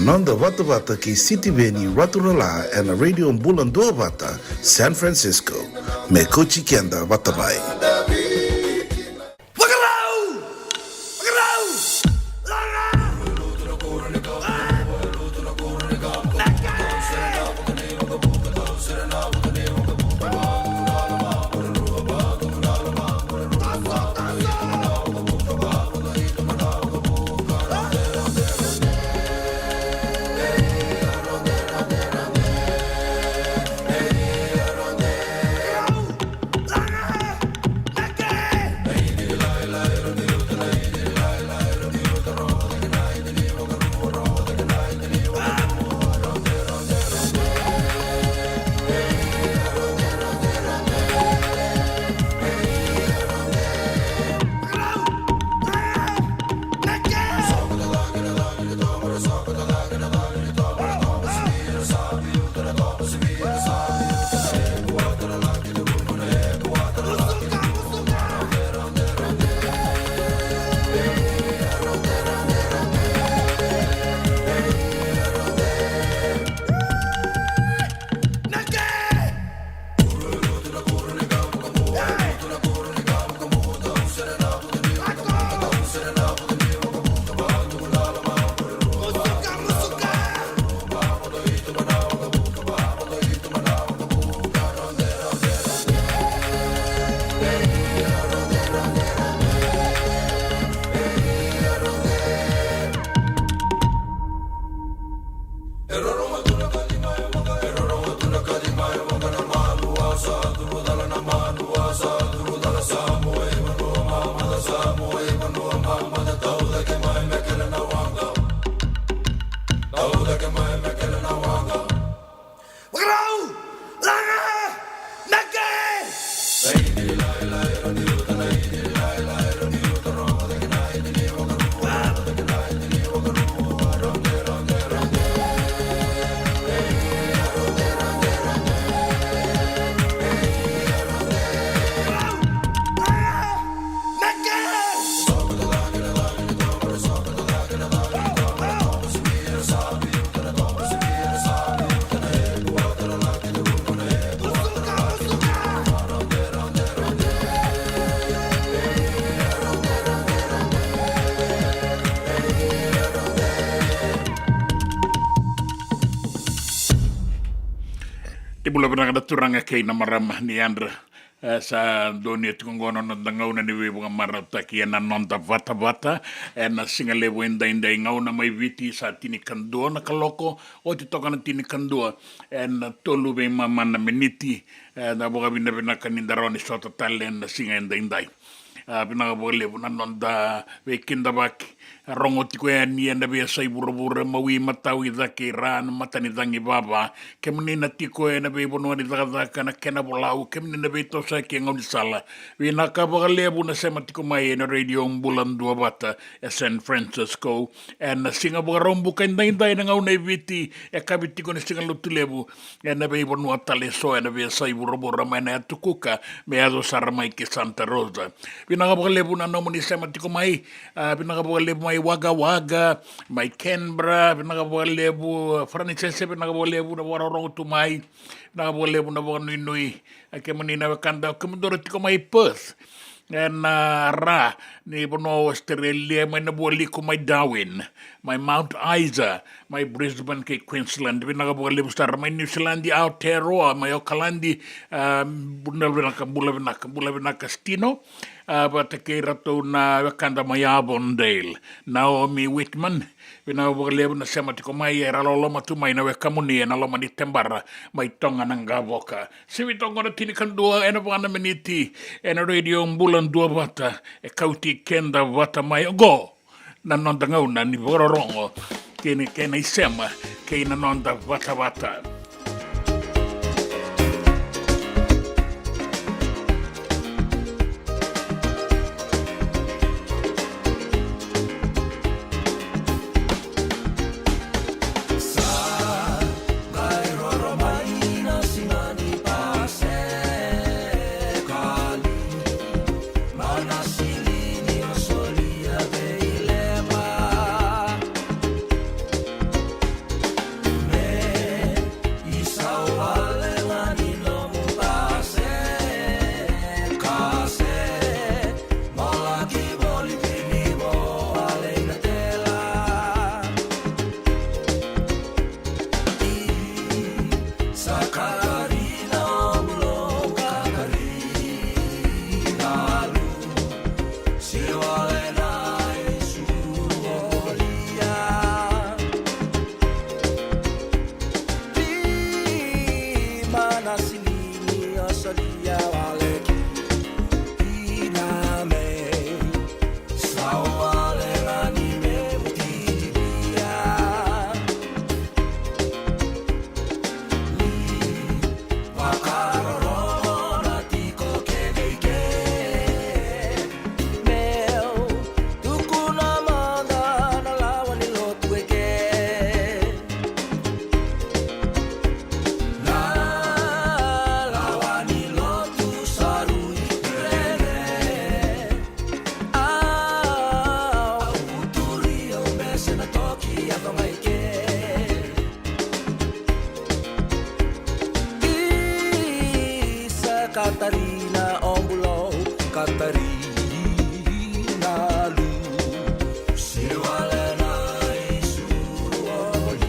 Nanda Vata Vata ki City Veni Raturala and Radio Bulan Dua Vata, San Francisco. Me Kochi Kenda Vatabai. Ibula bina turanga kay na maram ni Andra sa doni tungono na dangauna ni wibu marata ki na nonda vata vata na singale wenda inda ngauna mai viti sa tini kandua na kaloko o ti toka na tini kandua na tolu be mama na meniti na boga bina bina kanindaroni sota talen na singa inda indai bina boga lebu na nonda we kinda baki rongo tiko ya ni anda be sai burubura mawi matawi zake ran matani zangi baba kemni na tiko na be bono ni zaka na kena bolau kemni na be to sa ke ngau sala we na ka boga lebu na sema tiko mai na radio Bulan Dua Vata San Francisco and na singa boga rombu kan dai dai na ngau na viti e kabitiko na singa lutu lebu na be bono tale so na be sai burubura mai na tukuka me azo sarmai ke Santa Rosa we na boga lebu na no ni sema tiko mai bina boga lebu mai waga waga mai Canberra bina boga lebu Francisco bina boga lebu na wara rotu mai na boga lebu na boga nui ke mani na kanda kumdoro tiko mai Perth na ra ni bono Australia mai na boga liko mai Darwin mai Mount Isa mai Brisbane ke Queensland bina boga lebu star mai New Zealand di Aotearoa mai Auckland bula bina Stino but ke rato na kanda mai Avondale Naomi Whitman bina boga lebu na sema tiko mai era loma tu mai na kamuni na loma ni tembara mai tonga nanga boka siwi tonga na tini kandua ena bana meniti ena radio Bulan Dua Vata e kauti kenda vata mai go na nonda ngauna ni bororongo kena isema kena nonda vata vata Katarina Ombulo, Katarina Lu, Siwalena Isuolia.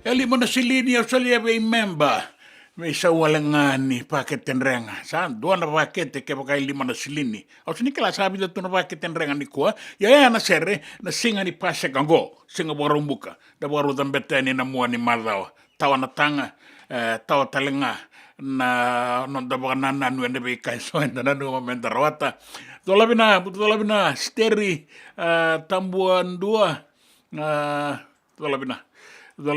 Eli mana silini au salia bei member. Me sa walangani paket tenrenga. Sa dua na paket ke pakai lima na silini. Au sini kala sabi da tu na paket tenrenga ni kuah. Ya na sere na singa ni pase kango. Singa borong buka. Da baru tambetani na mua ni madao. Tawa na tanga. Tawa talenga. Na non da baka nana nuende bei kai soen da nanu mamenta rawata. Tola bina steri tambuan dua. Tola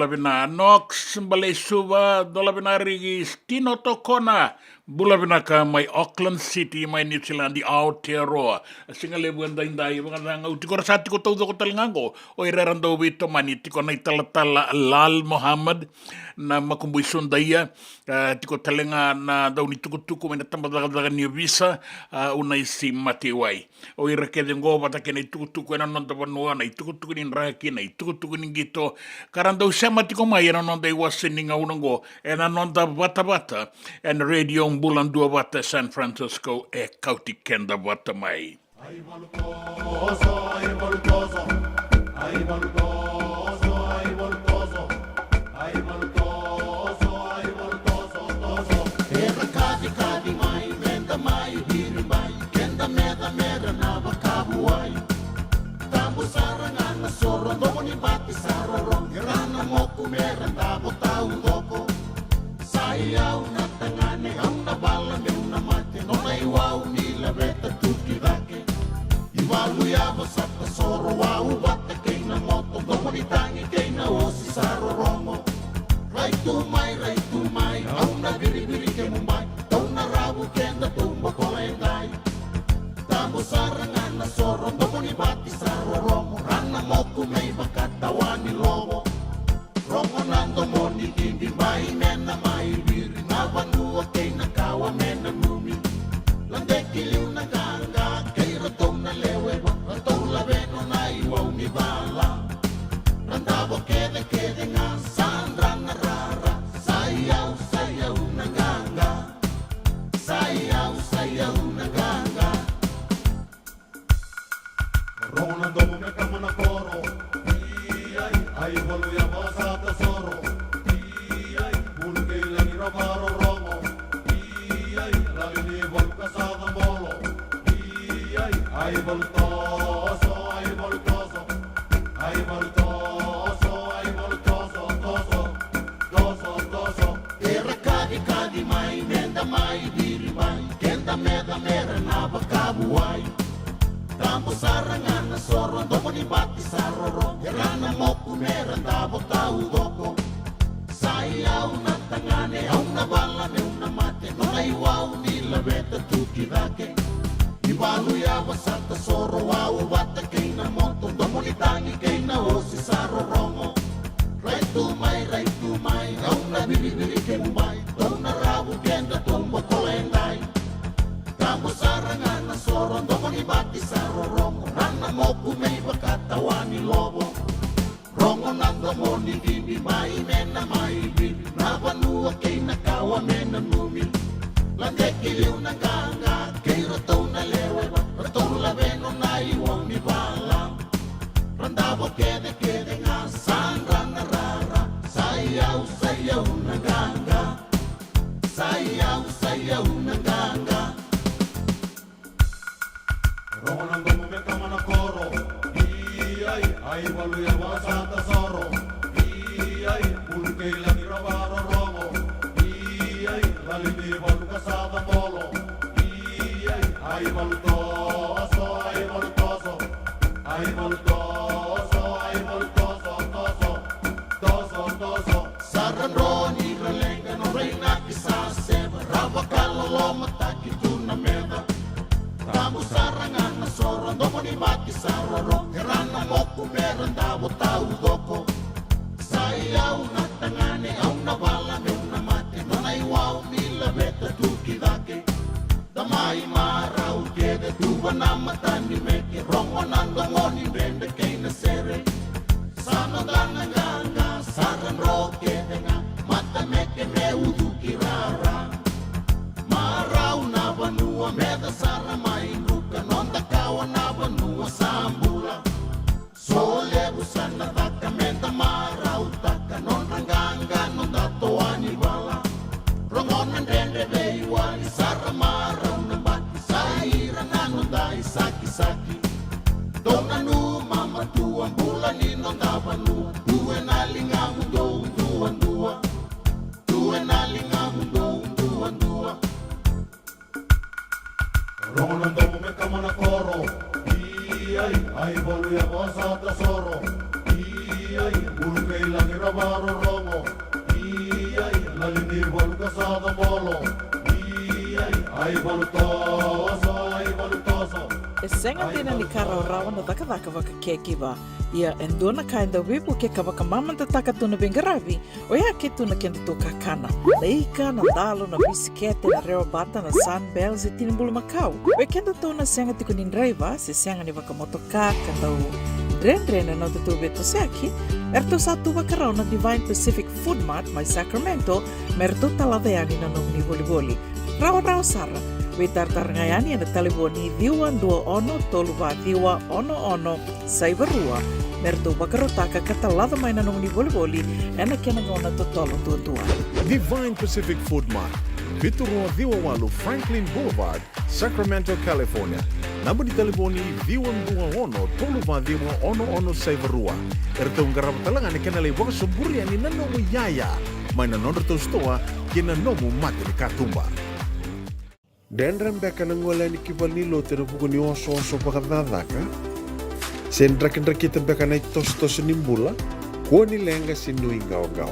bina Nox balay suba bina rigi Stino Tokona bina ka may Auckland City may New Zealand di Aotearoa singale buanda indai mga nga utikor sa tiko todo ko talingango o irarando wito mani tiko na italatala Lal Muhammad na makumbuy sundaya tiko talinga na daw ni tukutuku may natambadaga ni visa unay si Matiway o irakede ngo patake na tukutuku na nontabanua na tukutuku ni raki na tukutuku ni gito karando siya matiko may na nonda iwasin ni nga unango na nonda bata and radio bulan dua bata San Francisco kauti kenda bata mai. Ay voltoso, ay voltoso, ay voltoso, ay voltoso, ay voltoso, ay voltoso, toso. Eka kadi mai, menda mai, hiri mai, kenda meda na bakabuai. Tambo sarangan na soro, domo ni bati sarorong, irana moku mera tabo tau doko. Sayaw na tangane, ang nabala ng namate, no may wow nila beta tuki dake. Iwaluya sa tasoro, wow bata kay na moto, gomonitangi kay na osi saroromo. Right to my, ang nabiri-biri kay Mumbai, tau na rabu kenda tumbo ko enday. Tamo sarangan na soro, gomonibati saroromo, rana moku may bakatawa ni lobo. Romo nando mo ni hindi may mena may biri, nabanua kay nakawa mena mumi. Landay kiliw na ganga, kay ratong na lewe, ratong labeno na iwaw ni bala. Randabo kede nga, sandra na rara, sayaw na ganga. Sayaw na ganga. Romo nando mo may kamana koro, ay waluya sa tasoro. Bulgay lang irabaro romo. Lalini volka sa damolo. ai voltoso, ai voltoso, ai voltoso, ai voltoso, toso, toso, toso. Era kadi mai, menda mai, diri mai, kenda meda mera naba kabuai. Tambo sarangan na soro, domo ni bati saroro, erana moku mera ndabo tau doko. Sayau na tangane, au na bala ne una mate, no ai wau ni la beta tuki dake. Iwalu ya wasata soro wau wata kei na moto, domo ni tangi kei na osi sarorongo. Rai tu mai, au na bili ke mumbai, tau na rabu kenda tumbo kolendai. Tambo sarangan na soro, domo ni bati sarorongo, rana moku mei bakatawani lobo. Rongo nando moni bibi mai mena mai bibi na vanua kei na kawa mena numi lande kiliu na ganga kei roto na lewe roto la veno na iwa mi bala randavo kede nga sandra na rara sayau na ganga sayau na ganga Rongo nando mo me kama na koro ai walu ya wasata soro ai pulke la mirabaro romo ai valimi walu kasada molo ai walu toso ai walu toso ai walu toso ai walu toso toso toso saran roni relenga no reina kisase rava kalolo mataki tuna meda tamu sarangan na soro domo ni mati saroro herana moku meranda tau doko sayau na tangane au na bala me una mate no nai wau mila beta tuki dake damai marau kede tuwa na matani meke rongo nando ngoni bende keina sere sana danga ganga saran ro kede nga mata meke me udu kirara marau na vanua meda sara mai nuka nonda kawa na vanua sambula sole busana taka menda marau taka non ranganga non datoani bala rongonan dende veiwani sara marau nambaki saira nanu dai saki saki dona nu mama tua bula ni non davanu due nalingamu dua due nalingamu dua rongonan domo me kamana koro ai volu ya wasata soro ai pulke la mirabaro romo ai la lini volu kasada molo ai volu toso E senga tena ni kara o rawa na taka waka kekiwa. Ia endona kainda wipu ke ka waka mamanta taka tuna bengaravi o ia ke tuna kenda tō kakana. Leika na dalo na bisikete na reo bata na sunbells e tinimbulu makau. O kenda tōna senga tiko ni nreiva se senga ni waka motoka kandau Dren na tutu beto seaki, erto satu wakarau na Divine Pacific Food Mart mai Sacramento, merto taladeani na nung ni voli. Rawa sara, we tartarngayani na taliboni diwan 21 toluva diwa ono saivarua, merto wakarotaka katalada mai na nung ni voli, ena kenangona totolo tua. Divine Pacific Food Mart, Viturua Diwawalu Franklin Boulevard, Sacramento, California. Namba di telefoni Diwan 21 toluva diwa ono saivarua. Erto ngarap talangan kena lewa suburian ni nanomu yaya. Mai na nonderto stoa kena nomu mate ni katumba. Dendram beka nangola ni kibali lo tero buku ni oso pakadadaka. Sendra kendra kita beka na tos nimbula. Ko ni lenga sinu ingawa.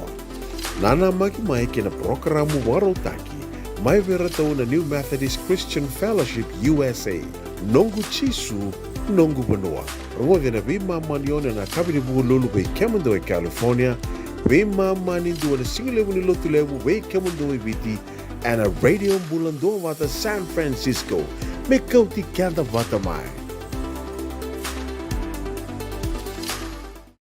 Nana maki mai kena programu warotaki. Mai vera tau na New Methodist Christian Fellowship USA. Nongu chisu, nongu banua. Rongo na vima manione na kabini buku lulu bei kemando e California. Vima mani dua na singilewu ni lotu lewu bei kemando e viti. And a radio bulando wata San Francisco. Me kauti kanda wata mai.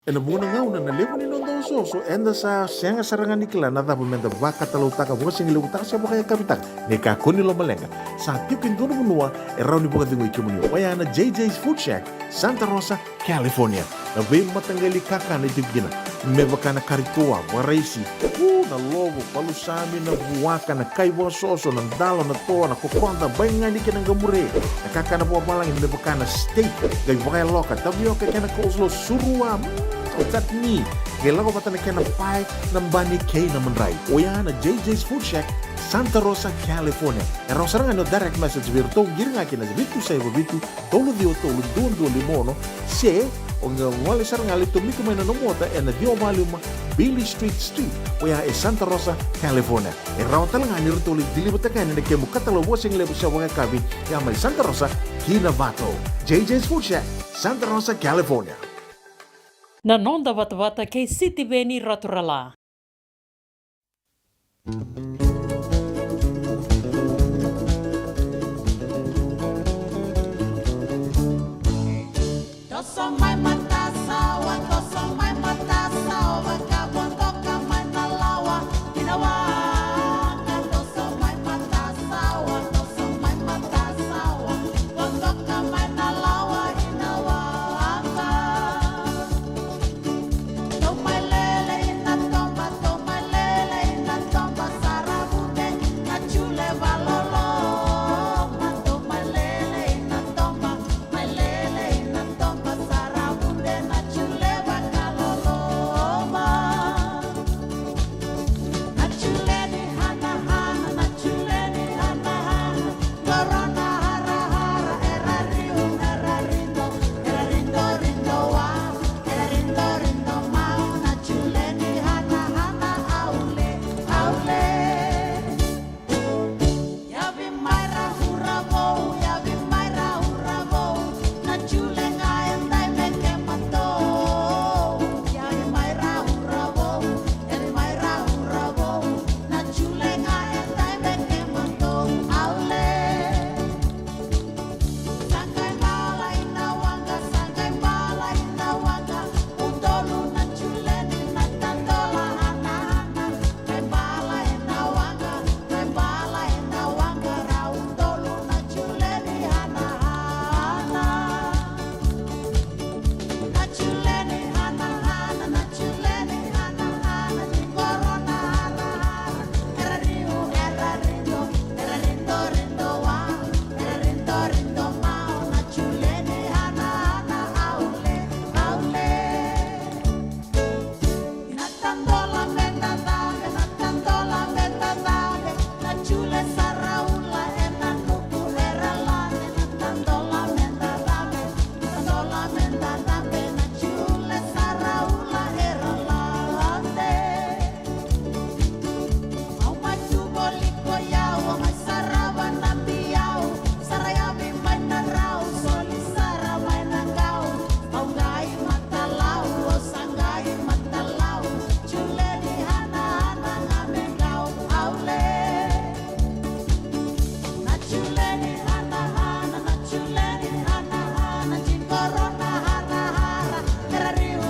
E na muna ngau na lewu ni nondos. so enda sa sianga sarangan ikla na dapat menda vaka talau taka buka singi lebu taka siapa kaya kapitang neka kuni lo malenga sa tiukin dono menua erau ni buka dingo ikimuni wayana JJ's Food Shack Santa Rosa California na be matanggali kaka na tigina mebakana karitua waraisi na logo palusami na buwaka na kaiwa soso na dalo na toa na kokonda bainga ni kinang gamure na kaka na buwa malang mebakana steak gai vakaya loka tabioka kena coleslaw surua tatni gela ko patana kena pai nambani kay na manray oya na JJ's Food Shack Santa Rosa California era saranga no direct message virto giringa kina bitu sai bitu tolo dio tolo dondo limono se onga wale saranga lito miku mena no mota e na dio maluma Billy Street oya e Santa Rosa California era talanga ni rito li dili butaka ni ke mukatalo washing lebu sa wanga kabi ya mai Santa Rosa Kinavato JJ's Food Shack Santa Rosa California. Na nonda wata kei City Beni Raturala. Dosa mai mata sawa, dosa mai mata sawa, kabondoka mai nalawa, inawa. Dosa mai mata sawa, dosa mai mata sawa, bondoka mai nalawa, inawa. Tomai lele ina tomba sarabude, na chule valolo. Tomai lele ina tomba, mai lele ina tomba sarabude, na chule valolo. Na chule ni hana hana, na chule ni hana hana, corona hara hara, era rindo rindo wa, era rindo mau, na chule ni hana hana, aule aule. Yavi maira huravo, na chule ngaendai meke mato. Yavi maira huravo, na chule ngaendai meke mato, aule. Sangai bala ina wanga, utolu na chule ni na tandola hana hana. Kai bala ina wanga, ra utolu na chule ni hana hana. Na chule ni hana hana, na chule ni hana hana, ni corona hara hara. Era rindo wa, era rindo mau, na chule ni hana hana, aule aule. Natandola menda dave, na chule saraula ena nuku era lane. Natandola menda dave, na chule saraula era lane. Au mai tubo liko yao, mai sarava nambi yao, sarayabi mai narau, soli sara mai nangau. Au ngai matalau, o sangai matalau, chule ni hana hana ngamengau, aule. Na chule ni hana hana, na chule ni hana hana, jin corona hara hara. Era rindo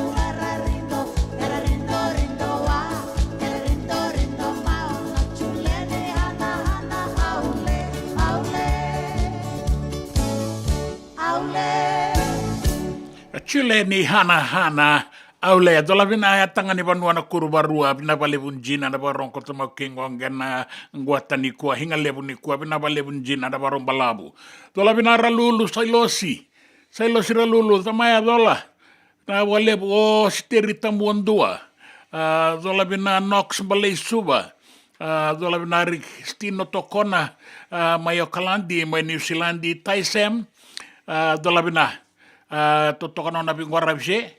wa, era rindo mau, na chule ni hana hana, aule aule. Chile ni hana aule dola vina ya tangani vanua na kurubarua vina valevun jina na varonko tama kingo ngena ngwata ni kuwa hinga levu ni kuwa vina valevun jina na varon balabu dola vina ralulu sailosi ralulu tamaya dola na walevu o steri tambuandua dola vina nox balei suba dola vina stino tokona mayo kalandi mai New Zealandi taisem dola vina totokana na bingwara vise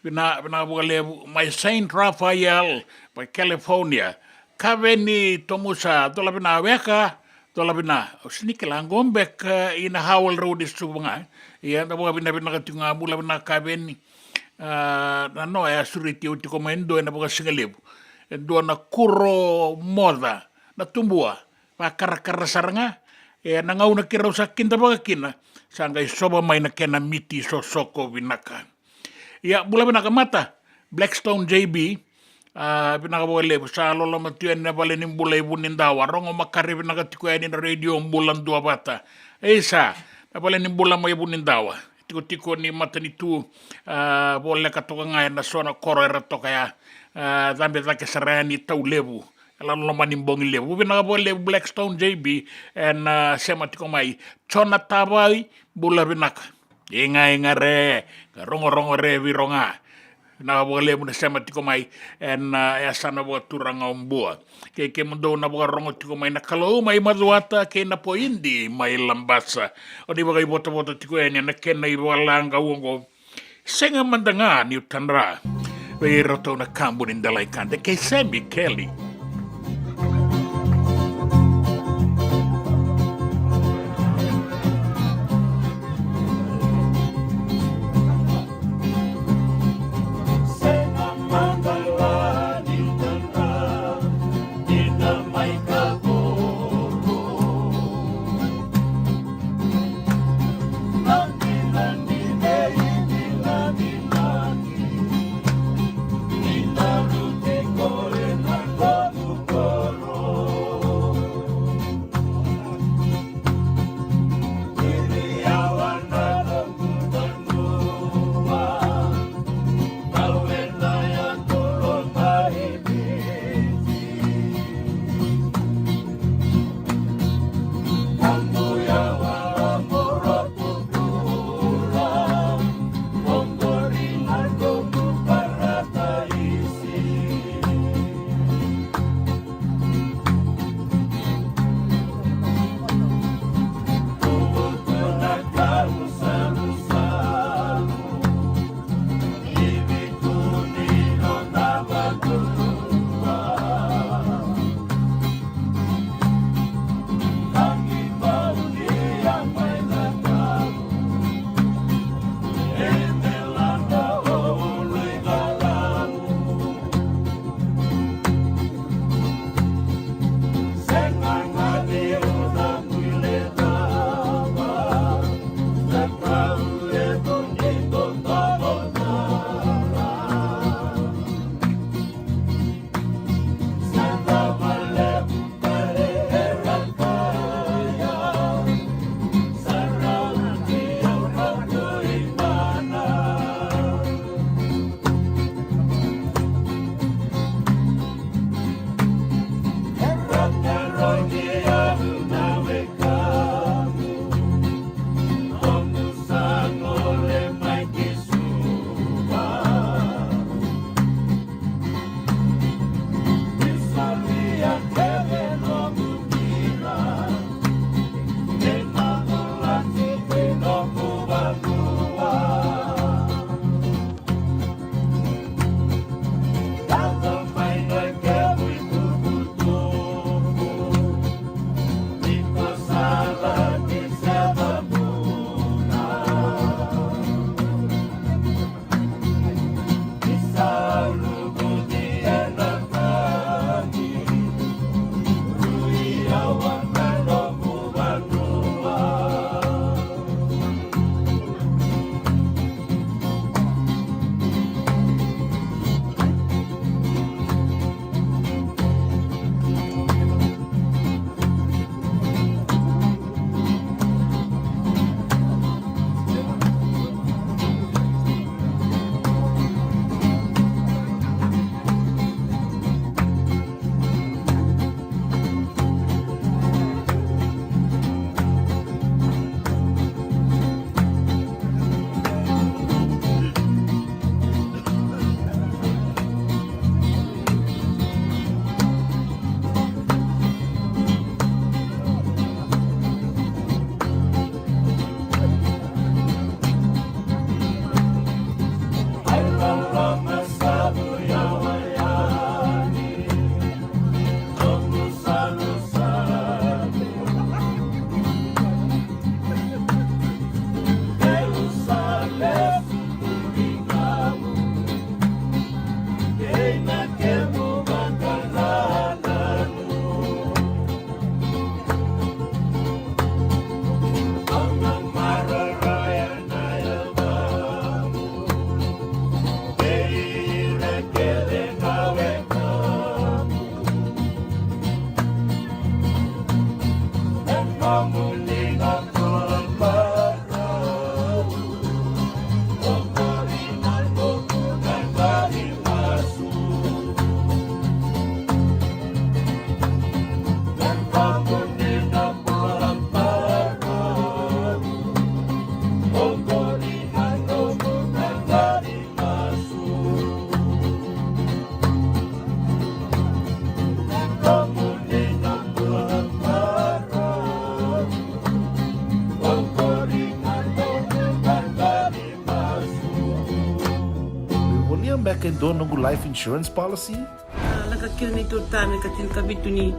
vina bugale mai Saint Raphael by California kaveni tomusa dola vina weka dola vina snikela ngombek ina Howell Road subanga ya na buga vina katunga bula vina kaveni na no ya suriti uti komendo na buga singalebu do na kuro moda na tumbua pa karakara saranga na ngauna kira usa kinta baga kina sangay soba may na kena miti sosoko vinaka. Ya bula vinaka mata Blackstone JB Pinaka lebu sa lolo matuen na bale nimbula ibunindawa rongo makari pinaka tikuya ni radio mbulan dua bata esa na bale nimbula mo ibunindawa tiko ni matani tu bolle katoka ngai na sona korera to kaya zambe zake sarani tau lebu ala loma nimbongi lebu pinaka bole Blackstone JB and sema tiko mai chona tabai bula pinaka inga re rongo re vironga na wale mo sema tiko mai en ya sana bo turanga ombua ke mundo na bo rongo tiko mai na kalo mai maduata ke na poindi mai lambasa o di bagai bota tiko ene na ken na iwalanga wongo senga mandanga ni utanra we roto na kambu ni ndalai kande ke semi Kelly Go back in doon ng life insurance policy? Nakakil na ito tayo katil kabito ni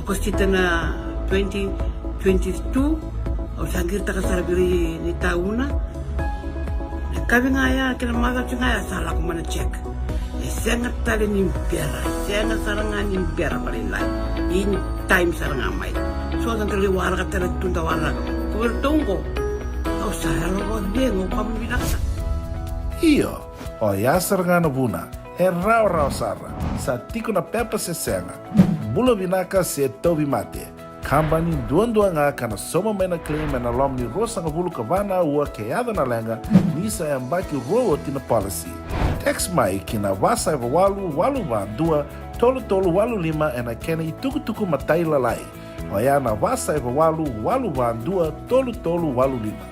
akostita na 2022 o sagir ta kasarabiri ni tauna. Kami nga ya kinamaga nga ya salah ko mana check. Sangat tali ni pera, sangat sarangan ni pera paling lain. Ini time sarangan mai. So ang kaliwara ka tala tunda wala. Kuwertongko. O saya lo dia ngo kamu bilang. Iyo, o yasar nga na buna, raw sara, sa tiko na pepa se senga, bulo binaka se tobi mate, kambani duan nga ka na soma may na claim na lom ni rosa nga bulu kabana ua kayada na lenga, nisa ang baki rowo tina policy. Text mai kina wasa walu ba dua, tolu walu lima ena kena ituku matai lalai, o ya na wasa walu ba dua, tolu walu lima.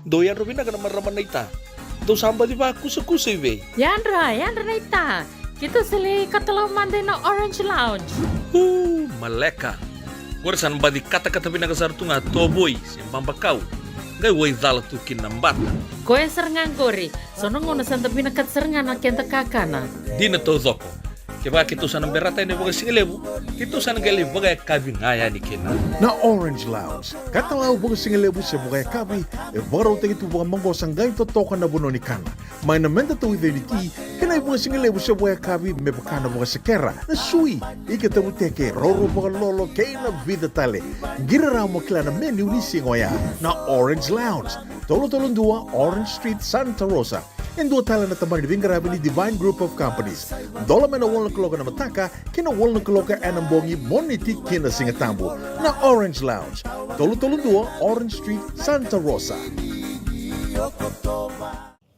Doyan ro bina kana maraman na ita. Do samba di ba kusa-kusa iwe. Yandra na ita. Kita sili katalaw mande na Orange Lounge. Maleka. Gurasan ba di kata-kata binakasar tu nga toboy, simbang bakaw. Gay way dala tu kinambata. Koe serengan gori. Sono ngono santa binakat serengan na kenta kakana. Di na to zoko. Kaya kita sana berata ini bagai singelebu, kita sana gali bagai kabi ngaya ni kena. Na Orange Lounge, katalaw buong singalebu sa buhay kabi, baraw tayo ito buong manggosang gayon totokan na buno ni kana. May namenda to with unity, kanay buong singalebu sa buhay kabi, may bakana buong sekera, na sui, ikatabuteke, roro buong lolo, kay na vida tale. Giraraw mo kila na menu ni singoya, na Orange Lounge, tolo-tolong dua, Orange Street, Santa Rosa. And dua tala na tamang ni Divine Group of Companies. Dola na wala kaloka na mataka, kina wala kaloka anambongi moniti kina singatambo na Orange Lounge. Tolo-tolo dua, Orange Street, Santa Rosa.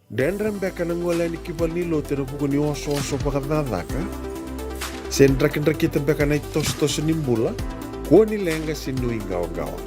Dendram beka nang wala ni kibal ni lote na puko ni oso-oso pakadadaka. Sendrak-ndrak kita beka na itos-tos nimbula, kuwa ni lenga sinuingaw-gawa.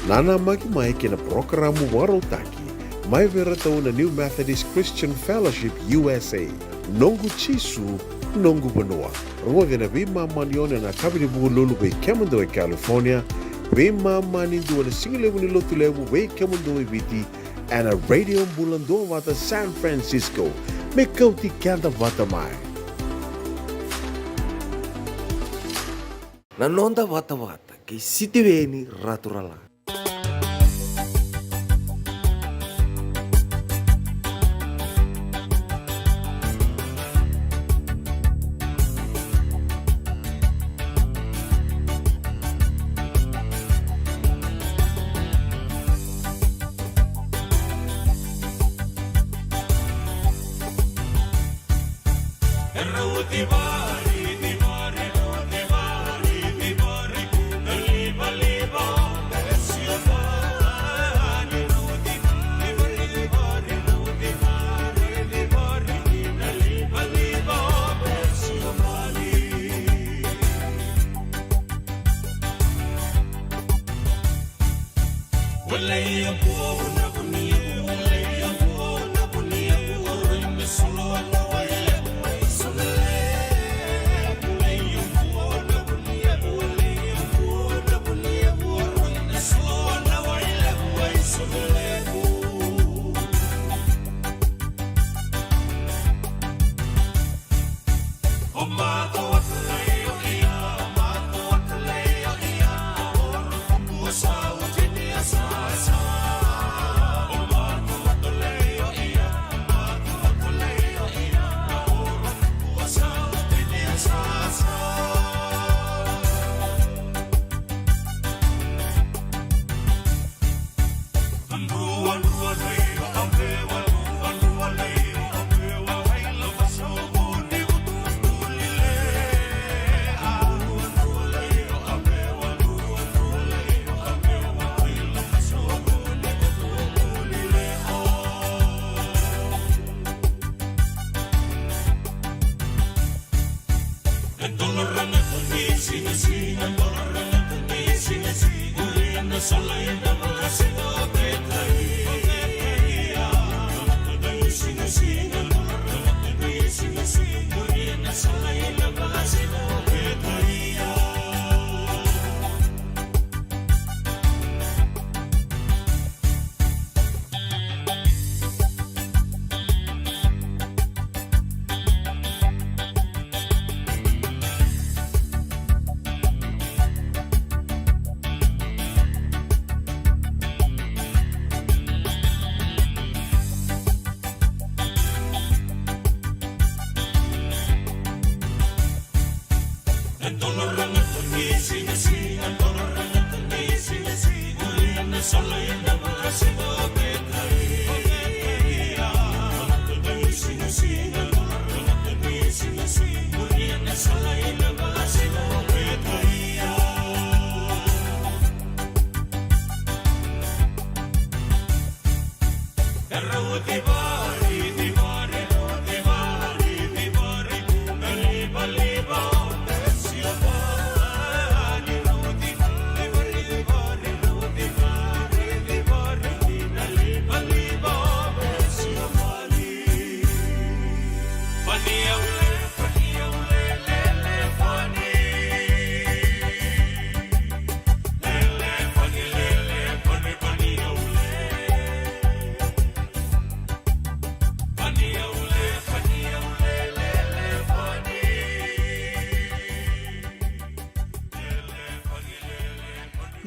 Nana magi-mai kina programo waro taki. Mai vera tau na New Methodist Christian Fellowship USA. Nongu chisu, nongu banua. Roge na bima manione na kabini bugu lulu be Kemando e California. Bima mani dua na singilewu ni lotu lewu be Kemando e Viti. And a radio bulan dua wata San Francisco. Me kauti kanta wata mai. Nanonda wata-wata, kay sitiweni raturala.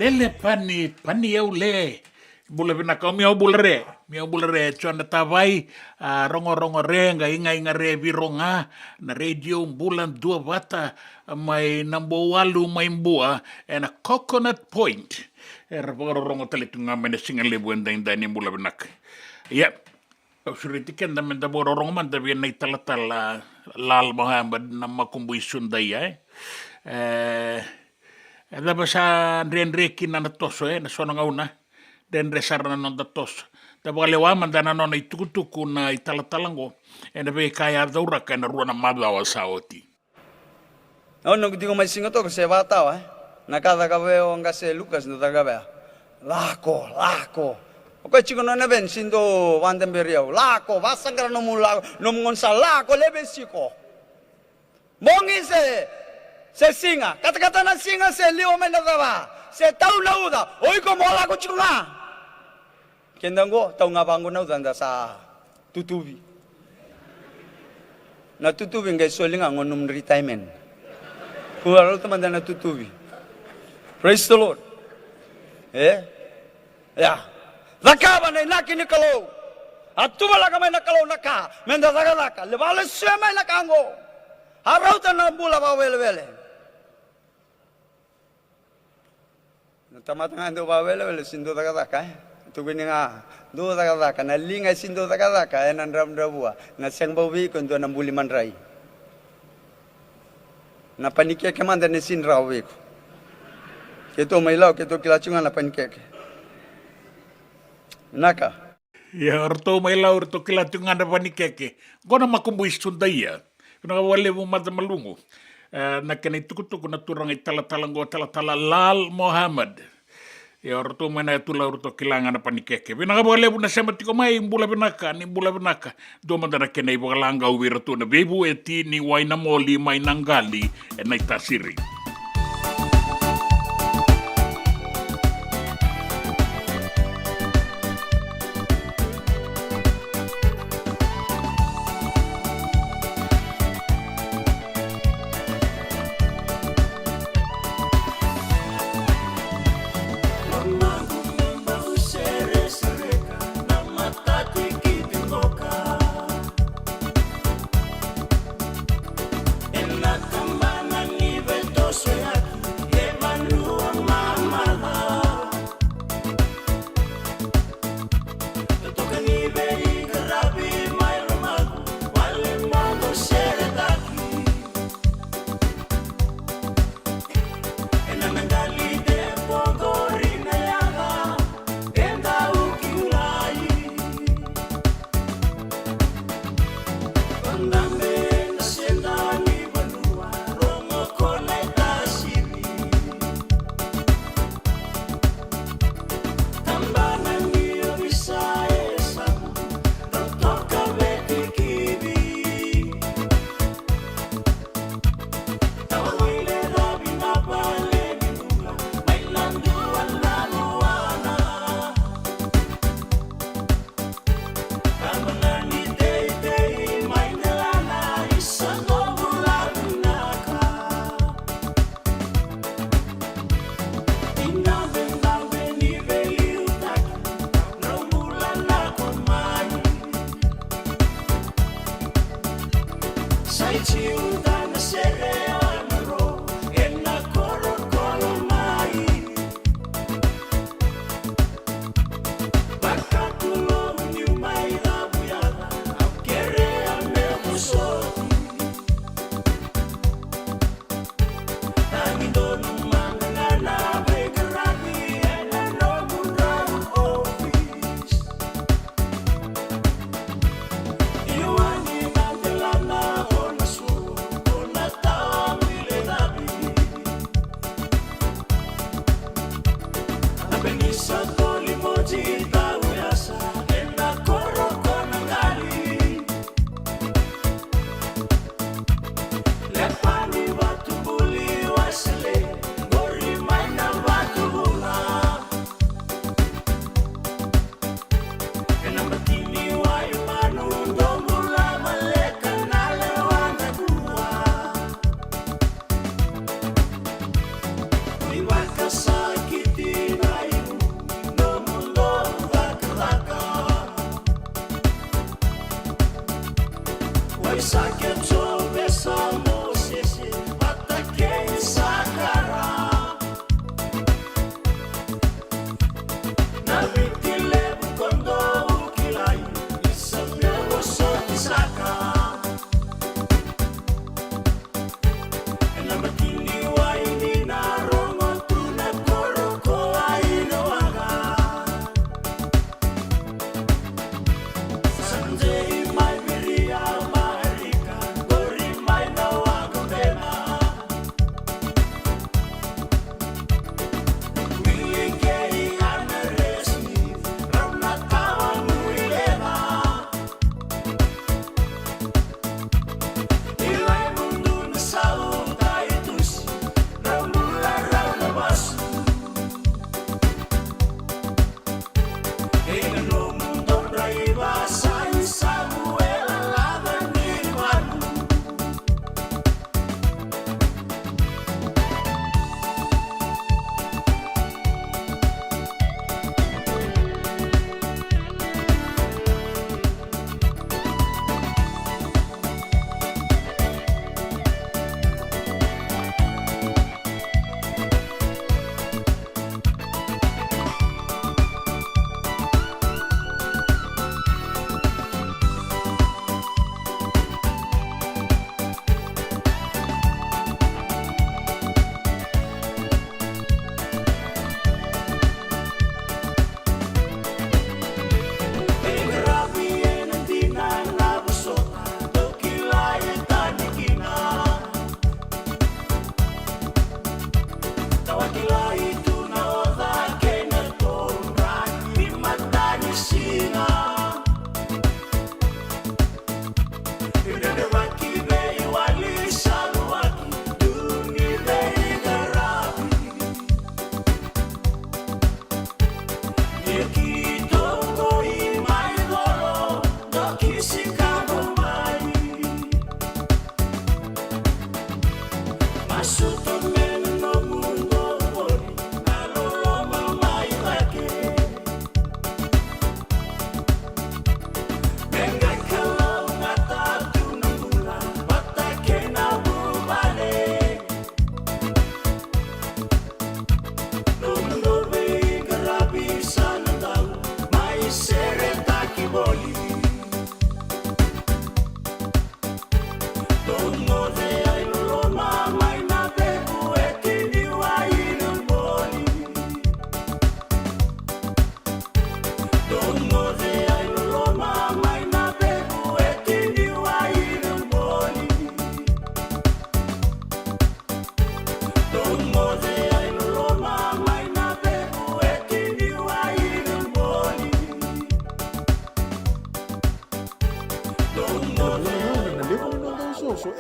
Lele pani au le. Bula vina kau miau bulare. Miau bulare chuana tawai. Rongo re nga inga re vironga. Na radio bulan dua wata. Mai nambo walu mai mbua. And a coconut point. Rongo talitunga mene singa lebu enda ni bula vinak. Yep. Suriti kenda menda boro rongo manda viena italatala lal Muhammad nama kumbui sundai Ada basa renre kina na toso na sona ngauna renre sarana non da toso da bale wa manda na non itukutuku na italatalango e na be kaya daura ka na ruana madawa saoti no digo mai singo to se bata na cada cabeo ngase Lucas no da cabea lako o chico non ne ben sindo vandenberio lako vasangra no mula no ngonsa lako lebe siko mongi se singa kata na singa se liwa mena dava se tau lauda oi ko mola ko chico na kendango tau ngabango na udanda sa tutubi na tutubi ngai solinga ngonum retirement kuaro teman na tutubi praise the Lord ya Zakaba na inaki ni kalau. Atuma laka may nakalaw naka. Menda zaka lebale siya may nakango. Haraw ta na bula pa wele. Natamat nga do pa wele sindo zaka. Tugin nga do zaka na linga sindo zaka en andram drabua. Na siyang bawi kundo na buliman rai. Na panike ke manda ni sinrawi ko. Keto may law keto kilachungan na panike. Naka. Ya orto mai lau orto kila tunga na panikeke. Gona makumbu isundaya. Kuna wale mu mata malungu. Na kena tukutuku na turang itala-talango tala-tala lal Muhammad. Ya orto mana tula orto kilanga na panikeke. Bina ka wale na sama tiko mai imbula binaka. Do mandana kena ibu kalanga uwiratu na bebu eti ni waina moli mai nangali na itasiri.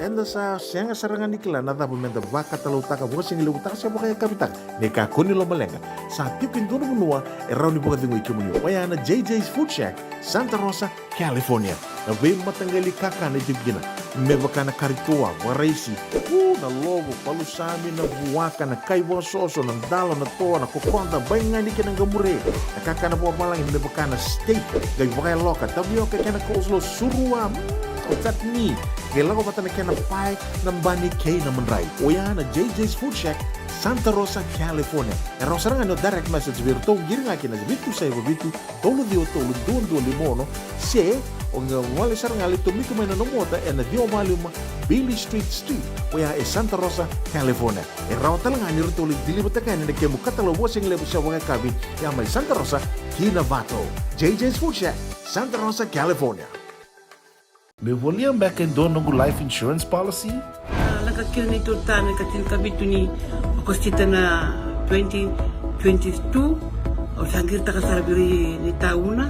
enda sa sianga sarangan iklan na dapat menda baka talau taka buka singi lu taka siapa kaya kapitak neka koni lo malenga sa tipin dono menua erau ni buka tingu ikumuni wayana JJ's Food Shack Santa Rosa California na be matangali kaka na jugina mebakana karitoa waraisi na logo palusami na buwaka na kaiwa soso na dalo na toa na kokonda bainga ni kena gamure na kaka na buwa malang mebakana steak gai buka loka tabio kena coleslaw surua tatni gela ko patana kena pai nambani kay na manray oya na JJ's Food Shack Santa Rosa California era sarang ano direct message virtual giringa kina bitu sai bitu tolo dio tolo dondo limono se onga wale sarang ali to miku mena no mota ena dio maluma Billy Street oya e Santa Rosa California era talang ani rutuli dilibata kan ne kemu katalo washing lebu sa wanga kabi ya mai Santa Rosa Kinabato JJ's Food Shack Santa Rosa California. Me volia back in dono life insurance policy? Laka kira ni tutana katil kabitu ni akostita na 2022 o sangir taka sarabiri ni tauna.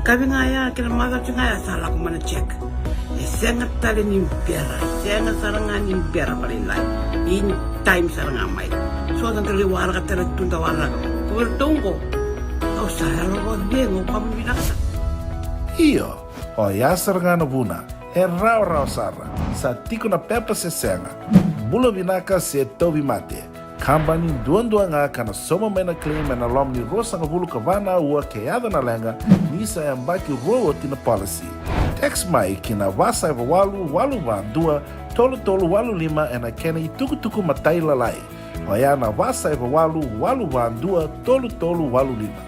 Kabi nga ya kira maga nga ya sala ko mana check. Sengat tali ni pera, sengat sarangan ni pera paling lain. In time sarangan mai. So dan kali warga tera tunda warga. Kubertungko. Kau sahara ko dengo kamu binasa. Iyo. O yasar ngana buna, e rau sara, sa tiko na pepa se senga, bula binaka se tobi mate, kambani duan nga kana soma mena claim na lom ni rosa nga bulu kavana ua keada na lenga, nisa e ambaki roa tina policy. Text mai kina wasa walu walu dua tolu tolu walu lima and I kena I tuku tuku matai lalai. Hoia na wasa walu walu dua tolu tolu walu lima.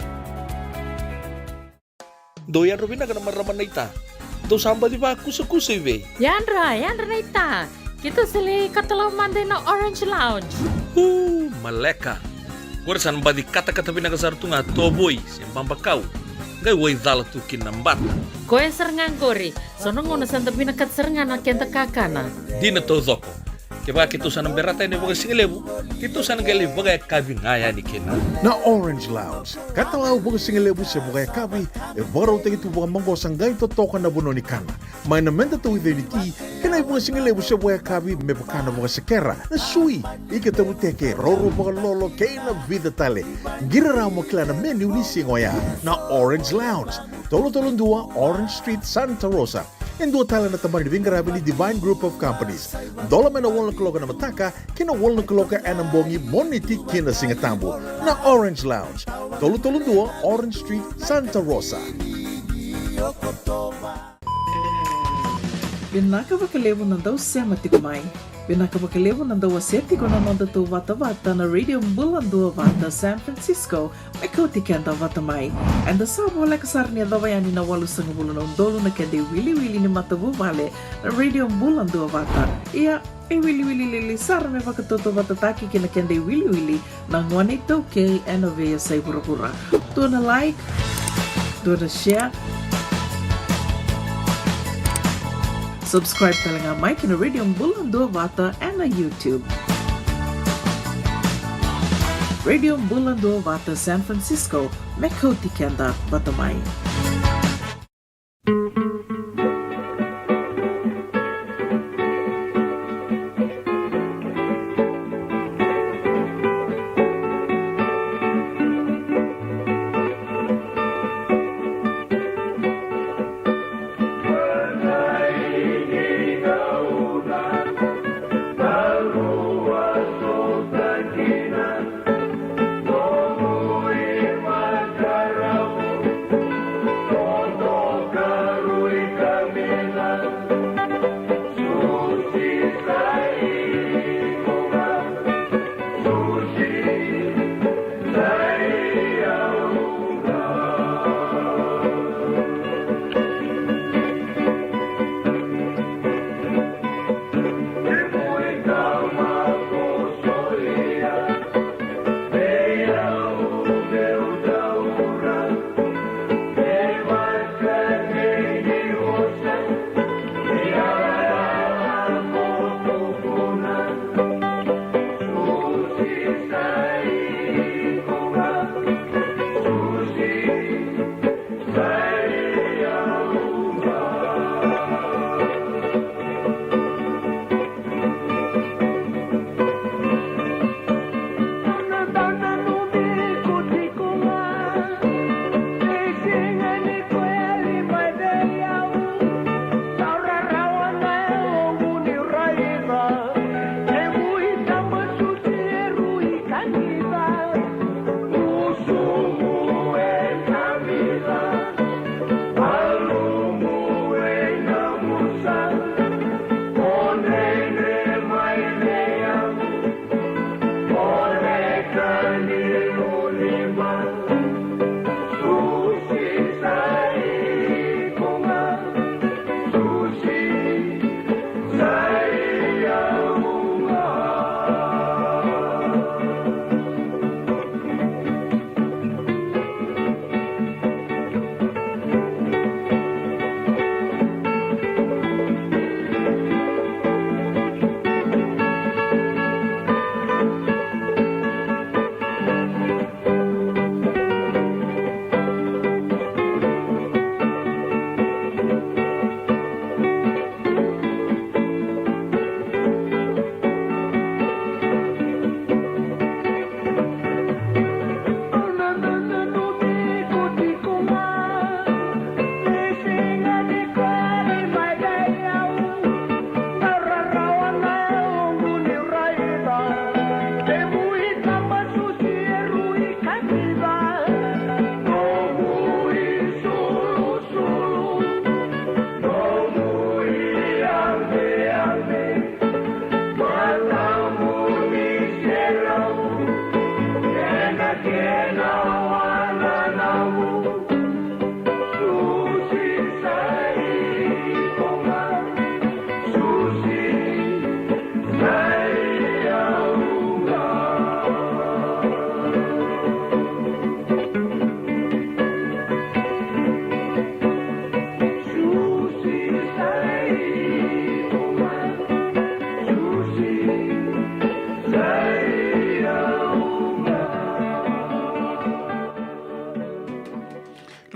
Doyan Robina kana marama naita. Do samba di ba kusa iwe. Yandra naita. Kita sili katalau mande na Orange Lounge. Maleka. Kursan badi kata-kata pinagasar tunga toboy sembang bakau. Gai wai dala tu kinambat. Koe serengan kori. Sono ngona santa pinakat serengan na kenta kakana. Dina to zoko. Keba kitu sana berata ini bagai singelebu. Kitu sana gali bagai kabi ngaya di kena. Na Orange Lounge, katalau baga singelebu se baga kabi, e baro te tu baga mango sangai to toka na bono ni kana. Mai na menta to ide ni ki, kena baga singelebu se baga kabi me bakana baga sekera. Na sui, ike te muteke roro baga lolo keina vida tale. Gira ramo klana menu ni singoya. Na Orange Lounge, tolo dua Orange Street, Santa Rosa. En dua tala na tamani vingarabi ni Divine Group of Companies. Dola mena wala kaloka na mataka, kina wala kaloka anambongi moniti kina singatambo. Na Orange Lounge, tolo dua Orange Street, Santa Rosa. Binaka bakalevo nandau sema tikumai. Binaka bakalevo nandau aseti ko nanda to vata na Radio Mbulando vata San Francisco. Mekoti kenda vata mai. And the sabo like sarnia dawayani na walu sangabulo na undolo na kende wili ni matabu vale na Radio Mbulando vata. Ia e wili sar me vakatoto vata taki kina kende wili na ngwane toke and ove sai pura. Do na like, do na share. Subscribe talaga Mike na Radio Mbulando Vata and na YouTube. Radio Mbulando Vata San Francisco, Mekoti Kenda Vatamai. Sushi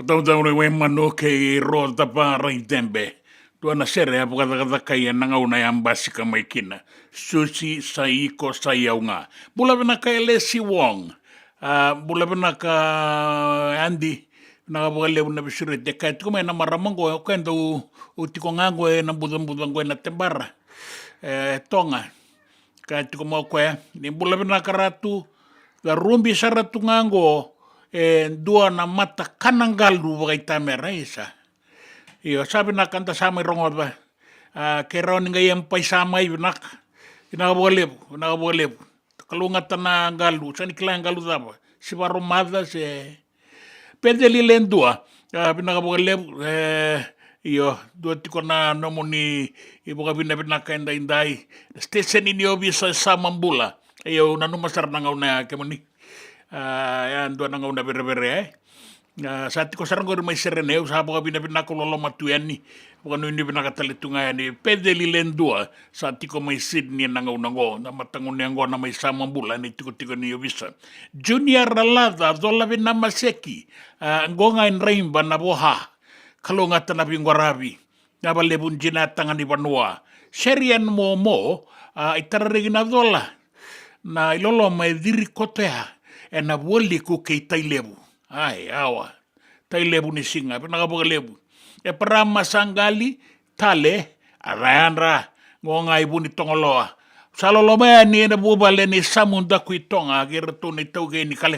Tau we mano ke ro tapa rai tembe. Tuana sere apu kata kai nanga una yang basika mai kina. Susi saiko sayaunga. Bula bina ka Lesi Wong. Bula bina ka Andy. Naka buka lebu na bisure te kai tuku mai na maramango ko endo utiko ngango na budang na tembara. Tonga. Kai tuku mo ko ni bula bina ka ratu. Da rumbi saratu ngango dua na mata kananggalu bagai tamera isa. Iyo sabi na kanta sama rongot ba. Kero ni ngay yang paisama ibunak. Inakabukalebo. Kalungatan na galu. Saan ikilang galu tapa. Si barumada si pedeli lendua. Pinakabukalebo. Iyo dua tiko na nomoni ibu kabina pinaka indai. Station ini obi sa samambula. Iyo nanumasar na ngauna kemani. Yan dua na ngauna bere-bere saat ko sarang ko may serene usabo ka binabinako lolo matuyani bukan ini binakatalitunga ni pedeli lendua saat ko may Sydney nangaw na matangon ngo na may samang bulan itiko ni obisa Junior Ralada dola binamaseki ngonga in raimba na boha kalungata na bingwarabi nabalebun jinatangan ni Banua serian momo itararigi na dola na ilolo may diri kotea na wali ko kay tailebu ai awa tailebu ni singa pinakabukalebo para masanggali tale arayandra ngonga ibu ni tongoloa saloloma ni na bubale ni samunda kuitonga gerto ni tauge ni kale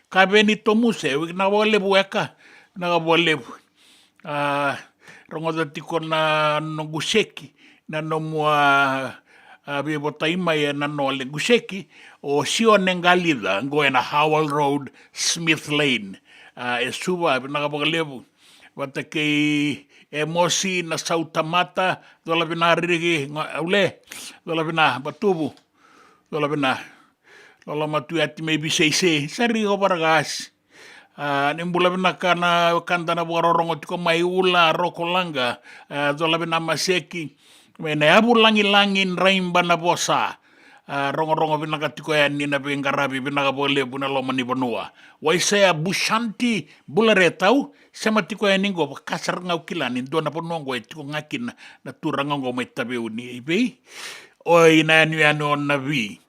kabe ni tomuse wiknabukalebo eka nakabukalebo rongoda tiko na nonguseki na nomua bibotaima ya nanole guseki o sio nengalida ngoe na Howell Road Smith Lane suba pinakabukalebo bata kay emosi na sautamata dola binarigi ule dola bina batubu dola bina lola matuati maybe say sari ko paragas nimbula bina kana kanta na bukarorongo tiko may ula rokolanga dola bina maseki mena abu langin raimba na bosa rongo binakatiko yan ni na bingarabi binakabole buna loma ni Banua waisaya bushanti bularetau sama tiko yan ningo kasar ngau kilanin do na ponongo tiko ngakin na turang ngo may tabi uni ibe o ina anu na wi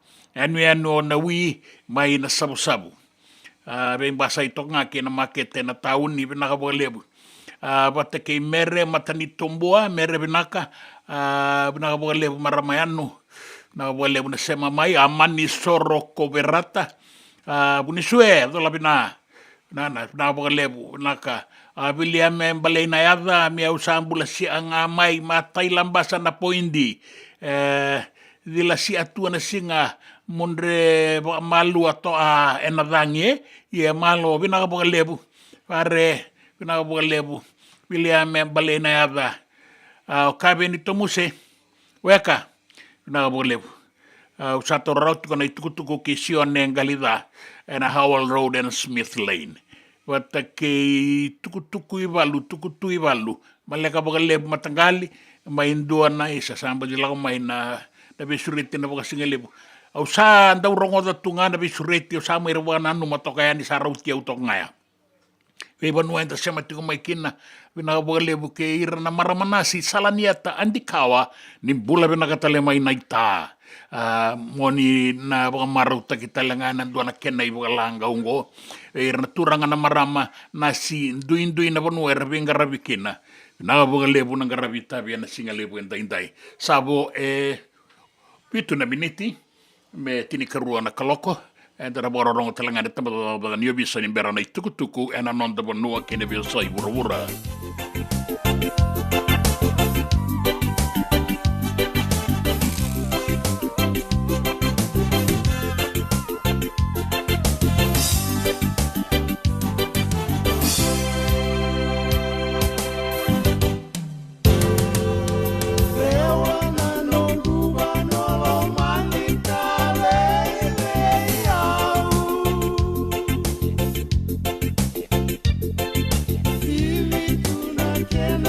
may na sabu beng basa ito ngakin na makete na taun ni binakabole bata kay mere matani tombua mere binaka binakabukalebo maramayano nakabukalebo na sema may amani soroko berata bunisue dola bina binakabukalebo naka biliame balay na yada miya usambula si ang amay matay lambasa na po hindi dila si atua na singa mundre malu ato enadangye malo binakabukalebo pare binakabukalebo biliame balay na yada kabe ni tomuse weka nakabukalebo usato raut ko na itukutuko kisyon ng galida na Howell Road and Smith Lane wata kay tukutu ibalu maleka bukalebo matanggali mainduan na isa samba dila ko may na bisuriti na bakasingalebo sa daw rongo da tunga na bisuriti sa may rawanan numatokayan ni sa rauti autok ngaya Banua enta sema tiko mai kina binakabukalebo ke ira na maramanasi salaniata andikawa ni bula binakatale mai naita moni na baka marauta kita langanan dua na kena ibu kalanga ungo ira na turanga na marama nasi duin na Banua ira bingarabi kina binakabukalebo ng garabita biya na singalebo enta inday sabo pitu na miniti me tinikarua na kaloko Entara bororong telenga de tempat nio bisa ni berana tuku ena non de Banua kene bisa ibura-bura. Can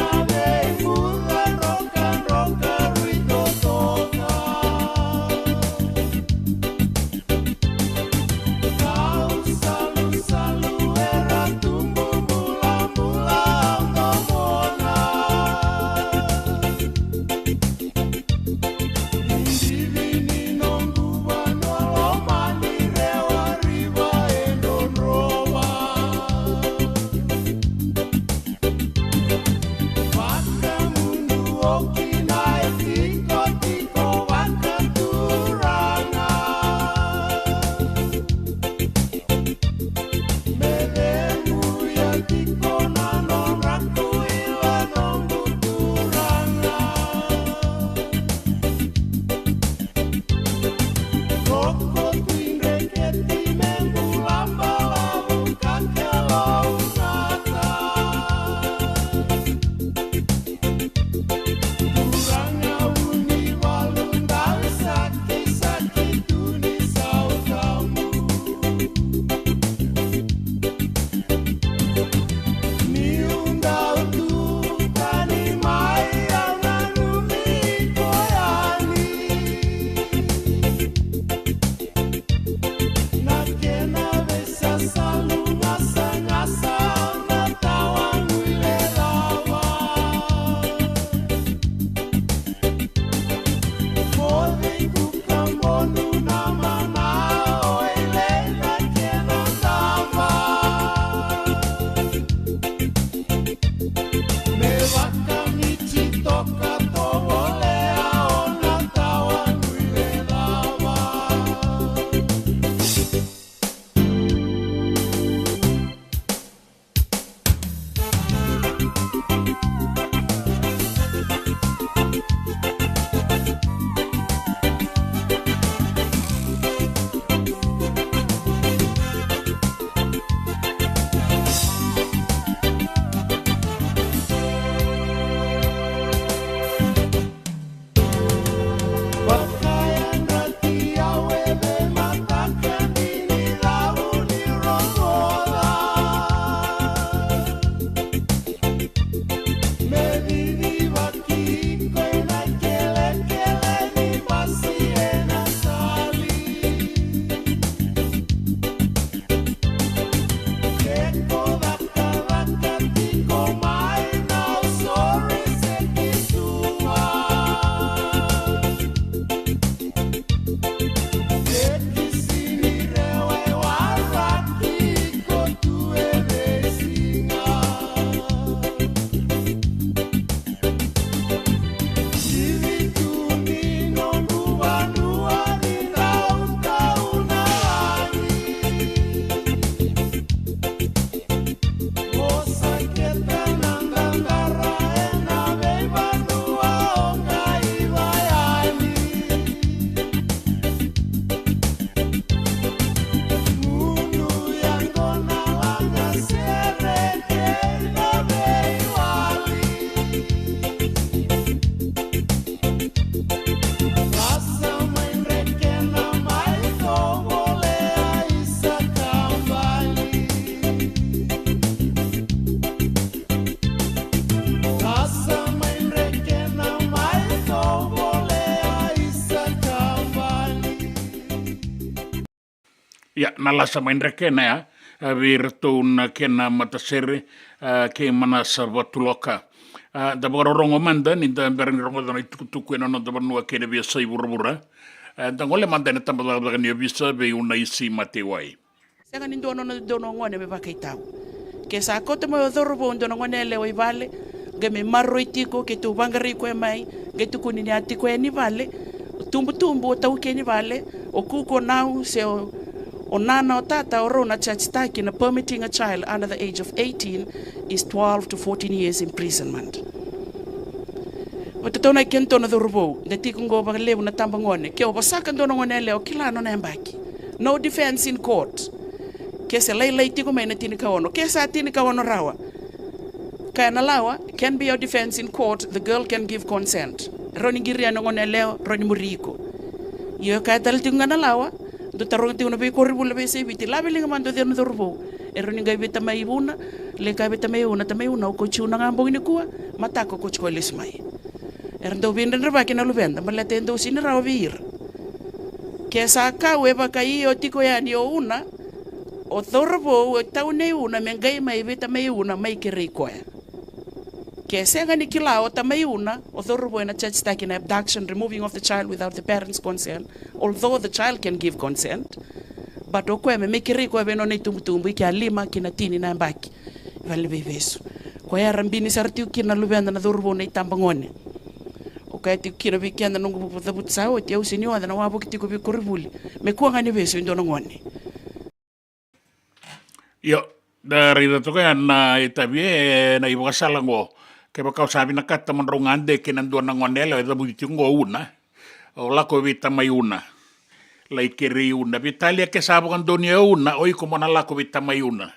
Ya, nalasa maindra kena ya, virtun kena matasere, ke mana sabatuloka. Da rongo manda, ni da berang rongo da tuku ena no da banua kene via sai burabura. Da ngole manda na tambala da ni visa be una isi matewai. Sanga ni dono ngone be bakaitau. Ke sa kota mo dhorbo dono ngone le oi vale, ge me marro itiko ke tu bangari ko mai, ge tu kunini atiko ni vale, tumbu tau ke ni vale, o kuko nau se o nana o tata o rona chachitaki na permitting a child under the age of 18 is 12 to 14 years imprisonment. O te tona ken tona dhorbo, de tikungo ba lebu na tamba ngone, ke o basaka dono ngone le o kilano na mbaki. No defense in court. Ke se lei tiko mai na tini kaono. Ke sa tini kaono rawa. Kaya na lawa, can be your defense in court, the girl can give consent. Roni giria no ngone leo, roni muriko. Iyo kaya tal tinga na lawa, do tarong tinga na be korribu le be se biti. Labi linga mando dia no dorbo. E roni ngai beta mai ibuna, le kai beta mai una, o kochi una ngambong ni kuwa, matako kochi ko les mai. E rando bindan raba kina lubenda, malete endo sini rawa vir. Ke sa kawe baka iyo tiko ya ni o una, o thorbo o tau nei una mengai mai beta mai una mai ke reikoya. Ke senga ni kila o tamai una o thorbo na church taking abduction, removing of the child without the parents' consent, although the child can give consent, but o kwe me ke reikoya beno nei tumbu ki alima kina tini na mbaki. Vale bebeso. Kwa ya rambini sartiu kina lubenda na thorbo nei tambangone. O kaya tiu kina bikianda nungu puputsa o tia usini o na wapo kitiko bi koribuli. Me kuanga ni beso indono ngone. Yo, dari da toka na itabie na ibu kasalango ke bakau sabi na kata manrongande ke nandua na ngonela da buti ngo una o la ko vita mai una lai keri una vitalia ke sabo kan donia una oi como na la ko vita mai una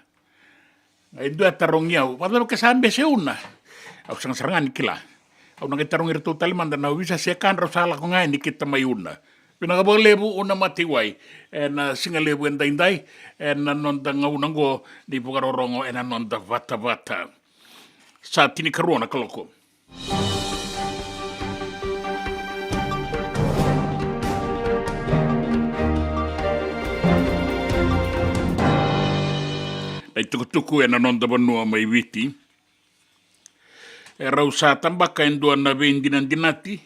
ai dua tarongia pada ke sambe se una au sang-sangan kila au na tarong ir total manda na visa se kan rosala ko ngai ni kita mai una Pinaka lebu una matiwai na singa lebu endai na nonda ngaunango di pukarorongo na nonda vata sa tini karuana kaloko. Dai tukutuku na nonda banua mai viti. Rau sa tambaka endua na vendinan dinati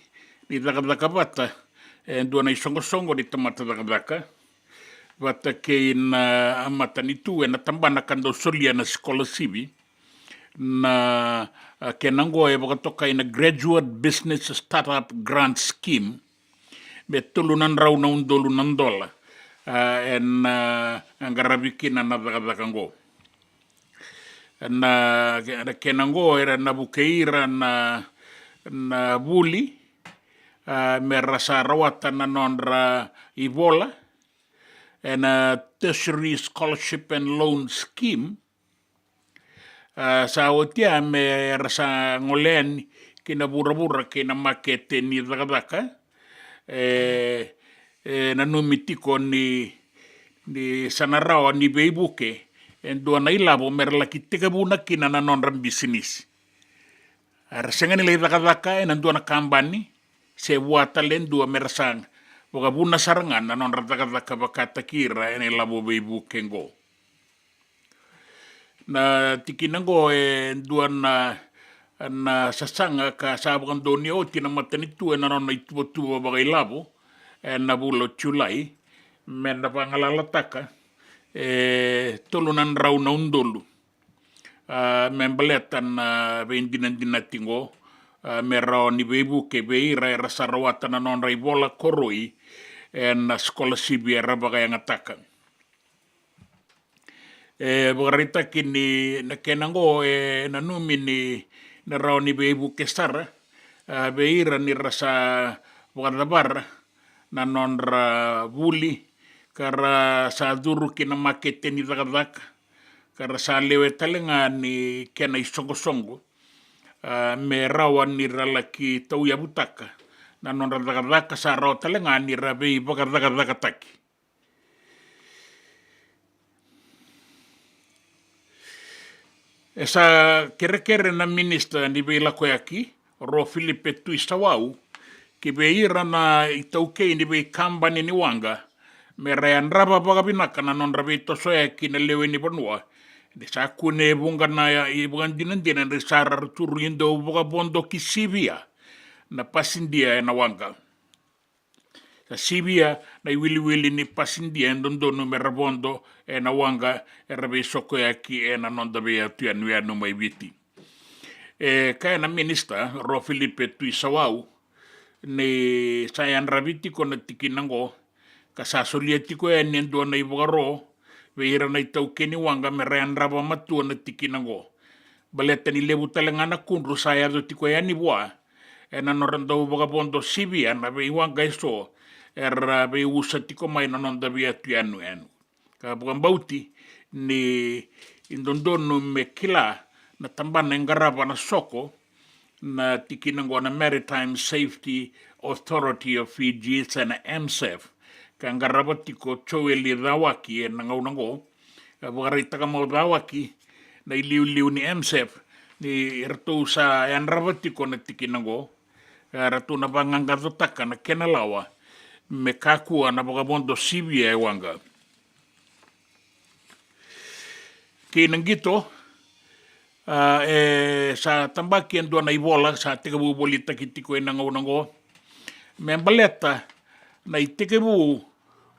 di dakabata. Dua na isongo-songo di tamata daka wata ke na amata ni tu na tambana kando solia na sekolah sibi na ke nango e bakatoka ina graduate business startup grant scheme be tulunan rau na undolunan dola angarabiki na daka ngo na ke nango era na bukeira na buli me rasa rawatan na nonra ibola and a tertiary scholarship and loan scheme sa otia me rasa ngolen kina bura-bura kina makete ni daka na numitiko ni sanarawa ni beibuke en duana ilabo merlaki tegabuna kina na nonra business rasangani le daka en duana kambani se watalen dua mersang boga buna sarangan na non rata-rata bakata kira ene labo beibu kengo na tikinango dua na sasanga ka sabakan donio tina matanitu na non itu bagai labo na bulo Julai men na pangalalataka tolunan raw na undolu membeletan vendinan dinatingo mera ni bebu ke beira rasa rawatan na non bola koroi en sekolah sibiera bagai yang atakan berita kini na kenango na numini na raw ni bebu ke sara beira ni rasa wadabar na non buli kara sa duru kina makete ni dagadak kara sa lewe talenga ni kena isongo-songo me rawan ni ralaki tau ya butaka na non radaka sa raw talenga ni rabe bakadaka taki esa kere na minister ni bela ko yaki ro Filipe tu istawau ke beira na itauke ni be kambani ni wanga me rean raba pagabinaka na non rabito so e kina lewe ni panua de sa kune bunga na I bungan dinan de sarar turindo buka bondo ki sibia na pasindia e na wanga sa sibia na wili ni pasindia ndondo no merabondo e na wanga e rabe soko e ki e na non da be tu anu anu mai viti e kaya na minista Ro Filipe Tuisawau ne sayan rabiti ko na tikinango kasasolietiko e nendo na ibogaro veira na itau keni wanga me rean raba matua na tikinango baleta ni lebu talangana kunru saya do tiko e ni bua e na noranda uboga bondo sibia na be wanga iso era be usa tiko mai na nonda via tu anu ka bukan bauti ni indondono me kila na tambana ngaraba na soko na tikinango na Maritime Safety Authority of Fiji sa na MSF ka ngaraba tiko choeli rawaki e nangaunango ka bukarita ka mo rawaki na iliu ni MSF ni erto sa yan rabatiko na tikinango ka ratu na bangangatotaka na kenalawa me kakua na bakabondo sibia e wanga kinangito sa tambaki ando na ibola sa tikabu bolita kitiko e nangaunango me baleta na itikabu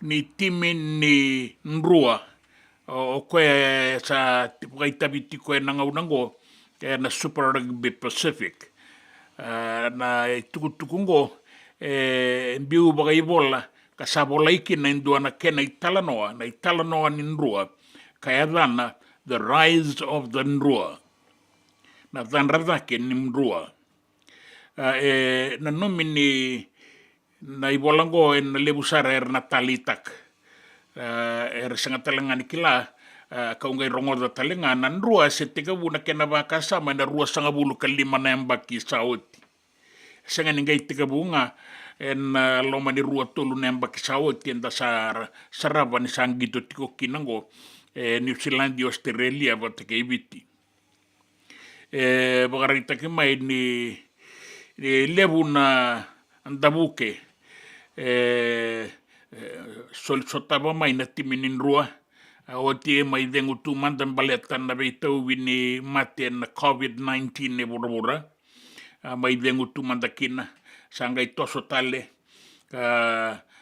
ni timin ni nrua o koe sa tipukaitabitiko e nangaunango e na Super Rugby Pacific na tukutukungo biu baga ibola kasabola iki na indua na kena italanoa ni nrua kaya dana the rise of the nrua na dhanradhake ni nrua na nomini na ibolango na lebusara na talitak sangatalangani kila kaungai rongoda talengana nrua se tikabu na kena bakasama na rua sangabulu kalima na embaki saoti sanganingai tikabu nga loma ni rua tolu na embaki saoti enda saraba ni sangito tiko kinango New Zealand di Australia bata ke ibiti bagarita ke mai ni lebu na andabuke sol sotaba mai na timinin rua o tie mai dengu tu mandan baletan na beitau wini mate na COVID-19 ne bura mai dengu tu mandakina sangai toso tale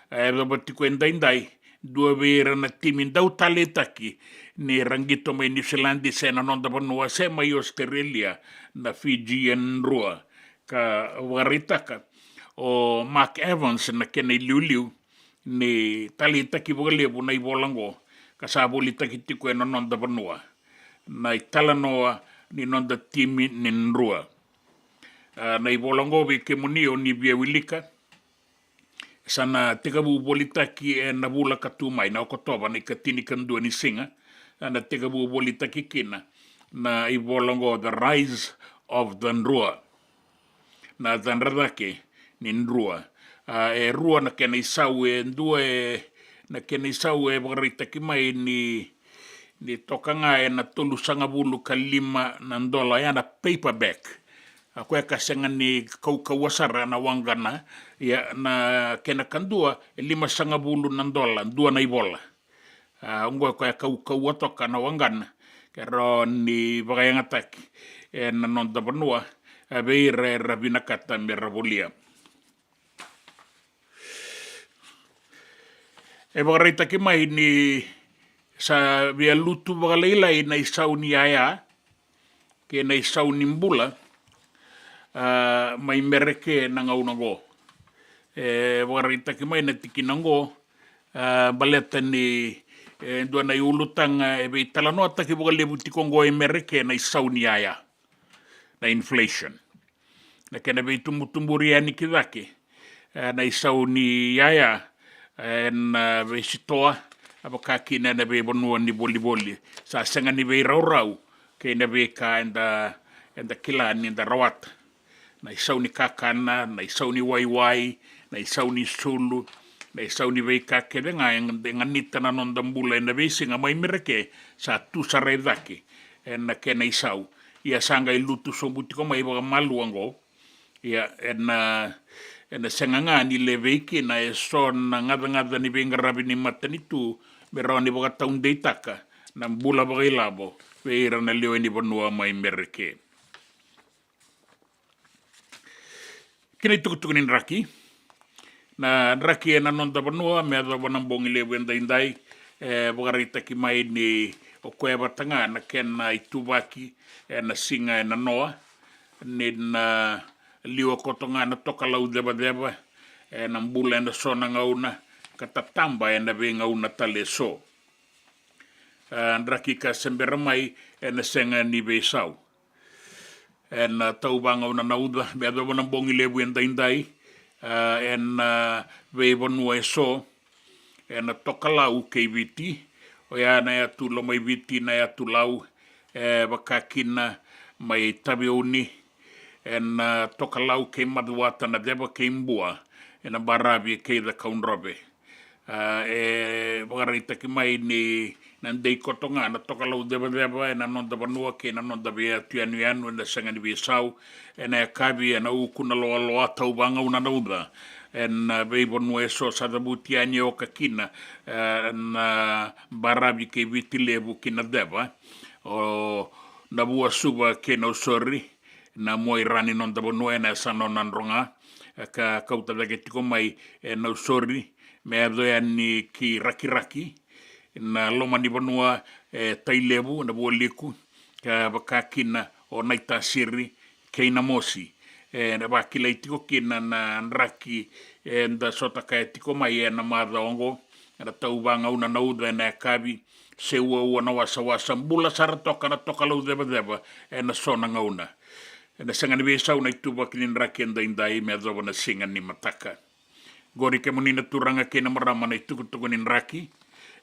roboti ko indai dua vera na timin dau tale taki ni rangito mai New Zealand di sena non da banua se mai Australia na Fiji en rua ka waritaka o Mark Evans na kena liuliu ni tali taki bogalebu na ibolango kasaboli taki tiko e non da banua na italanoa ni non da timi ni nrua na ibolango be kemunio ni bia wilika sana tekabu bolitaki e nabula katumai na okotoba ni katini kandua ni singa na tekabu bolitaki kina na ibolango the rise of the nrua na dhanradake ni nrua e rua na kena isau e ndua na kena isau e bagaritaki mai ni tokanga e na tolu sangabulu kalima na ndola ya na paperback ako e kasenga ni kaukawasara na wangana ya na kena kandua e 5 sangabulu na ndola dua na ibola ungo ko e kaukawatoka na wangana kero ni bagayangataki e na nonda banua beire rabina kata merabolia e bagaritaki mai ni sa via lutu bagaleila na isau ni aya ke na isau ni mbula mai mereke na ngaunango waritaki mai na tikinango baleta ni dua na iulutanga e be talano ataki bagalebu tikongo e mereke na isau ni aya na inflation na kena be tumbutumburi ani kidake na isau ni aya na be sitoa abakaki na be bonua ni boli sa senga ni be rau ke na be ka enda kila ni enda rawat na isau ni kakana na isau ni waiwai na isau ni sulu na isau ni be ka ke nga nganita na nondambula na be singa mai mereke sa tu saredake na ke na isau ia sanga ilutu sombuti ko mai ba maluango ia na senganga ni leveiki na son na ngada ni bengarabi ni matanitu beraw ni baka taung deitaka na bula baka ilabo veira na leo ni banua mai mereke kina tukutukunin raki na raki na nonda banua me ada banambong ile wenda indai baka rita ki mai ni o koe batanga na kena itubaki na singa na noa ni na liwa kotonga na toka lau deba na mbula na sona ngauna katatamba na be ngauna tale so ndraki ka sembera mai na senga ni besau na taubanga una nauda be ado bona bongi lebu indai be bonua so na toka lau KVT o ya na ya tu lo mai viti na ya tu lau bakakina mai tabiuni toka lau ke maduata na deba ke mbua na barabi ke da kaunrobe bagarita ki mai ni nandei kotonga na toka lau deba na nonda banua ke na nonda bea tuanu na sanga ni besau na kabi na ukuna loa tau banga una nauda bei bonua so sadabuti ani o kakina na barabi ke vitilebu kina deba o na bua suba ke no sorry na moi rani non da bonua na sanonan ronga ka kauta da tiko mai no sorry me ado ni ki raki na loma ni bonua tailebu na bua liku ka bakakina o naita siri ke na mosi na bakila tiko kina na raki da sota ka tiko mai na madongo na taubanga una nauda na kabi se ua na wasa mbula sara toka na toka lau deba na sona ngauna na sanga ni besau na ituba kinin raki indai me adoba na singa ni mataka gori ke munina turanga ke na marama na itukutuku nin raki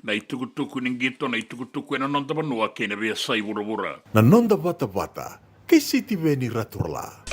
na itukutuku nin gito na itukutuku na nonda banua ke na besa i burubura Na nonda bata kay City Beni Raturla.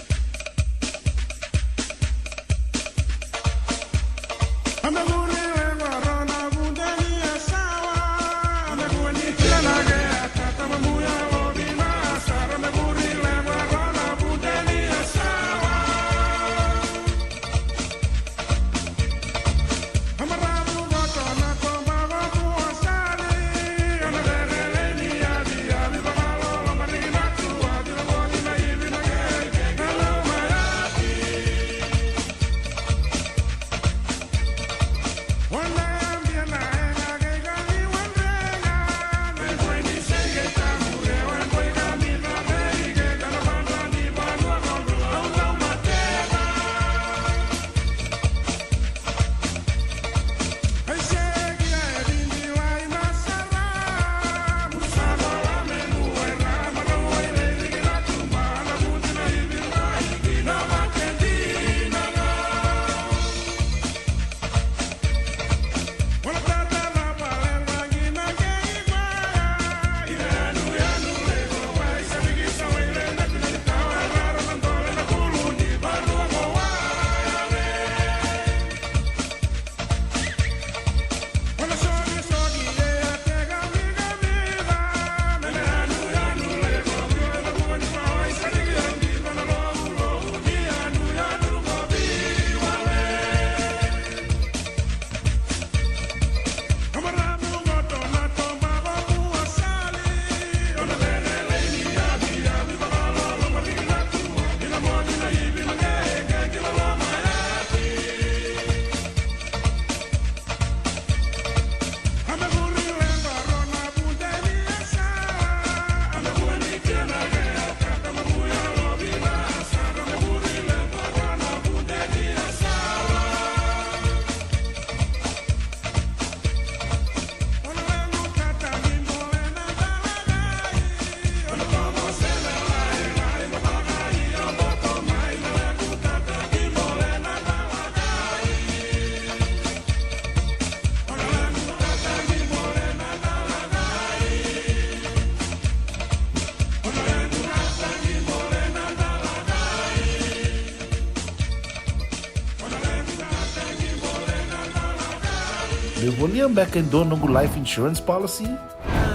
Devolia back in donongu life insurance policy?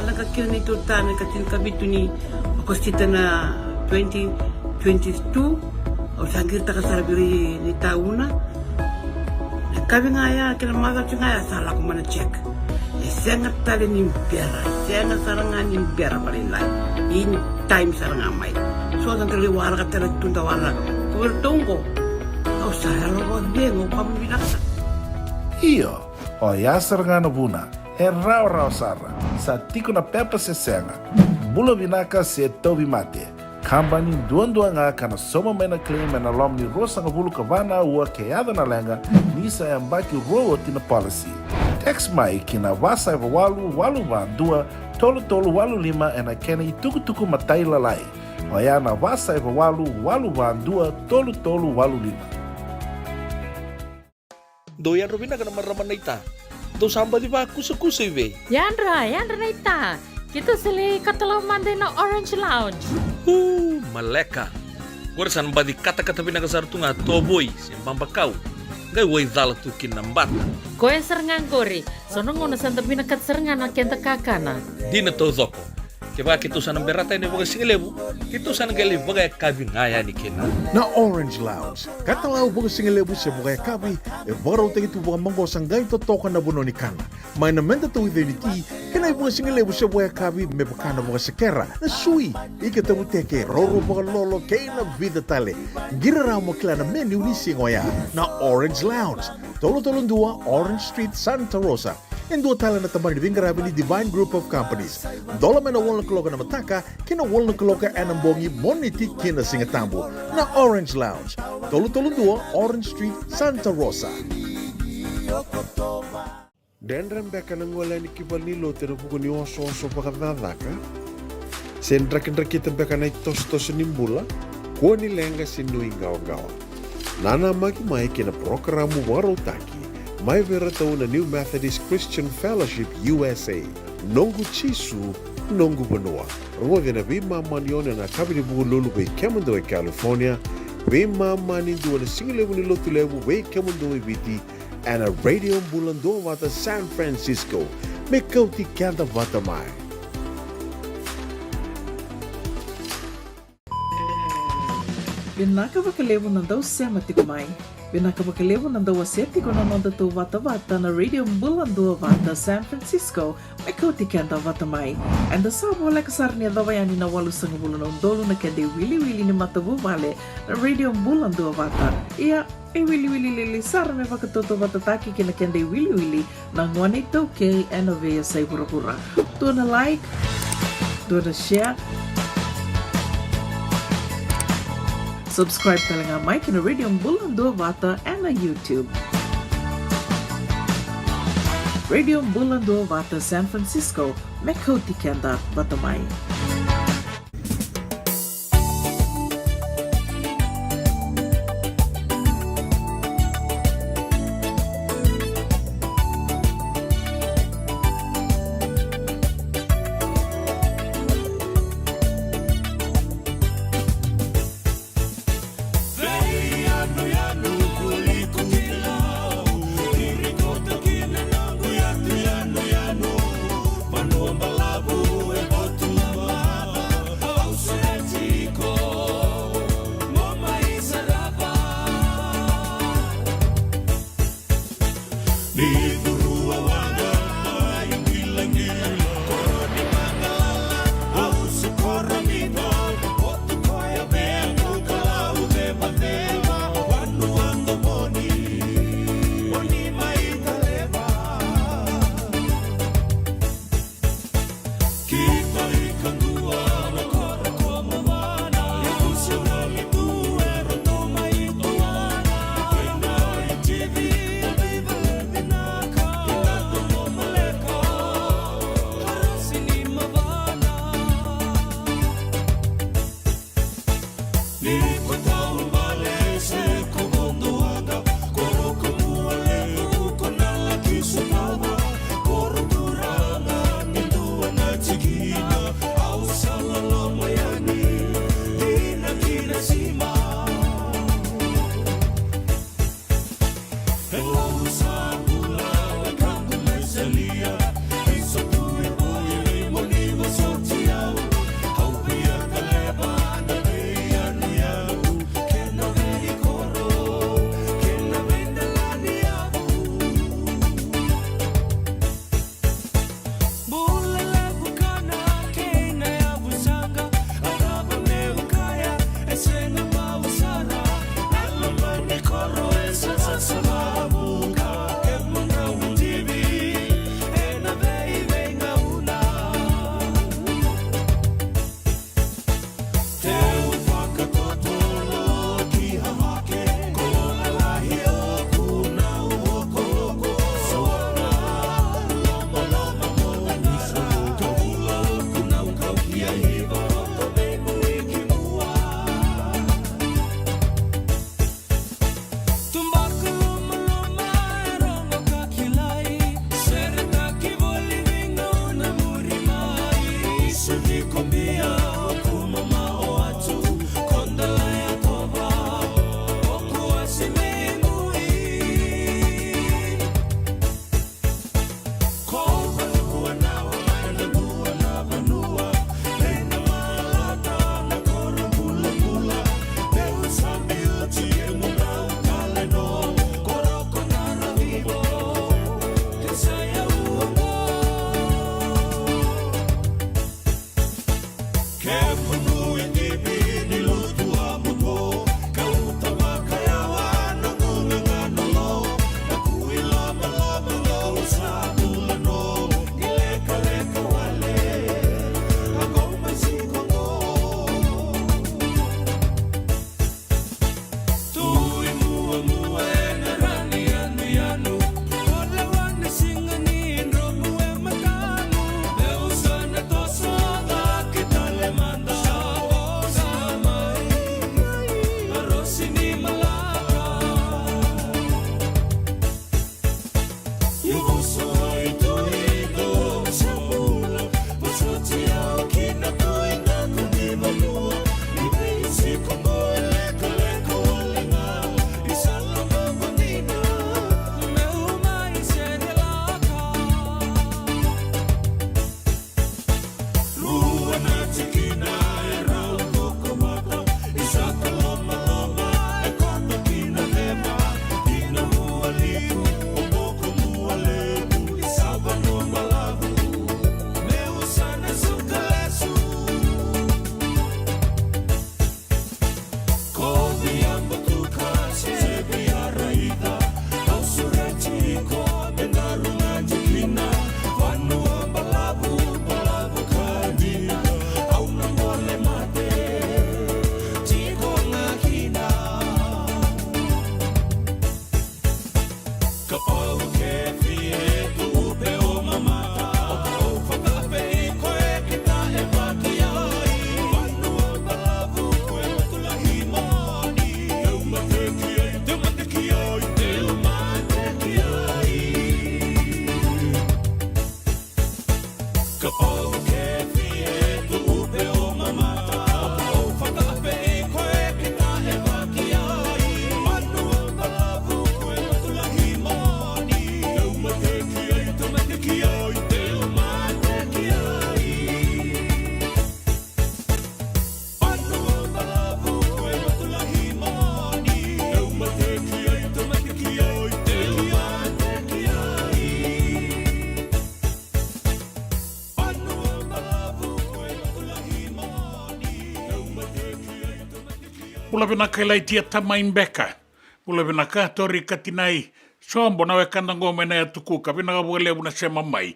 Laka kira ni tutana katil kabitu ni okostita na 2022 o sangir taka sarabiri ni tauna Kami ngaya kena mata ngaya salah ko mana check. Sengat tali ni biara, sengat sarangan ni biara balilai. In time sarangan mai. So dan kali wala ka tala tunda wala. Kuwer tunggo. Au saya lo dengo kamu bilang. Iyo, o yasar nga na buna, rau sara, sa tiko na pepa se senga, bula binaka se tobi mate, kambani duan nga kana soma may na claim na lom ni rosa nga bulu kavana ua keada na lenga, nisa ambaki rowo tina policy. Text mai kina wasa walu van dua, tolu walu lima ena kena tuku matai lalai. O ya na wasa walu van dua, tolu walu lima. Doyan Robina ka naman raman na ita. Do samba di ba kusa iwe? Yandra na ita. Kita sili katalaw Monday na Orange Lounge. Maleka. Gorsan ba di kata-kata pinagasar tu nga toboy, simpang bakaw. Gay way dala tu kinambat. Koe serangan gori. Sono ngono santa pinakat serangan na kenta kakana. Di na to zoko. Kaya kita sana berata ini bagai singelebu, kita sana gali bagai kabin ngaya ni kena. Na Orange Lounge, katalaw baga singelebu siya baga kabi, baraw tayo ito baga manggosang gayon totokan na buno ni kana. May namenda to with unity, kena baga singelebu siya baga kabi, may baka na baga sekera, na sui, ikatabu teke, roro baga lolo, kaya na vida tale. Giraraw mo kila na menu ni singoya, na Orange Lounge, tolo-tolong dua, Orange Street, Santa Rosa. En dua tala na taban ni Vingarabi ni Divine Group of Companies. Dola may na wala kaloka na mataka, kina wala kaloka anambongi moniti kina singatambo na Orange Lounge. Tolo-tolong dua, Orange Street, Santa Rosa. Dendram beka nang wala ni kibal ni lo tira buko ni oso pakadadaka. Sen drakin beka na itos nimbula, kuha ni lenga sinui gawa. Nana magi mai kina programo waro taki. Mai vera tau na New Methodist Christian Fellowship USA. Nongu chisu, nongu banua. Rungo vina vima manione na kabini bugu lulu bei kemundo e California. Vima mani dua na singilevu ni lotu levu bei kemundo e viti. And a radio bulando vata San Francisco. Me kauti kanda vata mai. Binaka vakalevu nandau sema tiko mai. Binaka vakalevu nandau aseti ko nanonda tu vata na radio mbulando vata San Francisco. Me kauti kenda vata mai. And the sabo like sarni adawayani na walu sangabulu na undolu na kende wili ni matavu vale na radio mbulando vata. Ia e wili lili sar me vakatoto vata taki kina kende wili na ngwane tauke and avea say pura. Do na like, do na share. Subscribe talaga Mike na Radio Bulando Vata and na YouTube. Radio Bulando Vata San Francisco, Mekoti Kenda Vatamai. Pula vinaka ilai tia tamaimbeka. Pula vinaka tori katinai. Sombo na wekanda ngome na ya tukuka. Vinaka vugalevu na sema mai.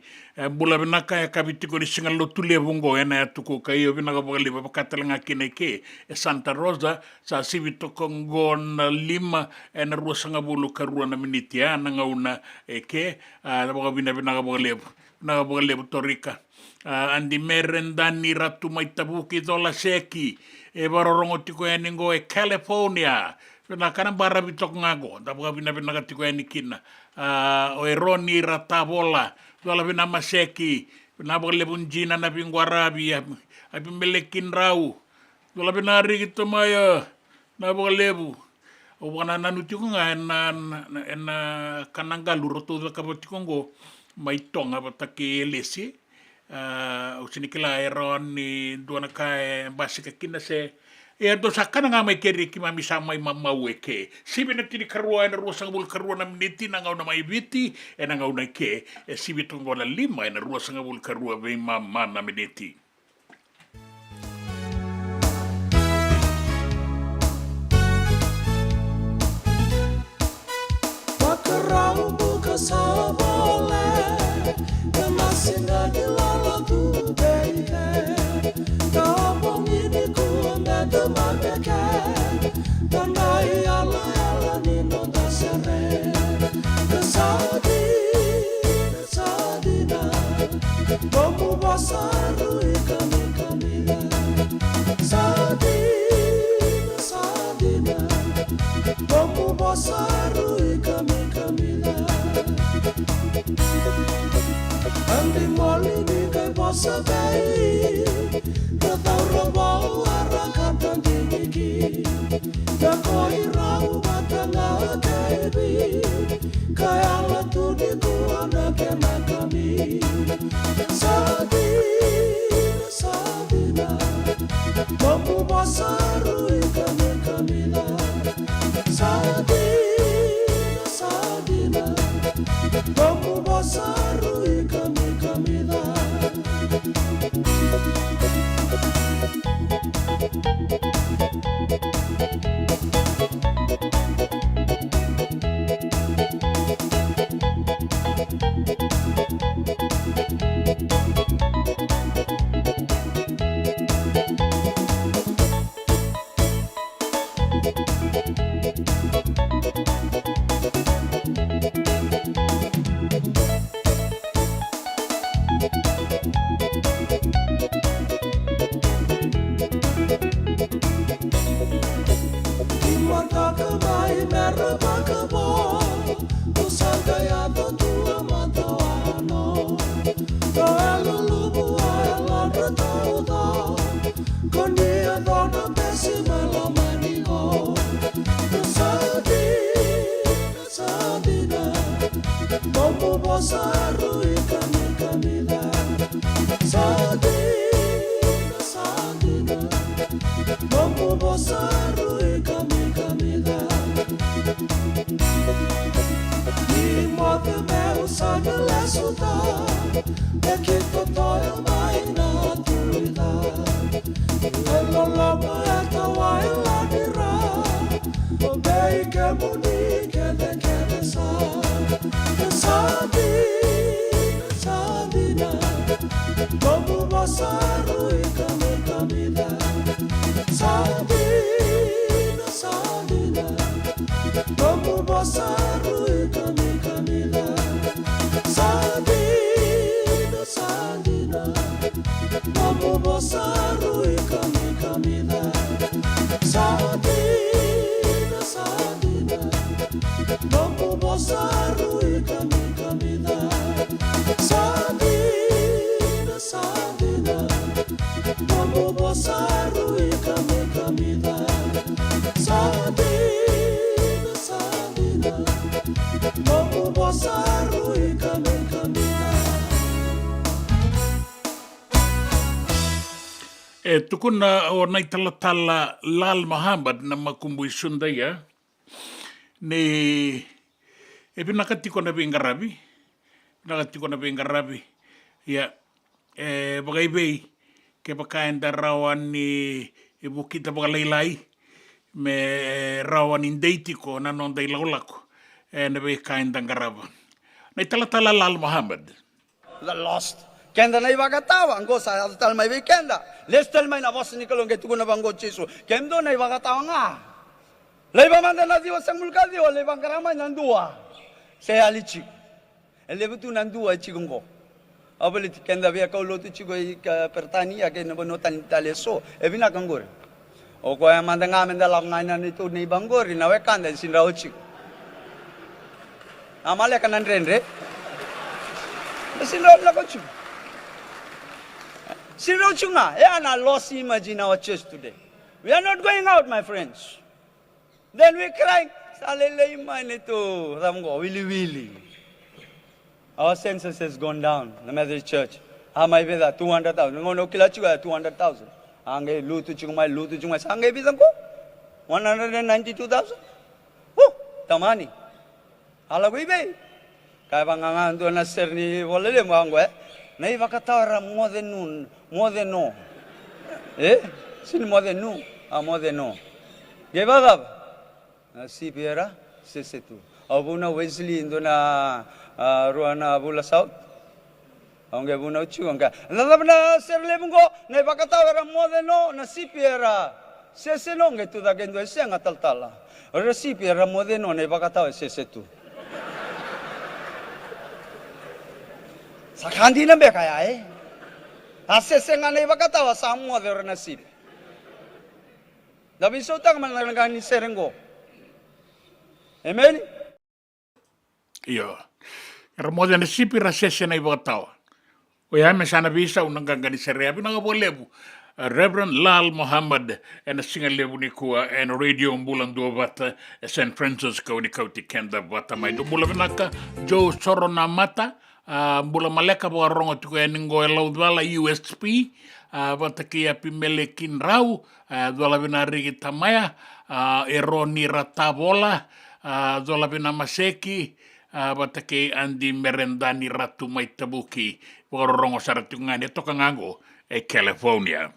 Pula vinaka ya kabitiko ni singa lotulevu ngo na ya tukuka. Iyo vinaka vugalevu pakatalenga kineke. Santa Rosa sa sivitoko ngo na 5 na ruasanga bulu karua na minitia. Na ngauna eke. Vinaka vugalevu. Vinaka vugalevu torika. Andi merendani ratu maitabuki dola seki. E barorongo tiko ya ningo California. Pena kana bara bitok ngago. Tabuka vina tiko ya nikina. O Roni ratabola. Dola vina maseki. Pena bakalebun jina na pingu Arabi. Abi melekin rau. Dola vina rigito maya. Na bakalebu. O wana nanu tiko nga ena kanangalu roto da kabotiko ngo. Maitonga batake lesi. Usinikila eron ni duana kai basika kina se do sakana nga mai keri ki mami samai mama weke sibi na tini karua na ruasa ngabul karua na miniti na ngau na mai viti na ngau na ke sibi tungo na 5 na ruasa ngabul karua vei mama na miniti. Makarau buka sabole Kemasinga di lala tu beke Kampung ini ku ngada mabeke Tandai ala ala nino dasare Kesadina Bomu basaru ikami kamila Sadina Bomu basaru ikami kamila Andi moli ni kai bossa gai Katau robau araka tandingi Ya koi rau batanga kaibi Kaya la tu di kuana kena kami Sadina Bomu basaru ikami kamila Sadina Bomu basaru ikami kamila Tukuna o nai talatala Lal Muhammad na makumbui sundaya ne pinakatiko na bingarabi ya bagaibei ke pakain darawan ni ibu kita bagalailai me rawan indeitiko na non dei laulako e na we kain dangarava. Nei talatala Lal Muhammad. The lost. Kenda na ibagatawa, ang gosa, tal may weekenda. Lestel may na boss ni kalong ketuko na banggo chisu. Kendo na ibagatawa nga. Laiba manda na diwa sang mulka diwa, laibang karamay nandua. Saya alichi. Elebu tu nandua chigungo. Abalit kenda via kaulo tu chigo pertania ke na bonotan taleso. Ebina kangor. O ko manda nga menda lang ngainan itu ni bangori na wekanda sinrao chigo. Amale kanan renre. Sinrao na ko chigo. Sinrao chunga. Yeah, na lost image in our church today. We are not going out, my friends. Then we cry, salele man ito, ramgo, wili. Our census has gone down, the Methodist Church. May bida 200,000. Ngono kila chuga 200,000. Angge lutu chungmai. Angge bidang ko 192,000. Tamani. Ala ko ibe. Kaya bangangan doon na sir ni walele mo anggo na ibakatara more than no. Sin more than no. More than no. Gebagab. Si Piera, sesetu. Abuna Wesley indo na ruana abula south. Angge buna uchu angka. Lalab na serle bungo na bakatawara modeno na si Piera. Seseno nge tu da gendo senga taltala. Ora si Piera modeno na bakatawa sesetu. Sakandi na be kaya Asesenga na bakatawa sa modero na si. Dabi sotang manangani serengo. Amen. Iyo. Ramoja na sipi rasesya na ibatawa. O ya mesana visa unangangani sereabi na ngabolebu. Reverend Lal Muhammad and a single lebu ni kuwa and radio mbulan dua bata St. Francisco ni kauti kenda bata mai. Mula vinaka Joe Sorona Mata mula maleka bawa rongo tuku ya ningo laudwala USP bata kia pimele kinrau dwala vinarigi tamaya eroni ratabola zola bina maseki batake andi merendani ratu mai tabuki wororongo saratungani toka ngango California.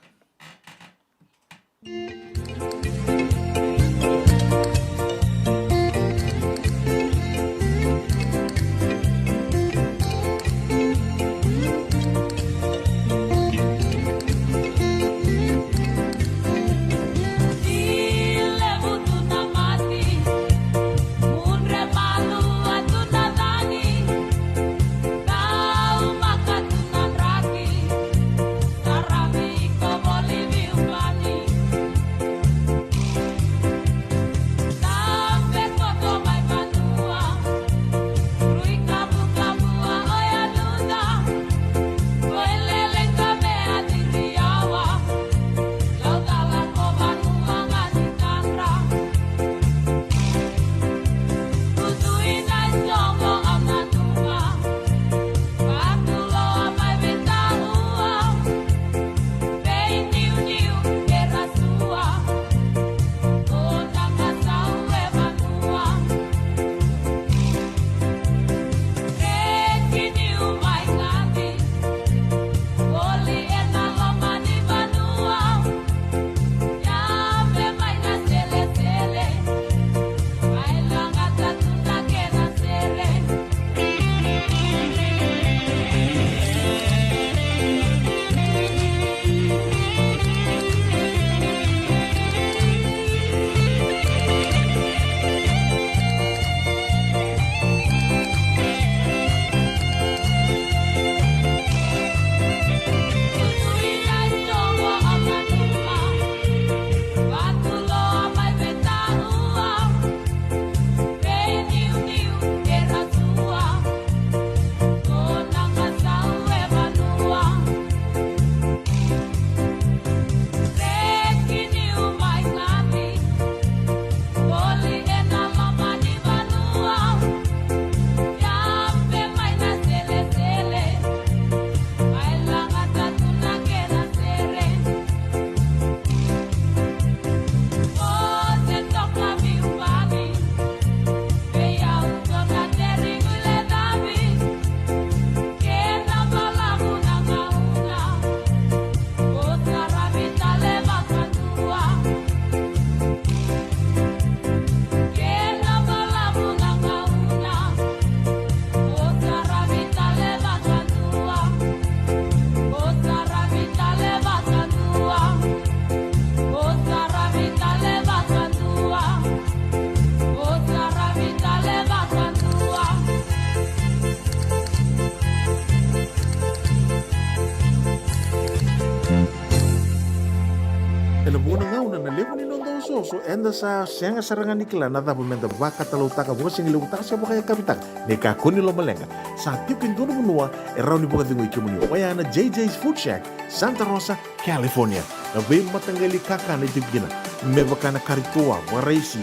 soso enda sa senga sarangan ikila na dabu menda baka talau taka buka singi lebu taka siapa kaya kapitang neka kuni lo malenga sa tipin dono menua erau ni buka tingu ikimuni wayana JJ's Food Shack Santa Rosa California na be matanggali kaka na tipgina mebaka na karitua waraisi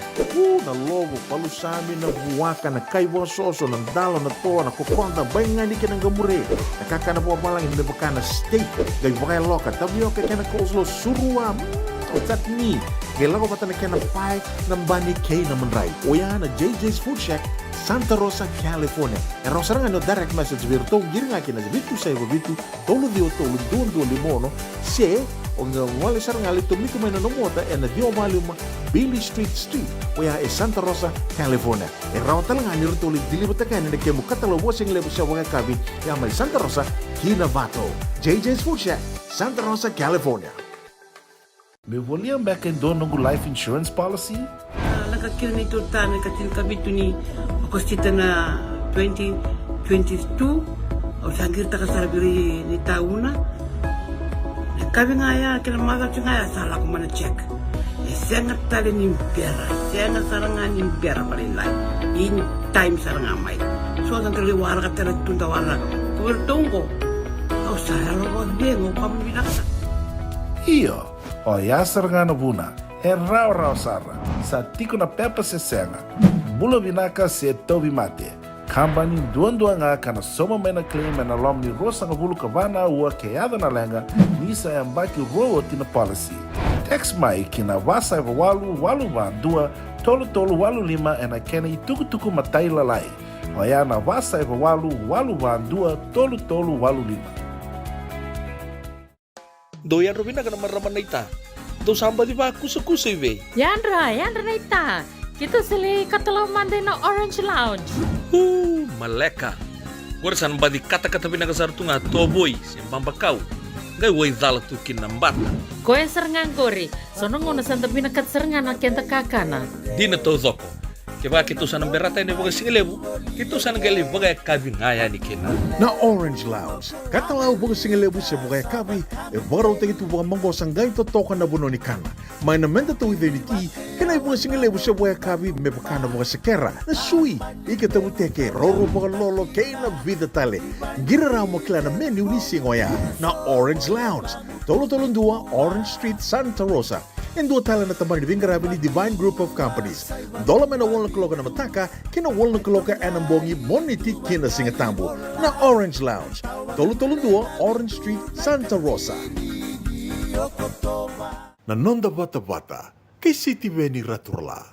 na lobo palusami na buwaka na kaiwa soso na dalo na toa na kokonda bayangani ka ng gamure na kaka na buwa malang mebaka na steak gay baka loka tabi okay ka na kauslo surua Otat ni, kailan ko pata na kaya na pie ng bani kay naman rai. O yan na JJ's Food Shack, Santa Rosa, California. E rosa nga no direct message virto, giri nga kina vitu sa iba vitu, tolo dio tolo duon limono, se, o nga wali sarang nga lito miko may nanomota, e na dio maluma Billy Street, o yan e Santa Rosa, California. E raw talaga ni rito ulit dilibot na kaya na kaya mo katalawa sing lebo siya mga kabi, yan may Santa Rosa, Kinabato. JJ's Food Shack, Santa Rosa, California. Me volia back in dono go life insurance policy? Nakakira na ito tayo katil kabito ni akostita na 2022 o sagir ta kasarabiri ni tauna. Kabi nga ya kila maga nga ya sala ko mana check. Sengat tali ni pera, sengat sarangan ni pera palilay. Ini time sarangan mai. So ang kaliwara ka tala tunda wala. Kuwertongko. O saya lo bengo pamilaka. Iyo. O yasar nga na buna, rau sara, sa tiko na pepa se senga, bula binaka se tobi mate, kambani duan nga kana soma mena claim na lom ni rosa nga bulu kabana ua keada na lenga, nisa yambaki rowo tina policy. Text mai kina wasa walu ba dua, tolu walu lima ena kena ituku matai lalai. O ya na wasa walu ba dua, tolu walu lima. Doyan Robina ka naman raman na ita. Do samba di ba kusa-kusa iwe? Yandra na ita. Kita sili katalaw mande na Orange Lounge. Maleka. Warasan ba di kata-kata pinagasarto nga toboy, simpambakaw. Ngay way dala tu kinambata. Koe serangan kori. Sono ngona santa pinakat serangan na kenta kakana. Di na to zoko. Kaya kito sa berata ni baga singilebu, kito sa nagali baga kabi ngaya ni kina. Na Orange Lounge, katalaw baga singilebu siya baga kabi, e baraw tayo ito baga manggosang gayon totokan na buno ni kana. May namenda to ito niti, kanay baga singilebu siya baga kabi, may baka na baga sakera, na sui, ikatabuteke, roro baga lolo, kaya na vida tale. Giraraw mo kila na menu ni singoya, na Orange Lounge, tolo-tolong dua, Orange Street, Santa Rosa. And dua tala na tamang ni Garabi ni Divine Group of Companies. Dola may nawal na kaloka na mataka, kinawal na kaloka anambongi moniti kina singatambo na Orange Lounge. Tolo-tolo dua, Orange Street, Santa Rosa. Nanonda bata-bata, kay City Veni Raturla.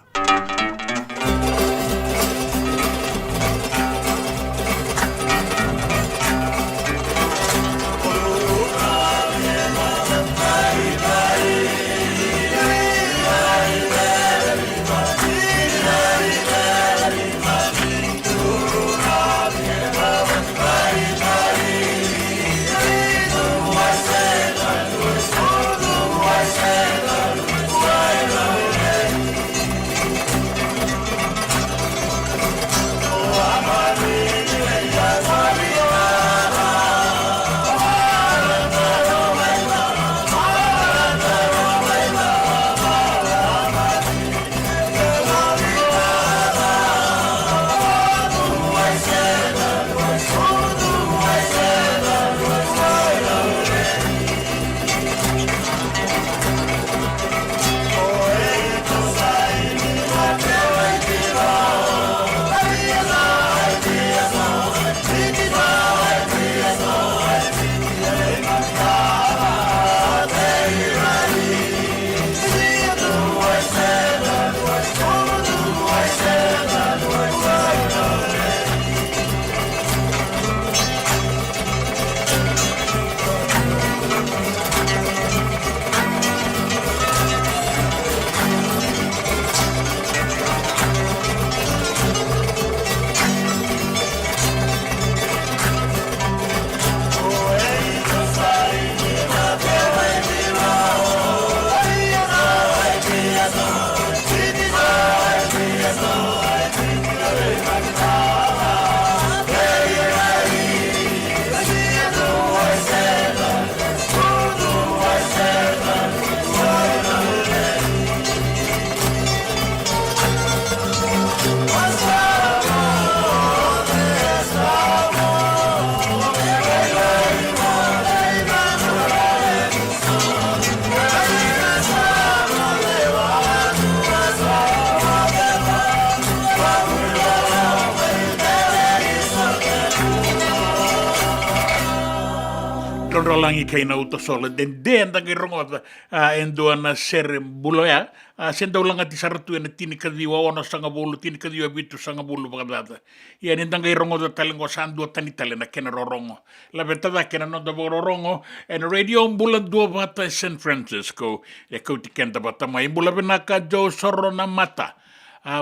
rolangi kaina utosola den tangi rongota enduana sere buloya senda ulanga ti saratu ena tini kadiwa ona sanga bulu tini kadiwa bitu sanga bulu bagdata ya nen tangi rongota talengo sandu tani talena kena rorongo la betada kena no da rorongo en radio bulan dua bata San Francisco e kau tikenta bata mai bula benaka jo sorona mata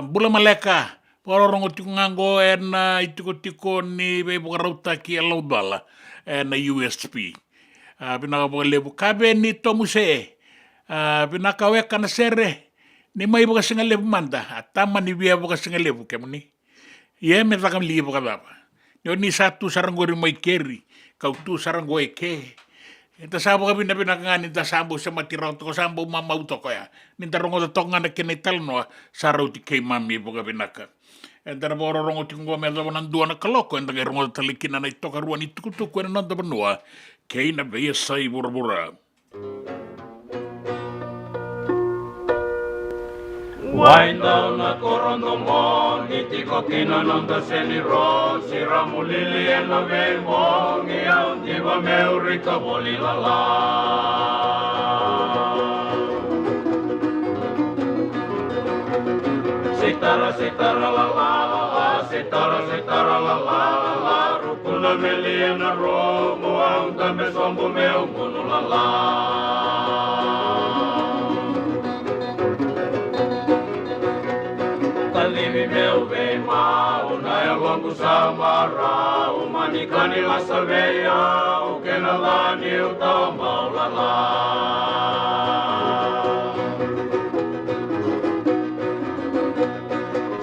bula maleka rorongo tikungango en itiko ni be bukarauta ki alaudala na USP. Pinaka po lebu kabe ni tomuse. Pinaka weka na sere. Ni may buka singa lebu manda. Tama ni biya buka singa lebu kemuni. Ye me takam liya buka dapa. Ni satu saranggo rin may keri. Kau tu saranggo ke. Ita sabo ka pinaka nga ninta sambo sa matiraw to ko sambo mamauto ko ya. Ninta rongo to nga na kinital no saraw ti kay mami buka pinaka. Entara boro rongo tingo me da dua na kaloko entara rongo talikina na itoka ruan itukutuku na nanda banua kei na beia sai burabura. Wainda na korondo mo itiko kina nanda seni ro sira mulili ena vemo ngia undiva meurika bolilala. Sitara la la la, sitara la la la, rukuna meliana romo, aunque me sombo meu munu la la. Kalivi meu vem mau, na eu longo samara, o manicani la saveia, o que na la niu tau mau la la.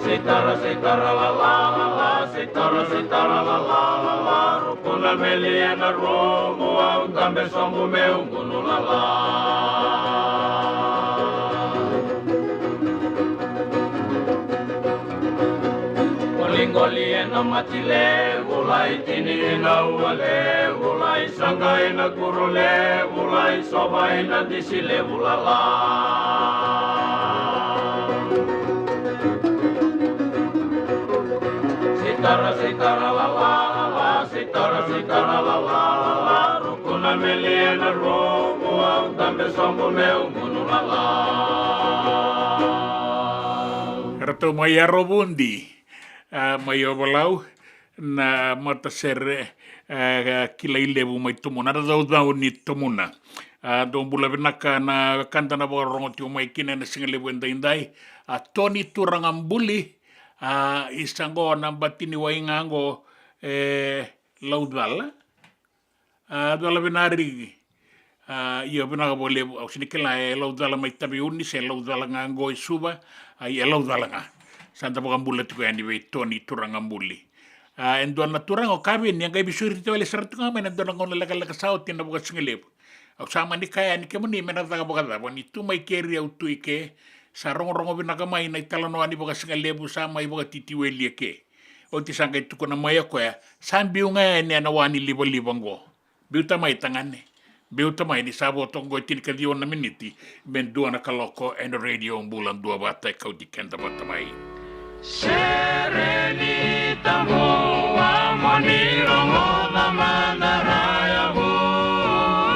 Sitara la la la, sitara la la la, rukuna meliana romo, aunque me sombo meu munu la la. Olingoli ena matile, ulai tini ena uale, ulai sanga ena kurule, ulai soba ena disile ulala. Sitara la la la, sitara la la la, rukuna meliana romo, aunque sombo meu munu la la. Rato maya robundi, maya balau na mata sere kilai lebu mai tumuna, da ni tumuna. Don bula benaka na kanta na borongo tiu mai kina na singa lebu indai, Tony Turangambuli, isango na batini waingango laudala dala benari ia benaka bole au sinikela laudala mai tabi uni se laudala ngango suba ai laudala nga santa bogambula tuko yani be Tony Turangambuli endona turango kabe ni ngai bisuri te wale sartunga mena dona ngona laka sao tina boga singelebu au sama ni kaya ni kemuni mena daga boga da boni tu mai keri au tuike sa rongo binaka mai na italano ani boga singa lebu sa mai boga titiweli ke o ti sanga itu kona mai ko ya sambiu nga ni ana wani libo biuta mai tangane biuta mai ni sabo tongo tin ka dio na miniti ben dua na kaloko and radio bulan dua bata kau dikenda bata mai Serenita moa moniro moda mandaraya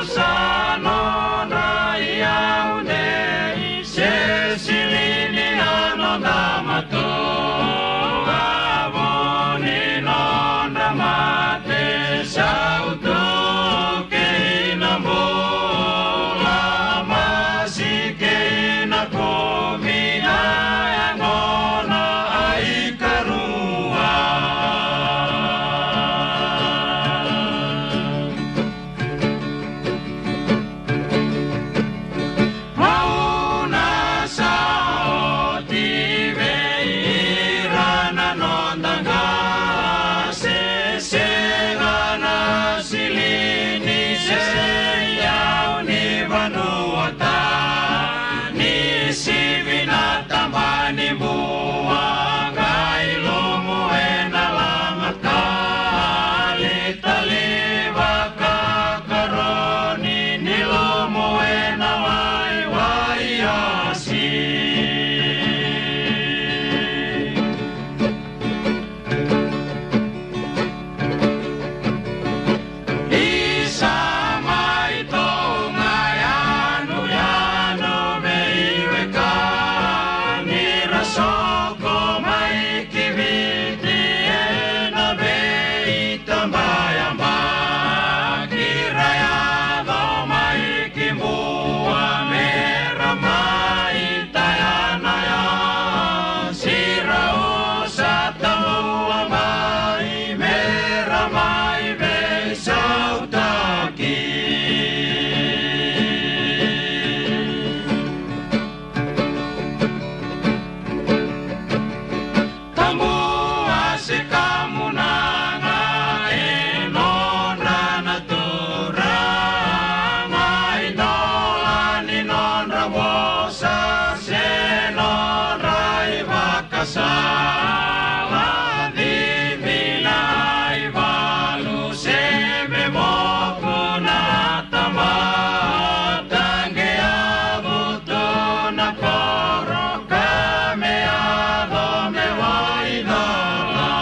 busano raya une sesilini ano damato avoni non damate sauto che inamola masi che inakomina sala divina ai valu seme mokuna tama tange avuto na koro kame ado me waidala.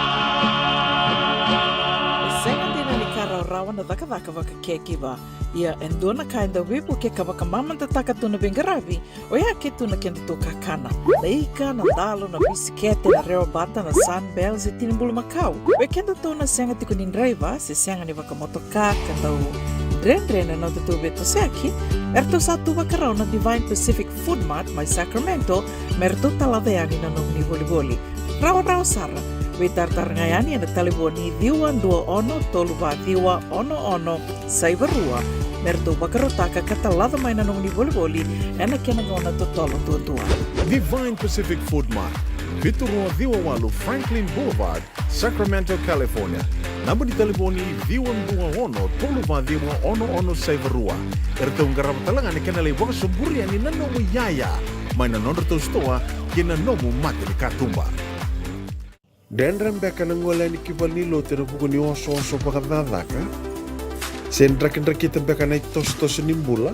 Senga dina ni kara rawana daka waka kekiwa. Ia endona kainda wipu ke kawaka mamanta taka tuna bengaravi o ia ke tuna kenda tō kakana. Leika na dalo na bisikete na reo bata na sunbells e tinimbulu makau. We kenda tōna senga tiko ni driver se senga ni waka motoka kandau drendre na te tō beto seaki. Erto sa tō wakarau na Divine Pacific Food Mart mai Sacramento merto taladeani na nong ni voliboli. Rao sara. We tartarangayani na taliboni diwa ndua ono toluwa diwa ono saivarua. Merto bakarotaka katalada mai na nung ni voliboli ena kena ngona totolo tua. Divine Pacific Food Mart, Vitorua Diwawalu Franklin Boulevard, Sacramento, California. Namba di telefoni Viwan Toluwa Diwa ono Saivarua. Erto ngarap talangan ni kena lewang suburi ani nanomu yaya. Mai na nondro to stoa kena nomu mate ni katumba. Dendram beka nangwala ni kibali lo tera buku ni oso pakadadaka. Sen drakin-drakita beka na tos nimbula,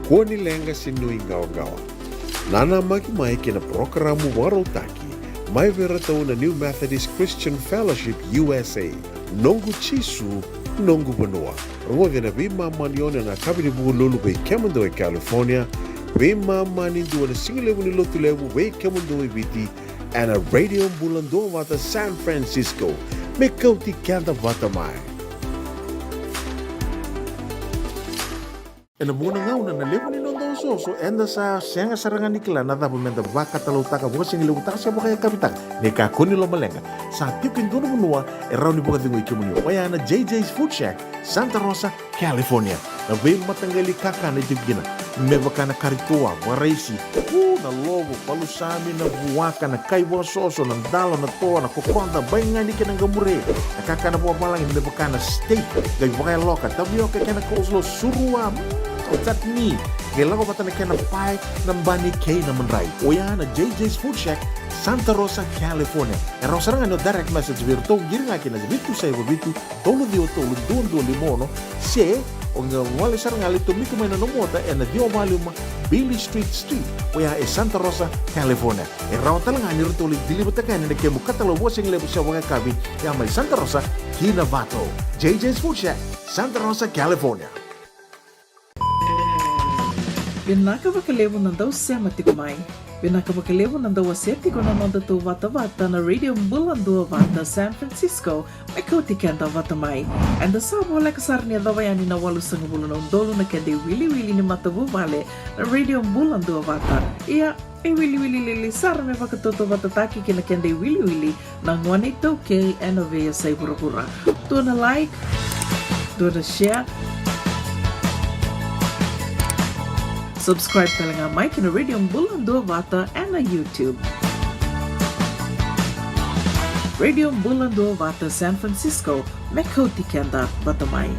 kuo ni lenga sinu ingaw-gawa. Nana magi mai kina programu warotaki, mai vera tau na New Methodist Christian Fellowship USA, nongu chisu, nongu banua. Rungove na bima manione na kabini buku lulu bei Kemando e California, bima mani dua na singilewu ni lotu lewu bei Kemando e biti, and a radio bulando wata San Francisco, me kauti kanda wata mai. E na muna ngauna na lewa ni nondo soso enda sa senga sarangan nikla na dabu menda baka talau taka buka singi lewu taka siapa kaya kapitang ne ka kuni lo malenga sa tipin dono munua e rau ni buka dingo ikimuni waya na JJ's Food Shack Santa Rosa, California na vei matangali kaka na jibgina me baka na karitoa waraisi na logo palusami na buwaka na kaiwa soso na dalo na toa na kokonda bainga ni kena gamure na kaka na buwa malang me baka na steak gai baka loka tabi oke kena kouslo surua Otat ni, kailangan ko na kena pie ng bani kay na manray. O yan na JJ's Food Shack, Santa Rosa, California. E raw sarang direct message virto, giri nga kina bitu sa iba bitu, tolo duon limono, se, o nga wali sarang alito mito may nanumota, e na diwa maluma, Billy Street, o yan e Santa Rosa, California. E raw talangan ni rito ulit dilibutakan na kemo katalawa sing lebo sa mga kabi, yan may Santa Rosa, Kinavato. JJ's Food Shack, Santa Rosa, California. Binaka wakalevo nandau sema tiko mai. Binaka wakalevo nandau asetiko na nanda tu vata na radio Bulandua Vata San Francisco may kauti kenda vata mai. And the sabo wala kasar niya dawayani na walu sang bulan dolo na kende wili ni matabu vale na radio Bulandua Vata. Ia ay wili sar me vakatoto vata taki kina kende wili na ngwane toke enovea say pura. Do na like, do na share. Subscribe talaga Mike na Radio Bulandua Vata and na YouTube. Radio Bulandua Vata San Francisco, Mekoti Kenda Batamay.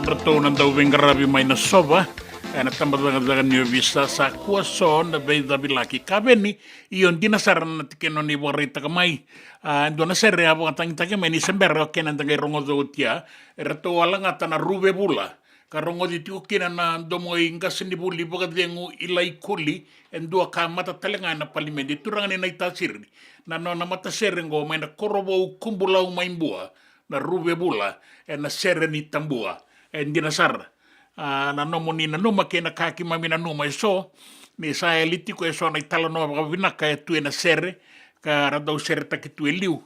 Reto na daw vengarabi mai na sova na tambadaga ni visa sa kuaso na beida bilaki kabeni ion dinasar na tikeno ni borita kamai ndo na serre abo tangita ke meni sembero ke na ndangai rongo do tia reto wala ngata na rube bula ka rongo di tiu kina na domo inga sini buli boga dengu ilai kuli endo ka mata talenga na palimedi turanga ni naita sirri na no na mata serre ngo mai na korobo kumbula mai bua na rube bula na serre ni tambua dinasar na nomo ni na numa ke na kaki mami na numa so ni sa elitiko so na italo no vina ka tu na serre ka radau serre ta ki tu eliu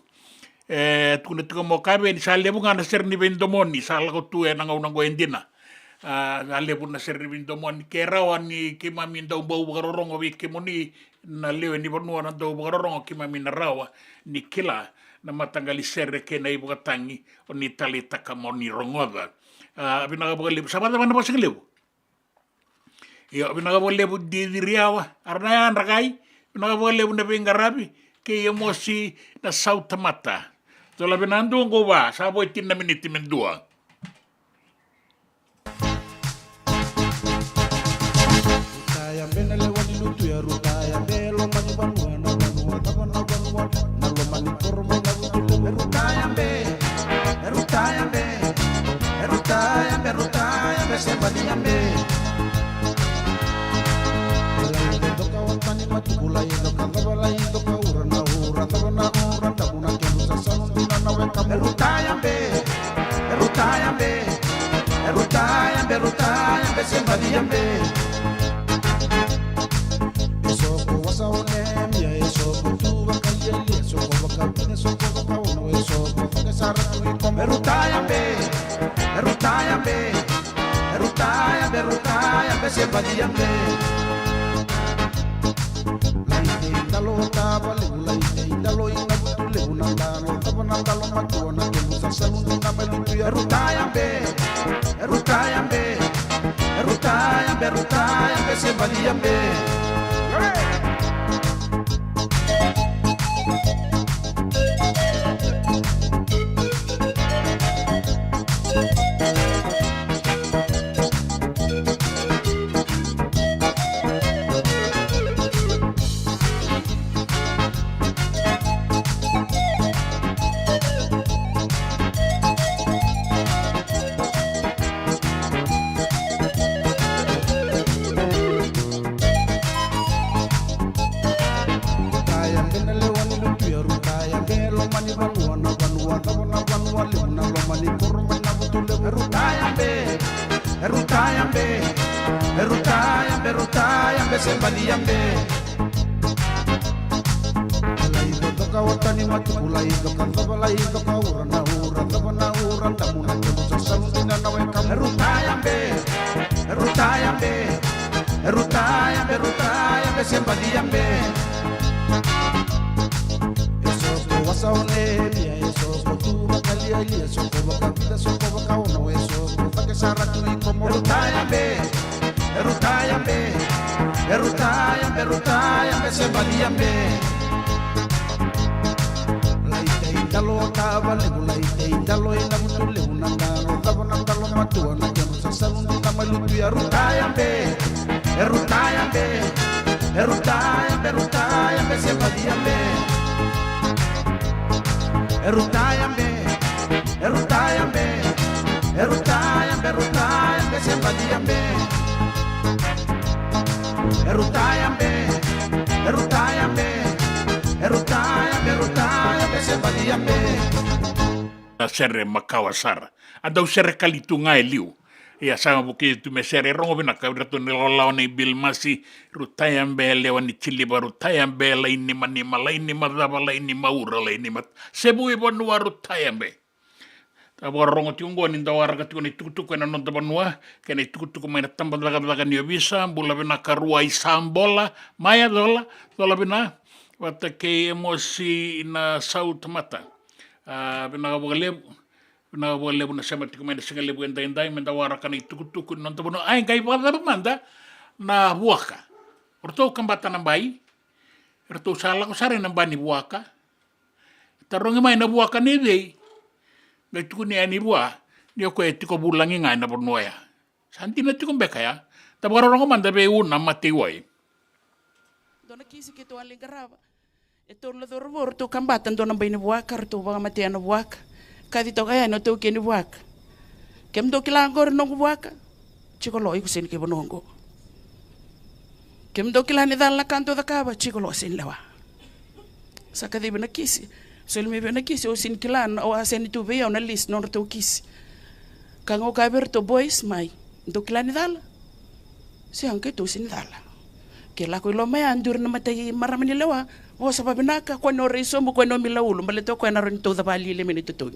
tu ne tu mo ka ben sa lebu ngana serre ni vendomoni sa la tu na ngau ngo endina na lebu na serre vendomoni ke rawan ni ki mami ndau bau garorongo wi ke moni na lewe ni bonu na ndau garorongo ki mami na rawa ni kila na matangali serre ke na ibu katangi oni talita ka moni rongoda abinaga boga lebu sabada mana bosing lebu yo abinaga boga lebu di riawa arna ragai abinaga boga lebu na bengarabi ke emosi na sauta mata to la benando ngo ba sabo itin na miniti mendua Rutaya benele wani lutu ya rutaya belo mani banua na banua tabana banua na lo mani kormo na lutu rutaya be Rutaya be sembadi ambe Ela toka watani matukula yendo kadabala yendo kaura na ura tabana ura tabuna kenu sasanu dina na weka Rutaya be sembadi ambe Eso ko wasa onem ya eso ko tuba kayeli eso ko bakabine eso ko bakawono eso ko fakasara tu ikomo Rutaya be sembadi ambe Laitindalo tabale laitindalo ina butule unandalo tabanandalo matuana kemusa salundi na melutu ya Rutaya be sembadi ambe Rutaya be sembadi ambe Lai toka watani matukula ido kantabala ido kaura na ura tabana ura tamuna kemu sasalundi na weka Rutaya be sembadi ambe Eso ko wasa onemia eso ko tuba kaliali eso ko bakabida eso ko bakaono eso ko fakesara tu ikomo Rutaya be sembadi ambe Laitindalo tabale laitindalo ina butule unandalo tabanandalo matuana kenu sasalundi na malutu ya Rutaya Erutayambe, erutayambe, erutayambe, sepadiambe. Erutayambe, erutayambe, erutayambe, erutayambe, sepadiambe. Erutayambe, erutayambe, erutayambe, erutayambe, sepadiambe. Sere makawasara. Adau sere kalitunga liu. Ia sama buki tu me sere rongo bina ka rato ni lolau ni bil masi rutayam be lewa ni chili ba rutayam be la ini manima la ini madaba la ini maura la ini mat sebu ibo nuwa rutayam be. Tabo rongo tiungo ni ndawara ka tiungo ni tukutuku na nonta banua kena tukutuku mai na tamba daga ni obisa bula bina karua isambola maya dola bina wata ke emosi na saut mata. Bina boleh buna sama tiku main singa lebu endai menda warakan itu tuku nonton bono ai gai pada manda na buaka. Orto kambata nambai. Orto salah ko sare nambani buaka. Tarongi mai na buaka ni dei. Gai tuku ni ani bua. Dia ko etiko bulangi ngai na bonoya. Santi na tiku beka ya. Tabara rongo manda be una mati wai. Dona kisi ke to ali garava. E to lo dorvor to kambata dona bai ni buaka to ba mati na buaka. Kadi to kaya no to keni buaka. Kem do kilangor no buaka. Chiko lo iku sen ke bonongo. Kem do kilani dal la kanto da kaba chiko lo sen lewa. Sakadi bena kisi. Sol me bena kisi o sin kilan o asen tu be on list no to kisi. Kango kaber to boys mai. Do kilani dal. Si anke to sin dal. Ke la ko lo me andur na matay maramani lewa. O sa babinaka ko no reso mo ko no milaulo maleto ko na rin to da bali le minito to.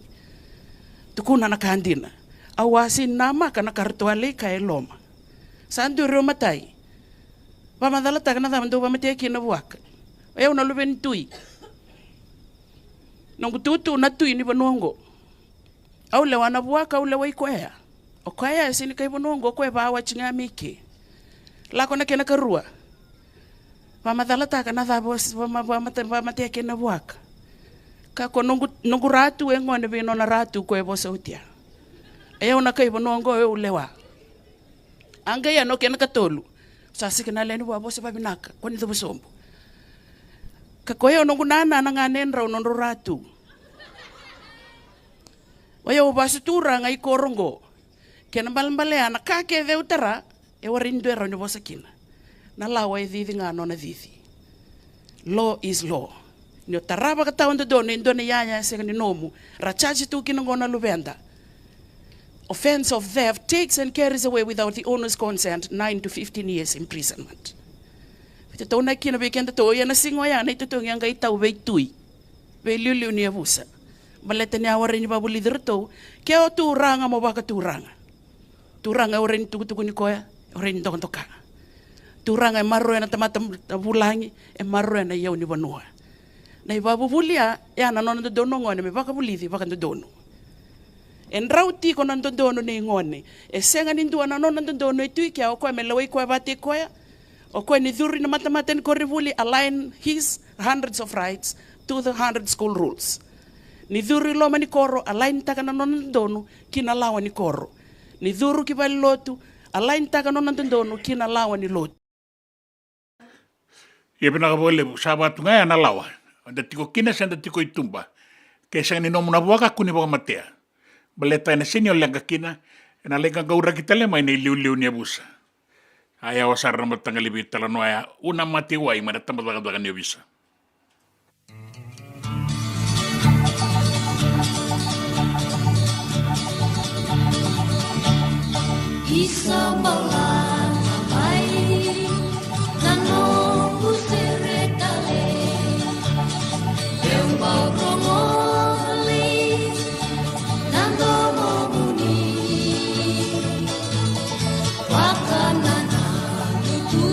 Tukuna na kandina. Awasin nama kana kartuale kay loma. Sandu romatay. Pamadala taga na daman do pamati kina buak. Ayaw na luben tui. Nung tutu na tui ni banongo. Aw lewa na buak aw lewa ikoya. O kaya sini kay banongo ko ba awa chinga miki. Lako na kina karua. Pamadala taga na dabos pamati kina buak. Kako nungu ratu e ngone vino na ratu ko e bosa utia. Ayaw na kay bonongo e ulewa. Anga ya no kena katolu. Sasi kena leni wa bosa babinaka. Kwani to bosombo. Kako ya nungu nana na nganen raw nungu ratu. Ayaw basu tura ngai korongo. Kena balambale ana kake de utara e warindu e raw ni bosa kina. Na lawa e didi ngano na didi. Law is law. Nyo taraba ka taon do dono indone yaya se ni nomu rachaji tu kinongona lubenda. Offense of theft takes and carries away without the owner's consent 9 to 15 years imprisonment. Vita to na kina bekenda to ya na singo ya na ito to yang gai tau be tui. Be liu ni abusa. Baleta ni aware ni babu lider to ke o tu ranga mo baka tu ranga. Tu ranga oren tu ni koya oren to ka. Tu ranga marro na tamata bulangi e marro na yau ni banua. Na ibabu bulia ya na nono dono ngone me baka bulithi baka dono. En rauti ko nan dono ni ngone. E senga ni ndua na nono dono itu kia o ko me lawai ko bate ko ya. O ko ni dhuri na matamaten ko rivuli align his hundreds of rights to the 100 school rules. Ni dhuri lo mani koro align taka na nono dono kina lawa ni koro. Ni dhuru ki bali lotu align taka nono dono kina lawa ni lotu. Ia pina ka bole sabat ngai na lawa. Da tiko kina senda tiko itumba. Kesa ni nomu na buaka kuni baka matea. Baleta ina sini o lenga kina. Ina lenga gaura kita le mai ni liu ni abusa. Aya wasar na matanga libi talano aya. Una mati wai mana tambat baka ni abisa. Isa balan mai nano usere kale eu baurongoli nando moni wakanana tu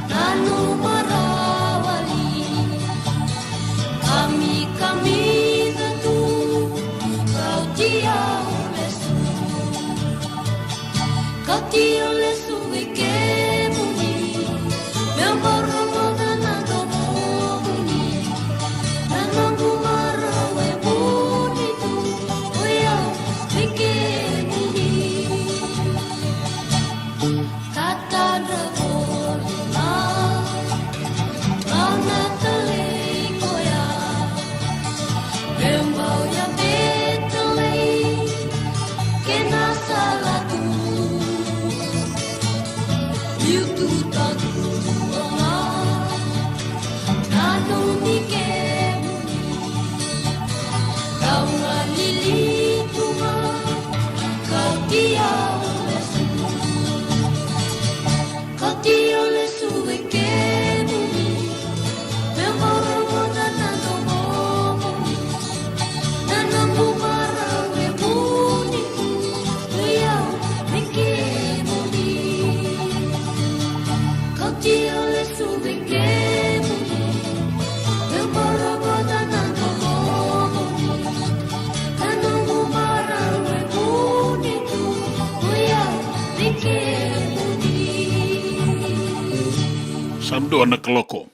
nanu marawali kami tu kau dia Samdo anak loko.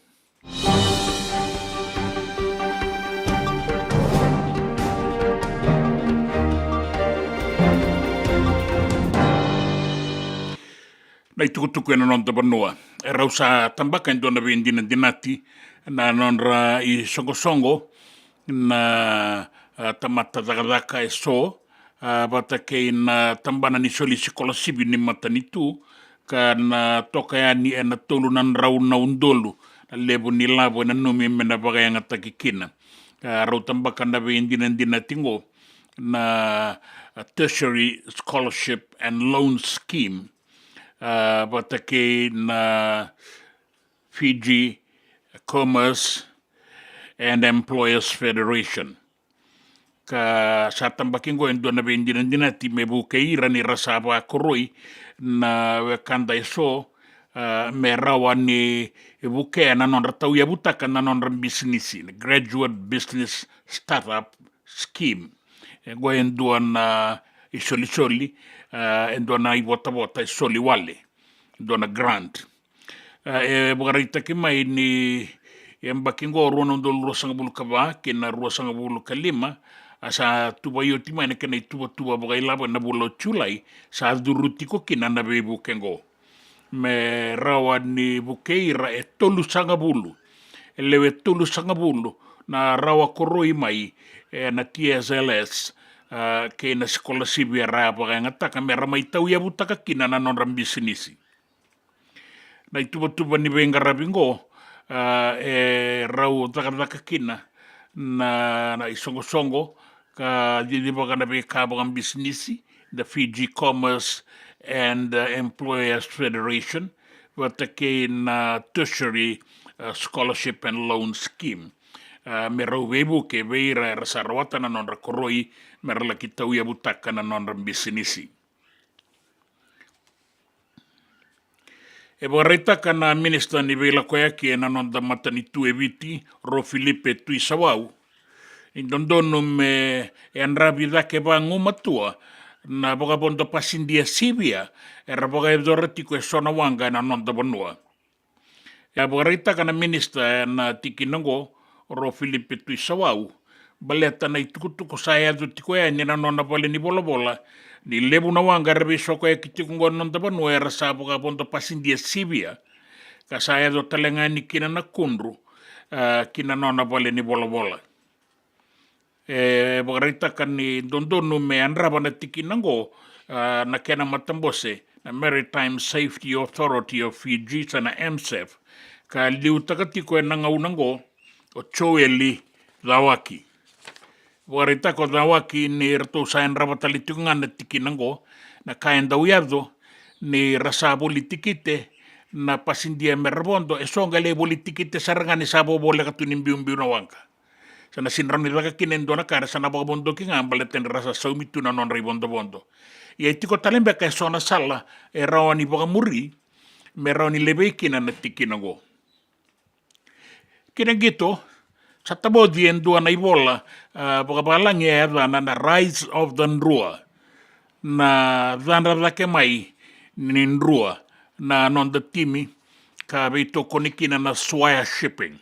Nai tukutuku na non tabanua. E rausa tambaka ndo na vendina dinati na nonra I songo na tamata dagadaka e so bata kei na tambana ni soli sikola sibi ni matanitu ka na toka ya ni na tolu nan rau na undolu na lebo ni labo na numi mena bagayanga takikina. Rau tambaka na vendina dinatingo na tertiary scholarship and loan scheme batake na Fiji Commerce and Employers Federation. Ka sa tambakingo endo na bendinan dinati mebu keira ni rasaba koroi na wekanda iso merawa ni buke na non ratau ya butaka na non business graduate business startup scheme. Go endo na isoli endo na ibota isoli wale endo na grant. Bukarita kima ini yang bakingo ruang ndo ruasang bulu kaba kena ruasang bulu kalima asa tuba yoti mana kena tuba bagai laba na bulo chulai sa durutiko kina na bebu kengo me rawan ni bukeira tolu sanga bulu lewe tolu sanga bulu na rawa koroi mai na TSLS kena sekolah sibia rapa ngata me ramai tau ya butaka kina na non bisnisi na tuba ni benga rabingo rau taka kina na isongo ka jadi bagana be kabang bisnisi the Fiji Commerce and Employers Federation watake na tertiary scholarship and loan scheme merau webu ke beira rasarwata na non koroi merla kita uya butaka na non bisnisi. E boreta kana minister ni vela koya ki na non da matani tu eviti ro Filipe tu isawau indondono me enra vida ke ba ngumatua na boga bondo pasindia sibia era boga dorati ko sona wanga na non da bonua ya boreta kana minister na tikinongo ro Filipe tu isawau baleta na itukutuko saya do tikoya ni na non na bole ni bola ni lebu na wanga rebe soko e kitikungo non da bonua era sabo ga bondo pasindia sibia ka saya do talenga ni kina na kundru kina non na bole ni bola bagarita kan ni dondono me anraba na tikinango na kena matambose na Maritime Safety Authority of Fiji sana MSF ka liutakatiko e nangaunango o choeli dawaki bagarita ko dawaki ni rto sa anraba talitungan na tikinango na kain dawyado ni rasa politikite na pasindia merbondo e songa le politikite sarangani sabo bola katunimbiumbiu na wangka sana sinram ni laga kinendo na kara sana baga bondo ki ngambale ten rasa saumitu na non bondo ya itiko talembe ka sona sala e rawani baga muri me rawani lebe kina na tikinango kina gitu sa tabo diendo na ibola baga balang ya na rise of the Nrua na dana lake mai ni Nrua na non the timi ka beito konikina na swire shipping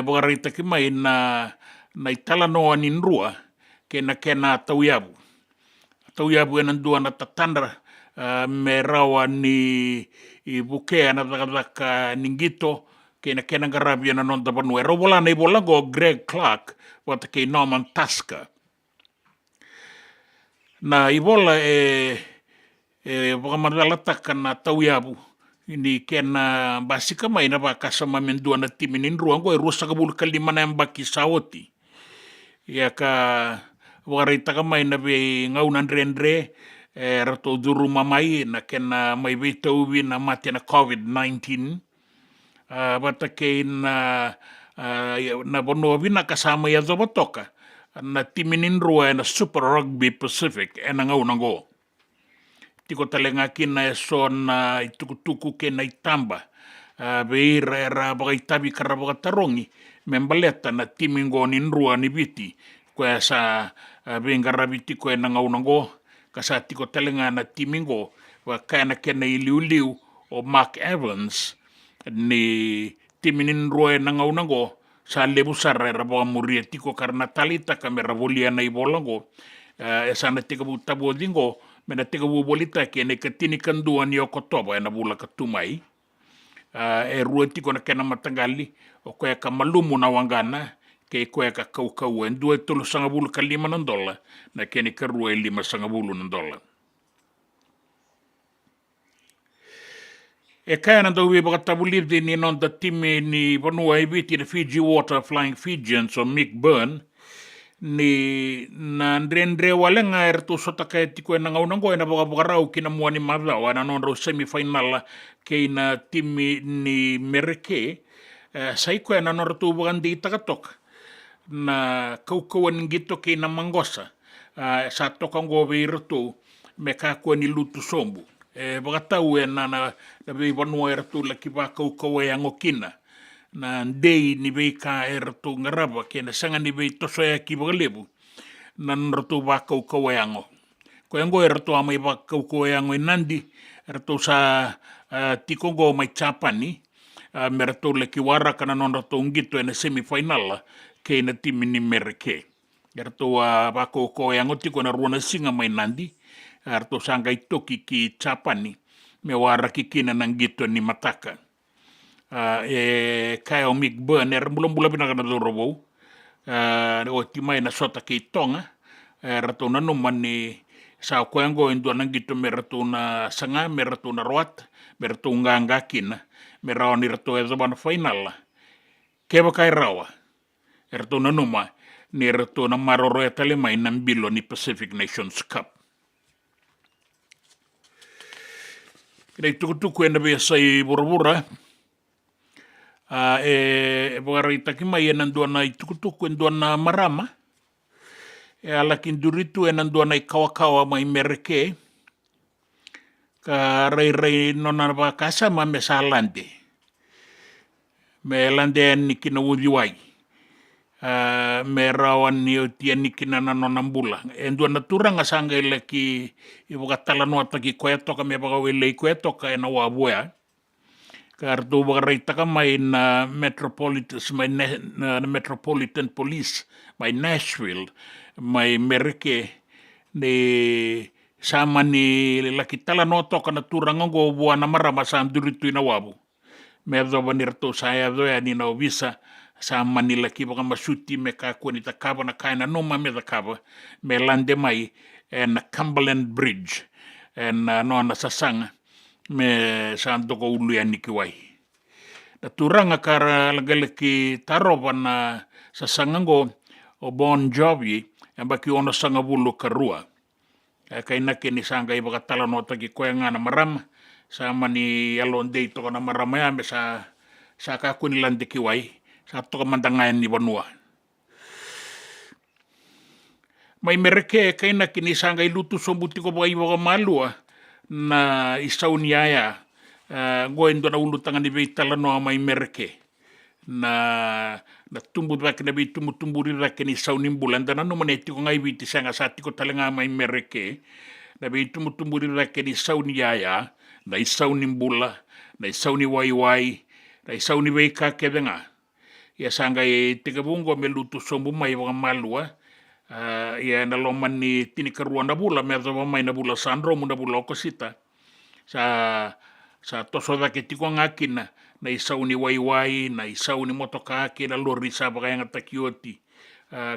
bagarita ki mai na itala noa ni Nrua kena tauyabu enandua na tatandra me rawa ni ibukea na dagadaka ningito kena garabia na non tabanu robola na ibolango Greg Clark wata ke Norman Tasker na ibola bagamadalata kana tauyabu ini kena basika mai na bakasama mendua na timinin ruang ko rusa ka bulu kalima na baki sawoti ya ka warita ka mai na be ngaunan rendre rato duru mamai na kena mai vita ubi na mati na COVID-19 bata ke na bono na kasama ya zobotoka na timinin rua na Super Rugby Pacific na ngaunan go tiko talenga kina son itukutuku ke na itamba beira era bagaitabi karabaga tarongi membaleta na timingo ninrua ni biti kwa sa benga rabiti ko na ngaunango kasa tiko talenga na timingo wa kana kena iliuliu o Mark Evans ni timinin rua na ngaunango sa lebu sarra baga muria tiko karena talita kamera volia na ibolango sana tiko butabu dingo mena teka bubolita ke ne katini kandua ni okotoba na bula katumai ruoti kona kena matangali o koe ka malumu na wangana ke koe ka kaukau en dua tolu sanga bulu ka $5 na kene ka rua 5 sanga bulu na dola kaya na dawi baka tabulib ni non da time ni vanua ibiti na Fiji Water Flying Fijians o Mick Byrne ni na ndrendre wale nga ertu sota kaya tiko na ngaunango na bagarau kina muani mavla wana non semifinal ke na timi ni mereke sai ko na nortu bugandi takatok na kaukawan gito ke na mangosa sa tokango beirtu meka ko ni lutu sombu bagatau na be bonua ertu la kiba kaukawa yango kina na ndei ni bei ka ertu ngaraba ke na sanga ni bei toso ya kibagalebu na nrtu ba kau yango ko yango ertu amai ba kau yango nandi ertu sa tikongo mai chapani mertu le kiwara kana non rtu ngito na semifinal ke na timini merke ertu ba kau yango tiko na ruana singa mai nandi ertu sanga itoki ki chapani me wara kikina nangito ni mataka kaya o Mick Byrne bulan-bulan pinagana dorobo o timay na sota kay tonga rato na numan ni sa kuyango indo nang gito merato na sanga merato na ruat merato ngangakin meraw ni rato ezo ban final keba kay rawa rato na numa ni rato na maroro etalimay ng bilo ni Pacific Nations Cup kaya tukutuku na ba sa burabura bagarita kimai nandua na itukutuku ndua na marama alakin duritu nandua na kawa mai mereke ka rai nona ba kasama me salande me lande ni kina wudiwai me rawan ni tian ni kina na nonambula ndua na turanga sanga leki ibukatala no ataki koeto ka me bagawele koeto ka na wabuya kartu bagarita ka may na Metropolitan Police may Nashville may mereke ni sama ni lakitala noto ka naturang ngo buwan na marama sa durito na wabu medyo banirto saya doya ni na visa sama ni laki baka masuti me kako ni takaba na kaya na numa me takaba me lande may na Cumberland Bridge no na sasanga me santo ko uluyan ni kiwai. Naturanga kara lagalaki taroban na sasangango o Bon Jovi yang baki ono sanga bulu karua. Kay nake ni sanga iba katala no tagi ko nga na maram sama ni alon day to na maramaya me sa kako ni landi kiwai sa to mandangayan ni banua. May mereke kay nake ni sanga ilutu sombuti ko ba iba malua na isaw niyaya goen do na ulutangan ni beitala no may merke na tumbu ba kina be tumutuburi ra kini isaw nimbulan dana no maneti ko ngai biti sanga sati ko talanga may merke na be tumutuburi ra kini isaw niyaya na isaw nimbula na isaw ni waiwai na isaw ni beika kedenga ya sanga tigabungo melutu sombu may mga malua ya naloman ni tinikaruan na bula medyo may na bula sandro mo na bula okosita sa tosoda ke tiko ngakin na isaw ni waiwai na isaw ni motokake na lori sa bakaya nga takioti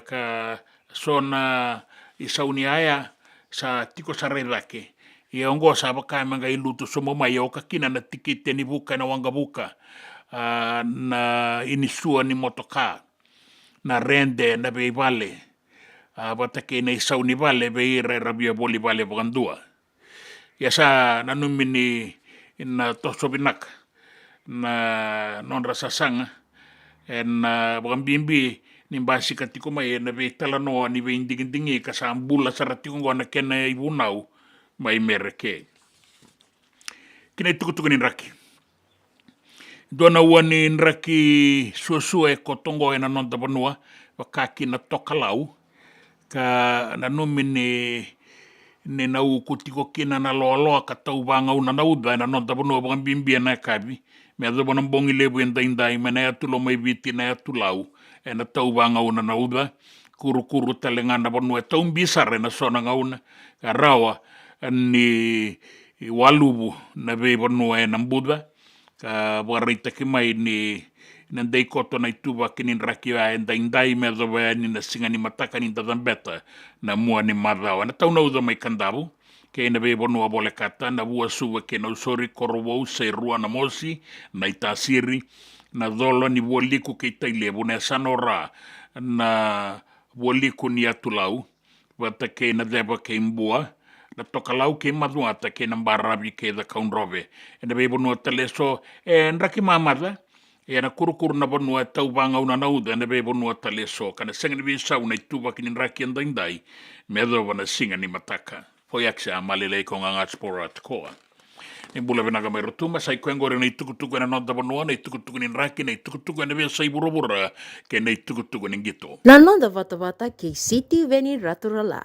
ka sona isaw ni aya sa tiko sa relake Ia ongo sa baka manga ilutu somo mai o kakina na tikite ni buka na wanga buka na inisua ni motoka na rende na be vale batake na isau ni vale be ira rabia boli vale bagandua. Ia sa na numini ina tosobinak na non rasasanga na bagambimbi ni basi katiko mai na be talanoa ni be indingindingi ka sa ambula saratiko ngona kena ibunau mai mereke. Kina tukutuku ni raki. Dona wani nraki suasua e kotongo e na nonta banua wakaki na tokalau ka na numini ne nau kutiko kina na loaloa ka tau vangau na nauda na nonta banua bagambimbi na kabi me adho banang bongi lebu en daindai me na atulo mai viti na atulau e na tau vangau na nauda kuru talengana banua e tau mbisare na sona ngauna ka rawa ni walubu na be banua e nambuda ka warita ki mai ni nandai koto na ituwa kinin rakiwa e daindai me adho ni na singa ni mataka ni dadambeta na mua ni madhawa na tau nauda mai kandabu ke na be banua bole kata na bua suwa ke na usori korowau se rua na mosi na itasiri na dholo ni woliku ke itailebu na sanora na woliku ni atulau wata ke na deba ke imbua na tokalau ke maduata ke na mbarabi ke da kaunrove e na be banua taleso e nraki mamada e na kurukuru na banua tau vangau na nauda na be banua taleso kana senga ni visau na ituwa kinin raki an daindai me adho na singa ni mataka foi aksa malelei ko nga spora tkoa ni bula venaga mai rotuma sai kwengore nei tukutuku na nonta banua nei tukutuku ni raki nei tukutuku na sai burubura ke nei tukutuku ni gito na nonda vata ke City Veni Raturala.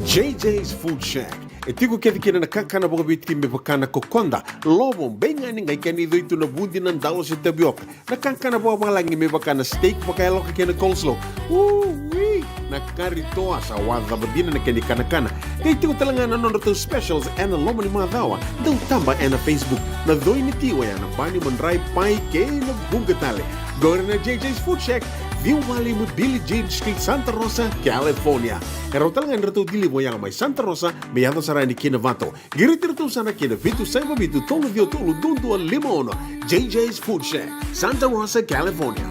JJ's Food Shack. E tiku kedi kina na kakana boka biti me bakana kokonda. Lobo benga ni ngai kani do itu na bundi na dalo se tapioca. Na kakana boka malangi me bakana steak baka loka kena coleslaw. Wee! Na kari toa sa wadha badina na kani kana. Kay tiku talanga na nono to specials and na lomo ni madawa. Dau tamba na Facebook. Na doi ni tiwa ya na bani manrai pai ke na bungatale. Go na JJ's Food Shack. Viu Valley mo Billie Jean Street, Santa Rosa, California. Karo talaga nrito dili mo yang may Santa Rosa, may yato sarani kinavato. Giritirito sana kinavitu sa mabitu tolo dio tolo dundu al limono. JJ's Food Shack, Santa Rosa, California.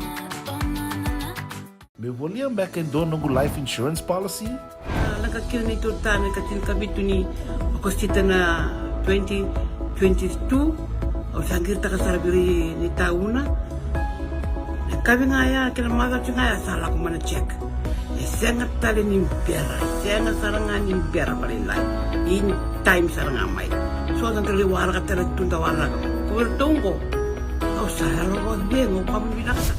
Me volia back in dono go life insurance policy? Nakakira ni tutana katil kabitu ni akostita na 2022 o sangir takasarabiri ni tauna. Kami ngaya kena maga ngaya salah ko mana check. Sengat tali ni biara, sengat sarangan ni biara paling lain. In time sarangan mai. So ang terliwara ka tala tunda wala. Kuwertongko. Kau salah lo bengo kamu binasa.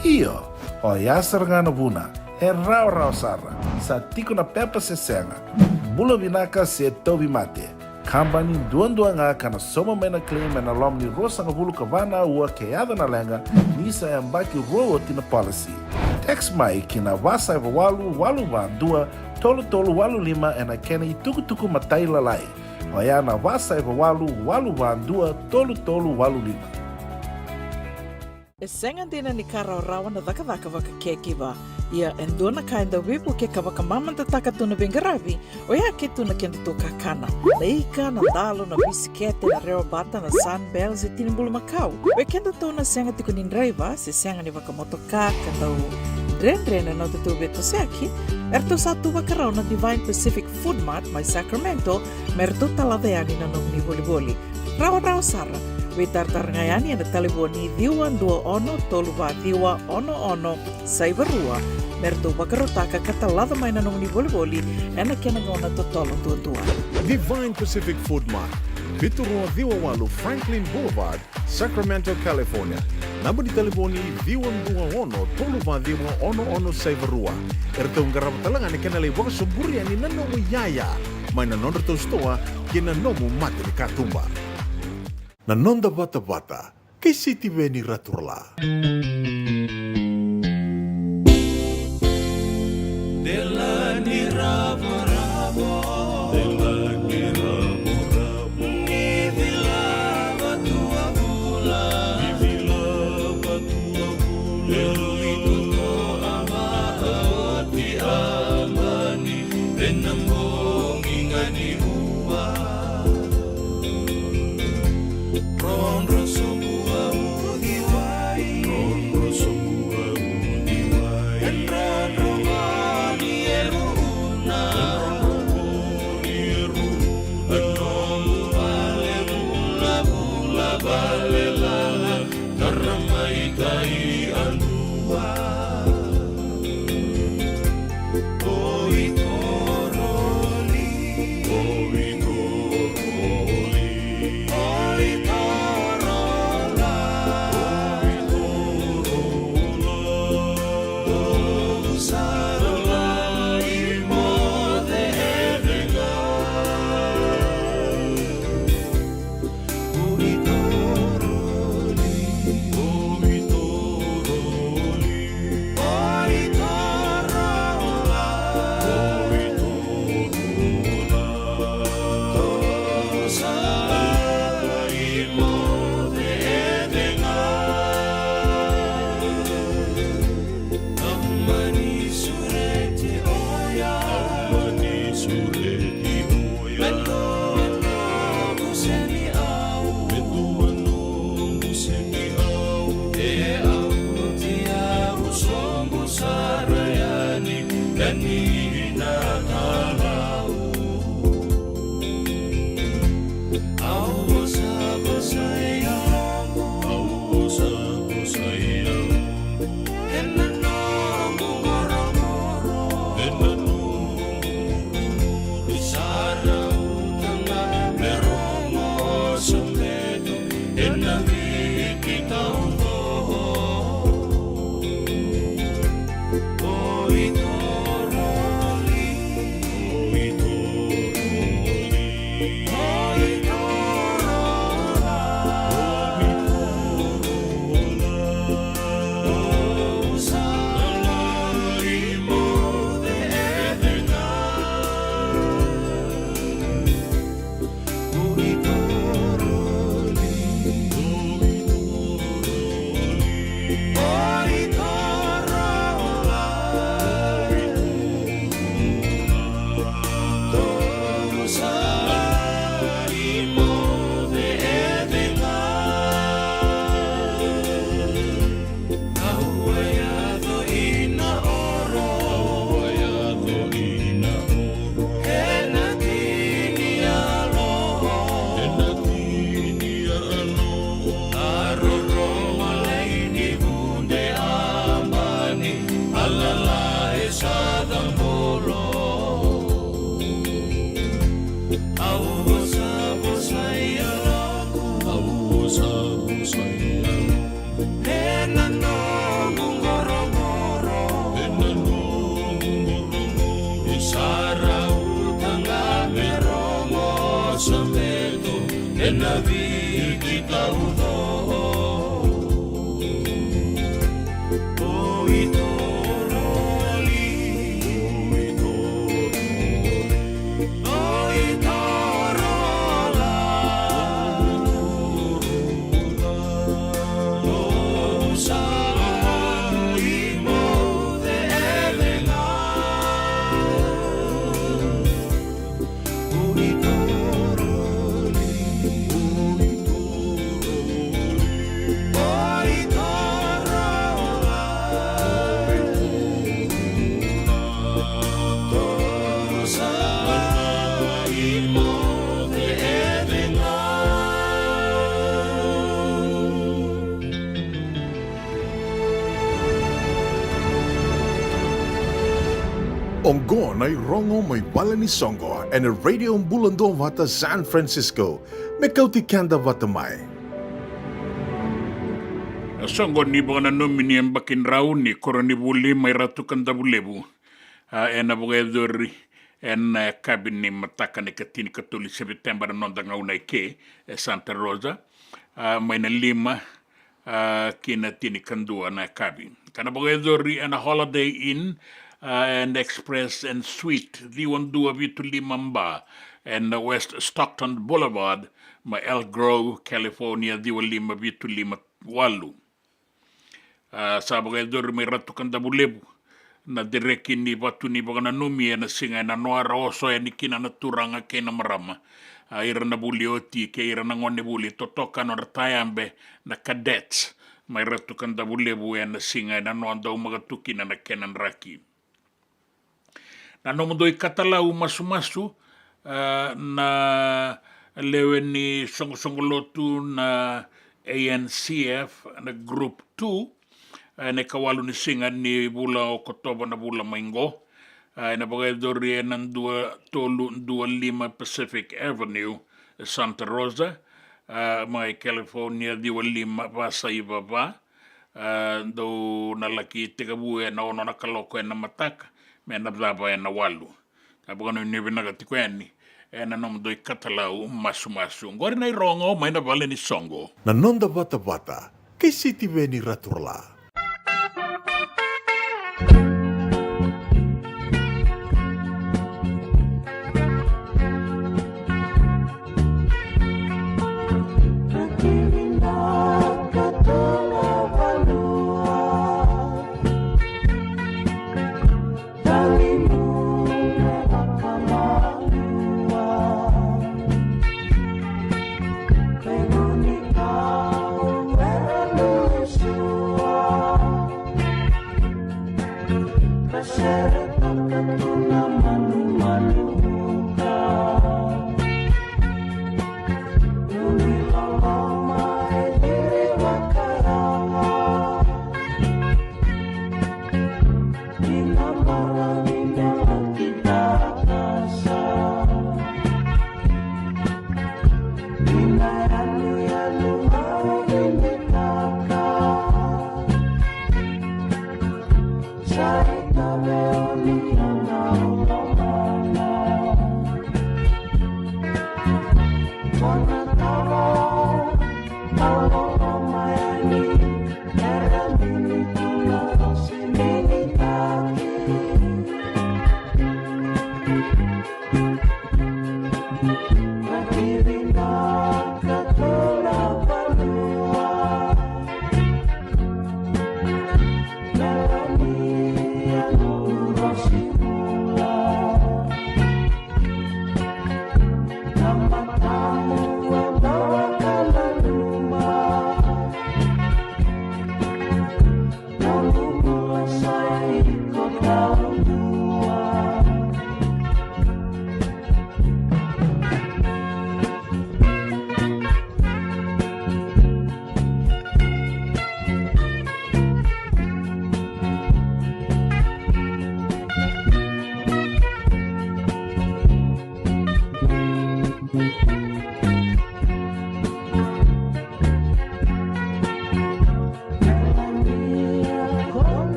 Iyo, o ya sarangan buna. Rao sara. Sa tiko na pepa se senga. Bulo binaka se tobi mate. Kambani duan nga kana soma mena claim na lom ni rosa nga bulu kavana ua keada na lenga nisa ya mbaki rowo tina policy. Text mai kina wasa eva walu dua tolu walu lima ena kena i tuku matai lalai. Oya na wasa eva walu dua tolu walu lima. E senga dina ni kara rawa na daka waka kekiwa. Ia endona kainda wipu ke kawaka mamanta taka tuna bengaravi o ia ke tuna kenda toka kana. Leika na dalo na bisikete na reo bata na sunbells e tinimbulu makau. O kenda tona senga tiko ni driver se senga ni waka motoka kanda o dren na tutu beto seaki. Erto satu wakarao na Divine Pacific Food Mart mai Sacramento merto taladeani na nung ni boli. Rawa sara. Witartar ngayani na taliboni diwan 21 saivarua merto bakarotaka katalada mai nanong ni boli ena kenagona totolo tua. Divine Pacific Food Mart. Viturua Viwawalu Franklin Boulevard, Sacramento, California. Namba di telefoni Viwan 21 saivarua. Erto ngarap talangan kenali waka suburi ani nanomu yaya. Mai nanon to stoa kina nomu mate ni katumba. Na nonda bata kay City Veni Raturla. Della ni rabo Della ni rabo Ni vilava tua bula Elui tuto amahati amani Benambong ingani uwa Ron roso bua udiwai Ron roso bua Ilavi kita udo O itoroli O itorola O sa imo de evena O itoroli Ongo na rongo may bala ni Songo and a radio bulando vata San Francisco. Mekauti kanda vata mai. Songo ni bwana nomini mbakin rau ni koroni buli may ratu kanda bulebu. Ena bugedori en kabini mataka ni katini katuli September nonda ngauna ke Santa Rosa. May na lima kina tini kandua na kabin. Kana bugedori en a Holiday Inn and Express and Suite, Diwandua Vitu Limamba, and West Stockton Boulevard, my Elk Grove, California, Diwalima Vitu Lima Walu. Sabagai dor may ratukan da bulebu, na direkin ni batu ni bagana numi na singa na noara oso ni kina na turanga ke na marama. Ira na buli oti ke ira na ngone buli totoka no ratayambe na cadets, may ratukan da bulebu na singa na noanda umagatukina na kenan raki. Na nomodoi katalau masu-masu na lewe ni songo-songolotu na ANCF na Group 2 na kawalu ni singa ni bula Oktoba na bula Maingo na bagay ng 225 Pacific Avenue, Santa Rosa, may California 25 basa ibaba do nalaki tigabuhe na ono nakaloko na mataka me nabdaba na walu. Abagano ni binagatikweni na nomdoi katalau masu-masu. Ngori na irongo may nabale ni Songo. Nanonda bata-bata kay City Veni Raturla. China,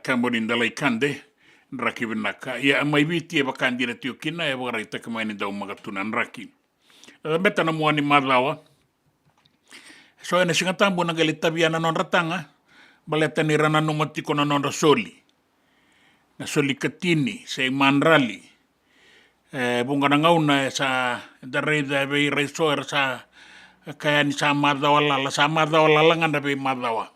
Kambonin dalai kande raki benaka ya mai viti e bakandi na tiokina e warai taka mai ni dau magatunan raki beta na muani madlawa so ena singa tambu na galita biana non ratanga baleta ni rana no matiko na non soli na soli katini sei manrali bunga na ngauna sa darei da bei resoer sa kaya ni sa madlawa la nganda bei madlawa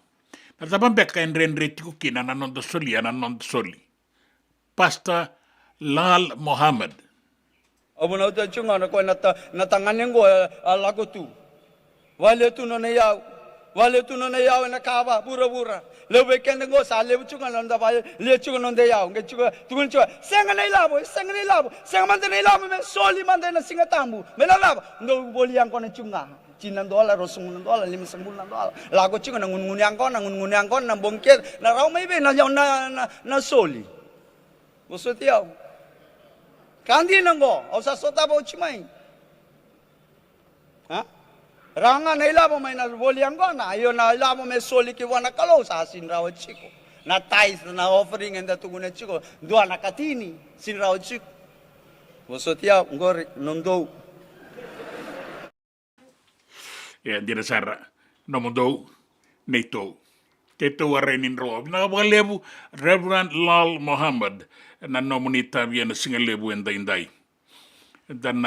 Nataban beka en renre tiku kina na non soli ana non soli. Pastor Lal Mohammed. Abu na uta chunga na ko na tanganen go alago tu. Wale tu no na yao na kaba bura. Lebe kende go sa lebe chunga na nda vale le chunga no de yao nge chunga tugun chunga senga na ilabo senga mande na ilabo me soli mande na singa tambu. Me na labo ndo boli yang ko na chunga. $9, $10, $50. Lago chiko na ngungunyang ko na bongket na raw may be na na soli. Gusto tiyaw. Kandi nango o sa sota ba uchimay. Ha? Ranga na ilabo may na boliang ko na ayo na ilabo may soli ki wana kalo sa asin raw chiko. Na tithe na offering and tugun chiko dua na katini sin raw chiko. Gusto tiyaw ngori nondo. Ya dira sara nomodo neto keto warenin ro na lebu Reverend Lal Mohammed na nomonita bien singa lebu endai dan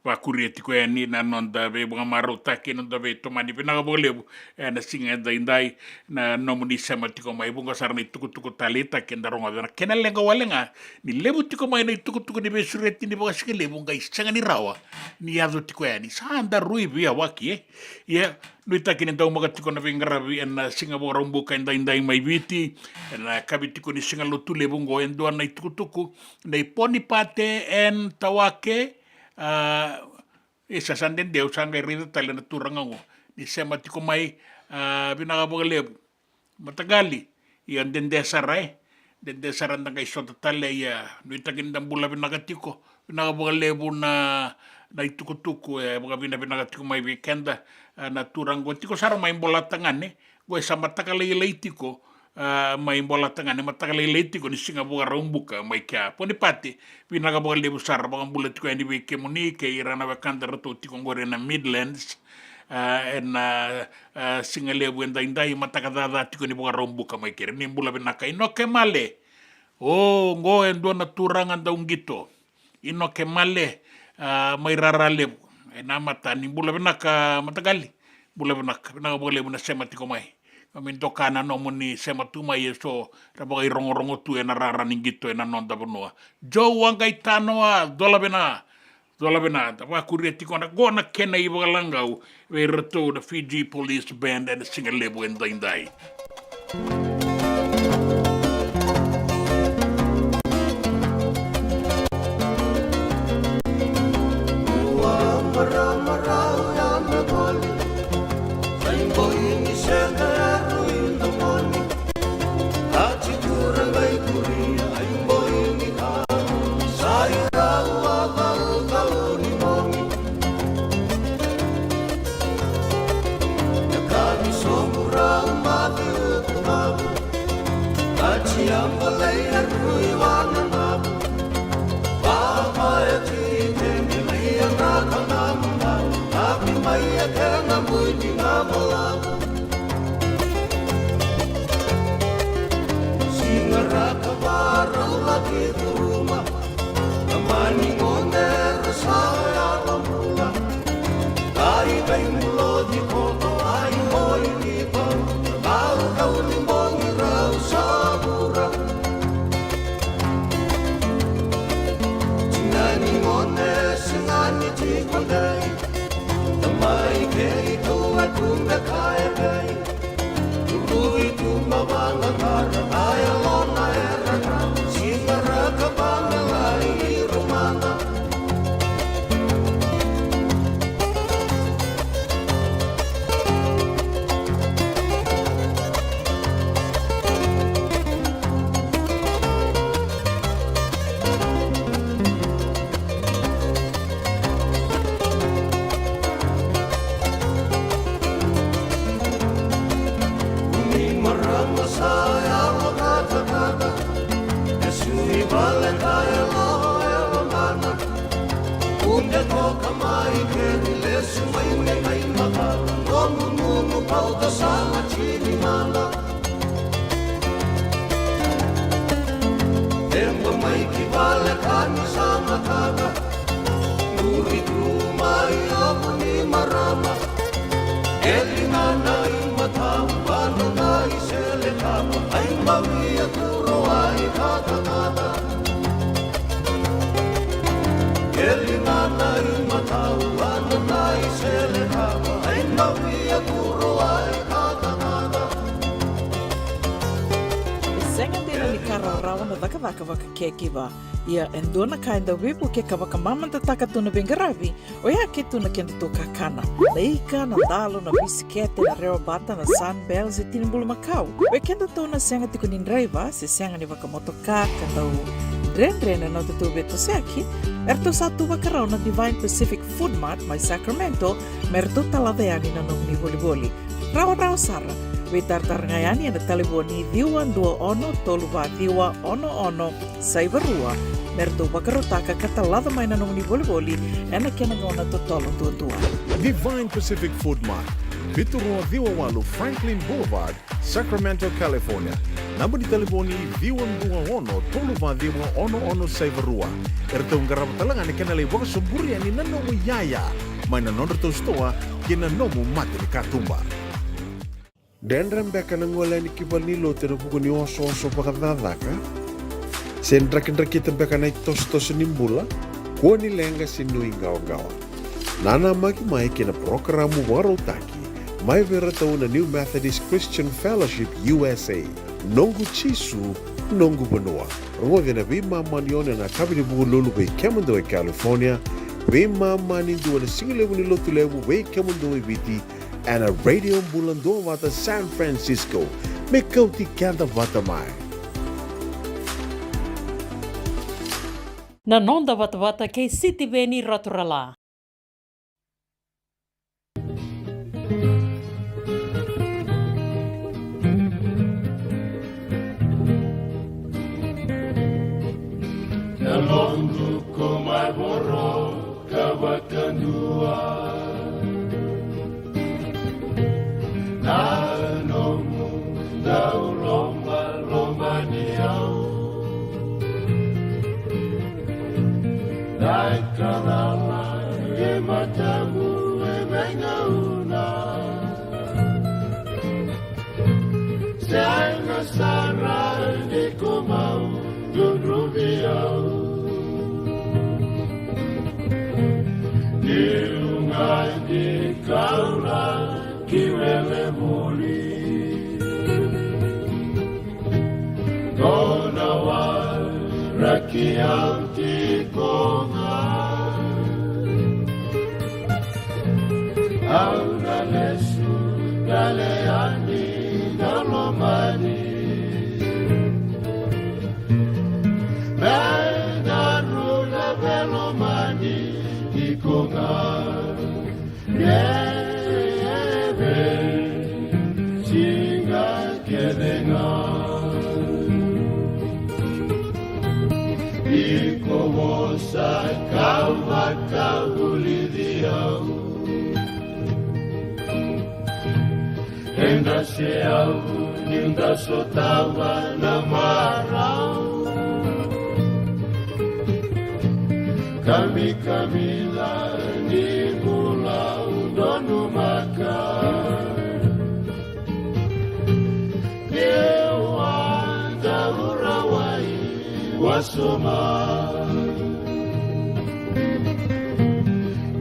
wa kurieti ko ni na nonda be bunga marota ke nonda be to mani na lebu na singa endai na nomoni samatiko mai bunga sarni tuku talita ke ndaronga na kenalenga walenga ni lebu tiko mai na tuku ni be sureti ni bunga singa lebu ngai sanga ni rawa ni yazo tiko ni sanda rui bia waki ya nuita kini tau magatiko na vingarabi na singa bunga rombuka endai mai viti na kabitiko ni singa lotu lebu ngo endua na tuku na iponi pate en tawake isa sanden deu sanga rida tale na turangango ni sema tiko mai binagabolebu matagali iyan dendesaray dendesaran na kay sota tale ya nuita kindang bula binagatiko binagabolebu na itukutuku mga binagatiko may weekenda na turango tiko sara may mbolatangan go sa matakalay-laytiko may mbolatangan matakalay-laytiko ni singa buka raumbuka may kya ponipati binagabolebu sara mga bulat ko ni weke muni kay irana wakanda rato tiko ngore na Midlands singa lebu endai matakadada tiko ni buka raumbuka may kere ni mbula binaka inoke male ngo endo na turangan daung gito inoke male may raralebu mata ni mbula binaka matagali mbula binaka binagabolebu na sema tiko may Kamintokana no muni sema tuma yeso rabagai rongo tu ena raraning gitu ena nonda benua. Jo wangai tanoa dola bena tapa kurieti kona gona kena ibagalangau we reto the Fiji Police Band and singa lebu endai. banga kara kaya lona eraka Singara kabanga lai rumana Vaka kekiva ia endona kainda wipu ke kavaka mamanta takatuna bengaravi o ia ke tuna kenda to kakana leika na dalo na bisikete na reo bata na sunbells e tinimbulu makau we kenda to na senga tikunin driver se senga ni vaka motoka kandau dren na to beto seki erto satu vakarau na Divine Pacific Food Mart mai Sacramento merto talaveani na nongni voliboli rao sara we tartarngayani na telefoni diwan 21 saivarua merto bakarotaka katalada mai na nongni voliboli ena kena ngona totolo tua Divine Pacific Food Mart, Viturua Viwawalu Franklin Boulevard, Sacramento, California. Namba di telefoni Viwan 21 saivarua. Erto ngarapatalangan kena le waka suburi ani nanomu yaya. Mai na nonderto stoa kena nomu mate ni katumba. Dendram beka nangola ni kibali lo tena buku ni oso pakadadaka. Sen kita beka na tos nimbula. Kuo ni lenga sinu ingawa. Nana maki mai kena programu warotaki. Mai vera tau na New Methodist Christian Fellowship USA. Nongu chisu, nongu banua. Rongo na vima manione na kabini buku lulu bei Kemando e California. Vima mani dua na singilewu ni lotu lewu bei Kemando e viti. And a radio bulando wata San Francisco. Me kauti kanda wata mai. Na nonda wata kei City Veni Raturala. Nalongo ko mai boro kawakandua. Nanomu dau lomba niau. Dai kanala e matamu e mengauna. Sanga sara di komau dunrubiau. Dilungai di kaula kiwele muli. Dona wa rakianti konga. Auna lesu daleani dalomani. Benaruna velomani ikonga. Neve singa kedenga. Iko wosa kawa kaulidiau. Enda seau ninda sotawa na marau. Kami kamila ni bulau donu makan. Dewa daurawai wasoma.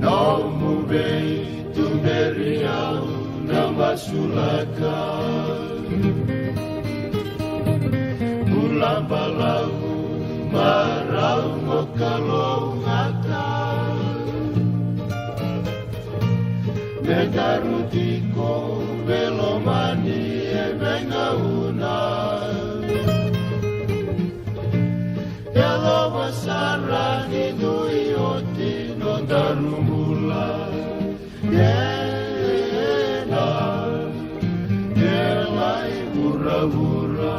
Nomu bei tumeriau nama sulaka. Lambalau marau mokalongata Megarutiko velomani e vengauna Elo masarani nuioti no darumula Yena Elai mura-mura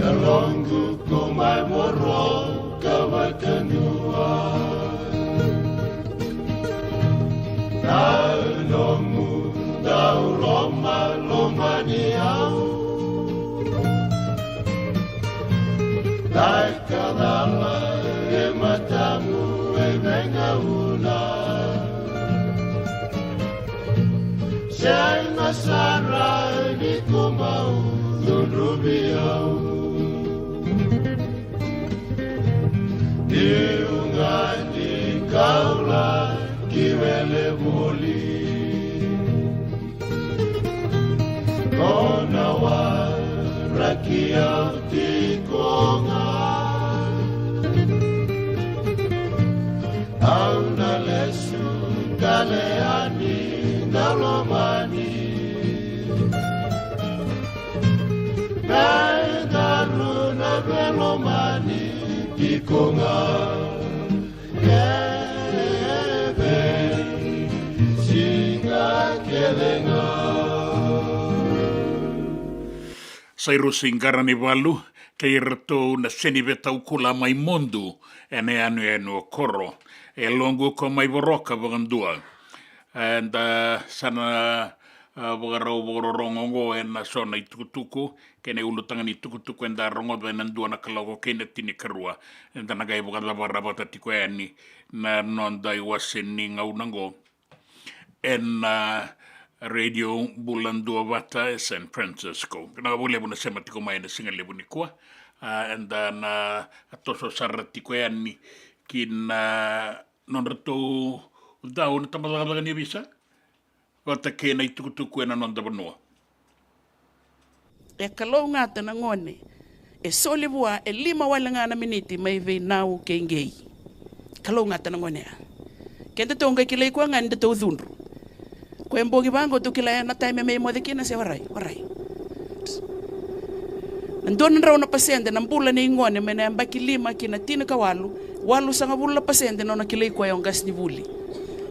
Kalongu kumai moro kawakanua Tau nomu tau loma loma niau Tai kadala e matamu e vengauna Sei masara ni kumau nurubiau Diungani kaula kiwele voli Kona wa rakia tikonga Auna lesu kaleani nalomani Medaruna velomani Tikonga Kebe Singa kelenga Sairu singarani walu kei rato na seniveta ukula mai mondu ene anu koro e longu ko mai boroka vagandua and sana vagaro rongongo e na sona i tukutuku kene ulutanga ni tukutuku enda rongo vena ndua na kalago kene tini karua enda naga i vagala varabata tiko eni na nonda i waseni ngaunango en radio bulandua vata e San Francisco. Kena vole buna sema tiko mai na singa lebu ni kua and na atoso sarra tiko eni kin non rato dau na tamalaga ni visa vata kena i tukutuku ena nonda vanua. E kalau ngata na ngone e solivua e 5 walanga miniti mai vei nau ke ngei kalau ngata na ngone kenda tonga kilei kwa nganda to dhunru ko embogi bango to kilai na time me mo de kina se warai ndon ndrau na pasende na mbula ni ngone mena mbaki 5 kina tina ka walu sanga bulla pasende no na kilei kwa yongas ni buli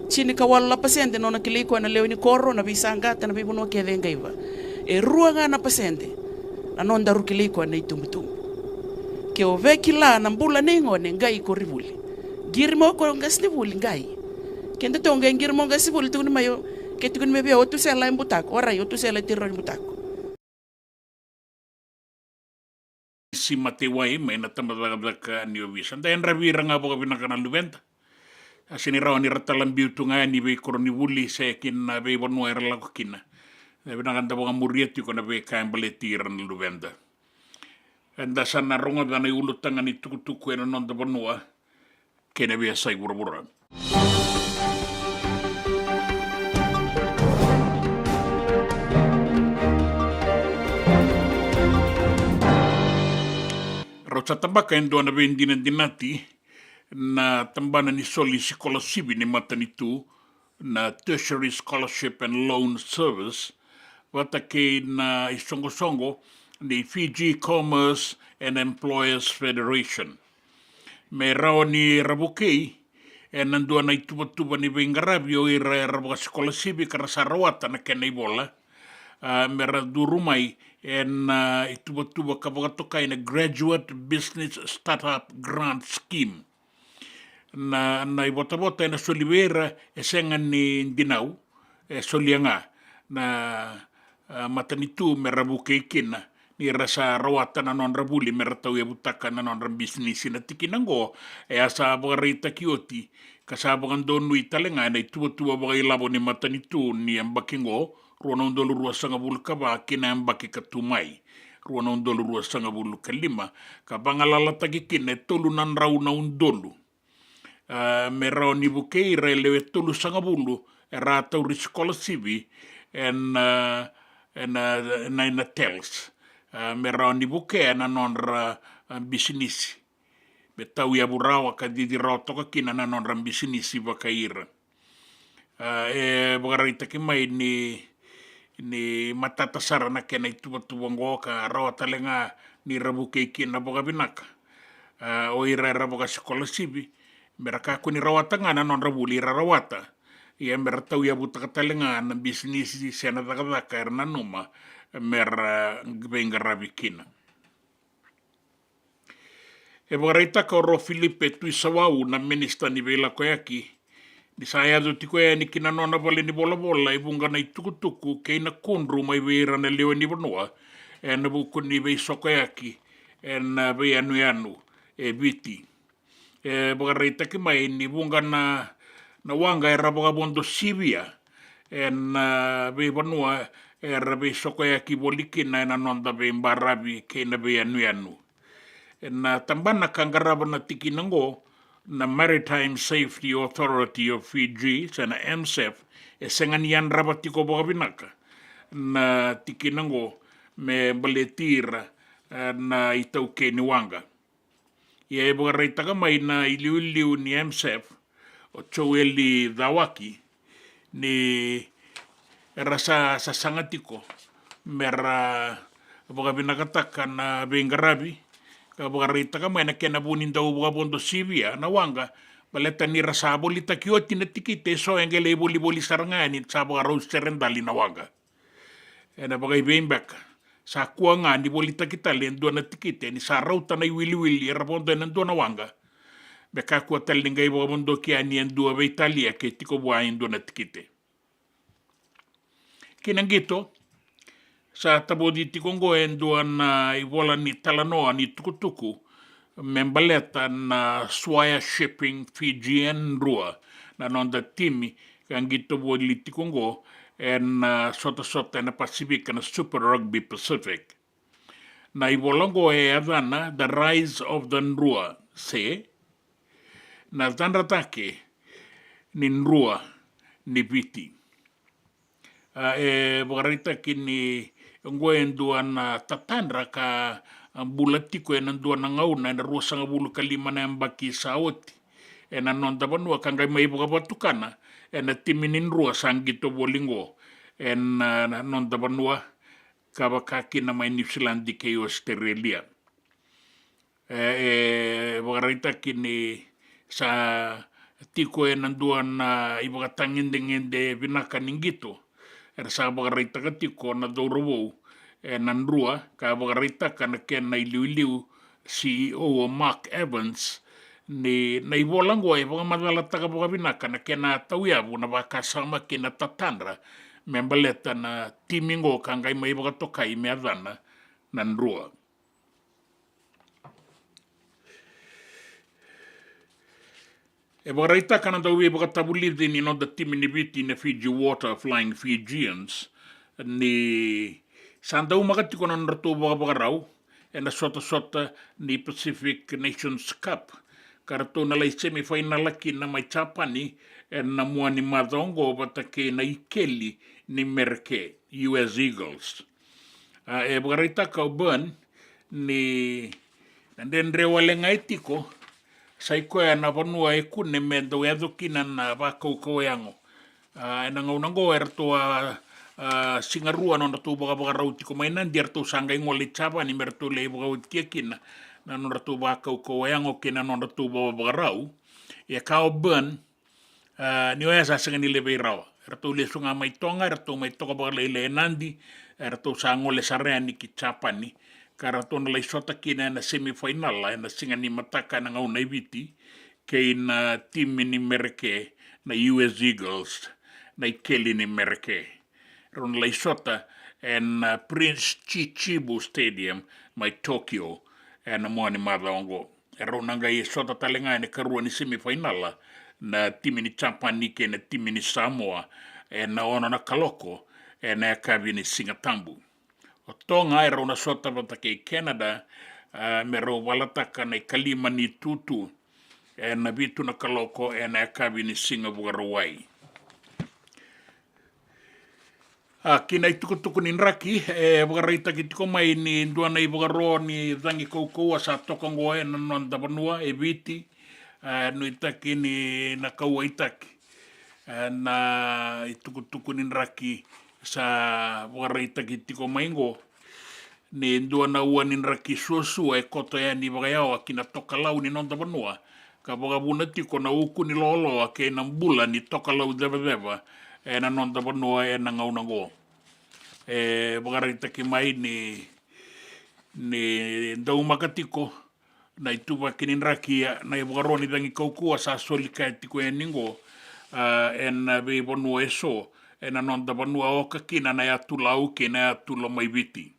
chini ka walu la pasende no na kilei kwa na leo ni korro na bisanga ta na bibuno ke de ngaiva e ruanga na pasende na nonda rukili kwa na itumutumu ke o veki la na mbula ni ngone ngai ko rivuli girmo ko ngas ni buli ngai kende to ngai girmo ngas buli tu ni mayo ke tu ni mebe o tu sela imbutako ora yo tu sela tiro imbutako si matewai me na tamadaga ni ovisa nda en ravira nga boga bina kana luventa asini rawa ni ratalan biutunga ni be koroni wuli se kin na be bonu era la kina bina kanda boga murieti ko na be kain baletiran luventa anda sana ronga dana ulutanga ni tukutuku ena nonda bonua kene be sai burabura Rauta tabaka endo na vendina dinati na tambana ni soli sikolasibi ni matanitu na Tertiary Scholarship and Loan Service wata ke na isongo-songo the Fiji Commerce and Employers Federation. Me rao ni rabukei, e nandua na ituba ni Bengarabi o ira rabuka sekolah sibi kara sarawata na kena ibola. Me radurumai en ituba kabakatoka in a Graduate Business Startup Grant Scheme. Na ibota-bota na solivera e sengan ni dinau, e solianga na matanitu me rabukei kina. Ni rasa rawatan na non rabuli me ratau ya butaka na non rambisnisi na tikinango e asa bagarita kioti kasabangan donu italenga na ituba bagai labo ni matanitu ni ambakingo ruanong dolu rua sangabulu kaba kina ambaki katumai ruanong dolu rua sangabulu kalima kabangalala tagikin e tolu nan rau na undolu me rau ni bukei re lewe tolu sangabulu e ratau riskola sibi en na tels me rau ni bukei na non bisnisi me tau ya burawa ka didi rau toka kina na non bisnisi bakaira e bagarita ki mai ni matatasara na kena ituba-tubango ka rawa talenga ni rabukei kina boga binaka o ira boga sekolah sibi meraka ko ni rawata nga na non rabuli rawata ia meratau ya buta katalenga na bisnis di sena taka erna numa Bengarabi kina e bagarita ka ro Filipe tuisawau na minista ni vela koyaki di saya do tiko ni kina nona vale ni bola ibunga na itukutuku ke na kundru mai vera na leo ni bonua e na buku ni be sokoyaki e na be anu e biti e bagarita ki mai ni bunga na wanga e raboga bondo sibia e na be bonua e rabe sokoyaki boliki na nonda be mbarabi ke na be anu e na tambana kangaraba na tikinango na Maritime Safety Authority of Fiji, sana MSF, e sengan yan rabatiko bokabinaka, na tikinango me baletira na itauke ni wanga. Ia e bakareita ka mai na iliu ni MSF, o choweli dawaki, ni rasa sasangatiko, mera bokabinaka taka na Bengarabi, bagarita ka mai na kena bunin daw buka bondo sibia na wanga baleta ni rasa bolita kioti na tikite so engele boli sarangani sa baga rose serendali na wanga ena bagay bembek sa kuanga ni bolita kita len do na tikite ni sa rauta na wili rabondo na do na wanga beka ku tel ngay bo bondo ki ani endo be Italia ke tiko bua indo na tikite kinangito sa tabodi tikongo endo na iwola ni talanoa ni tukutuku membaleta na Swire Shipping Fijian Rua na nonda timi kangito bodi tikongo en sota na Pacific na Super Rugby Pacific na iwolongo e adana the rise of the Nrua se na tanratake ni Nrua ni viti e bagarita kini ngoendo na tatandra ka bulatiko e nandua na ngauna na rua sanga bulu kalima na mbaki saoti e na nonda banua kangai mai buka batukana e na timinin rua sangito bolingo e na nonda banua kabakaki na mai New Zealand di kei Australia e bagarita kini sa tiko e nandua na ibakatangin de binaka ningito sa bagarita ka tiko na douro e nanrua ka bagarita ka na ken na iliu CEO Mark Evans ni na ibolango e mga madalata ka bagabinaka na ken na tawiabu na bakasama ken na tatandra membaleta na timingo kangay may bagatokai meadana nanrua e bagarita ka na daw bagatabulit din ino da timinibiti na Fiji Water Flying Fijians ni sandaw makatiko na narto bagaraw e na sota ni Pacific Nations Cup karato na lay semifinal laki na may Japani e na mua ni Madongo batake na ikeli ni Merke US Eagles e bagarita ka uban ni nandendre wale nga itiko sai koe na vanua e kune me do e adukina na wakau koe ango. E na ngau nango e rato singarua no ratu baga rauti ko mainan dia ratu sanga ngoli chapa ni mertu le baga tiekina na no ratu ba ko yango kina no ratu baga rau e kao burn ni oia sa sanga ni le beirawa ratu le sunga mai tonga ratu mai toka baga le nandi ratu sa ngole sarea ni ki chapa ni karato na le sota kina na semifinal na singa ni mataka na ngau na viti ke na team ni merke na US Eagles na ikeli ni merke ron lai sota en Prince Chichibu Stadium mai Tokyo en moani madongo ron nanga i sota talenga ne karua ni semifinala na timi ni Japan ke na timi ni Samoa en ona na kaloko en kavi ni Singatambu o tonga e rona sota vata ke Canada me ro walataka na kalima ni tutu en vitu na kaloko en kavi ni Singabugarawai kina i tukutuku ni nraki, wakareita ki tiko mai ni nduana i wakaro ni zangi koukou sa tokongo e na nonda vanua e viti, no itaki ni na kaua itaki. Na i tukutuku ni nraki sa wakareita ki tiko mai ngo, ni nduana ua ni nraki suasua e koto e ni wakayao ki na tokalau ni nonda vanua, ka wakabuna tiko na uku ni lolo ke na mbula ni tokalau deva e na nonda vanua e na ngauna ngo. Wakareita ki mai ni ndau makatiko na ituwa kinin rakia na i wakaroni dangi kaukua sa solika e tiko e ningo e na vei vanua e so e na nonda vanua oka kina na atulau ke na atula mai viti.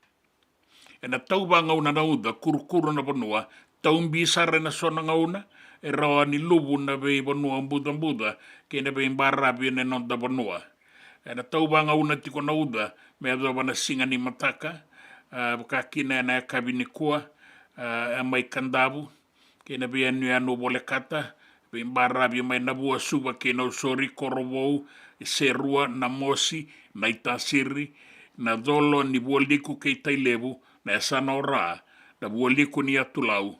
E na tau ba ngauna nauda kurukuru na vanua tau mbisare na sona ngauna e rawa ni lubu na vei vanua mbuda ke na vei mbarabi na nonda vanua. E na tau ba ngauna tiko nauda me adwa na singa ni mataka wakakina na kabini kua mai kandabu ke na vei anu anu bolekata vei mbarabi mai na bua suba ke na usori korowou serua na mosi na itasiri na dolo ni buoliku ke itailevu na esana ora na buoliku ni atulau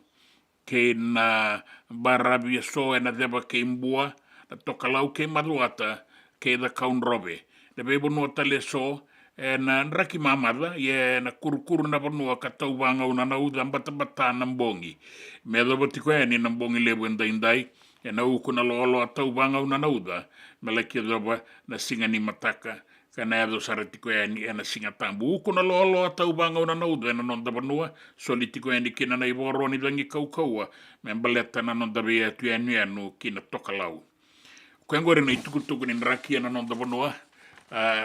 ke na mbarabi so na deba ke imbua na tokalau ke maluata ke da kaunrobe na vei bonua tale so na nraki mamada ye na kurukuru na vanua ka tau vanga una na uda bata na mbongi me do batiko ni na mbongi lebu ndai e na uku na lolo tau vanga una na uda me la ki doba na singa ni mataka ka na do saratiko ni na singa tambu uku na lolo tau vanga una na uda na nonda vanua solitiko ni kina na iboro ni dangi kaukaua me baleta na nonda be tu anu kina tokalau kwengore na itukutuku ni nraki na nonda vanua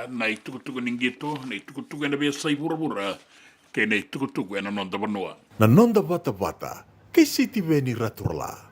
na i tukutuku ni ngito, na i tukutuku na vea saibura ke na i tukutuku na nonda vanua. Na nonda vata ke siti veni raturla.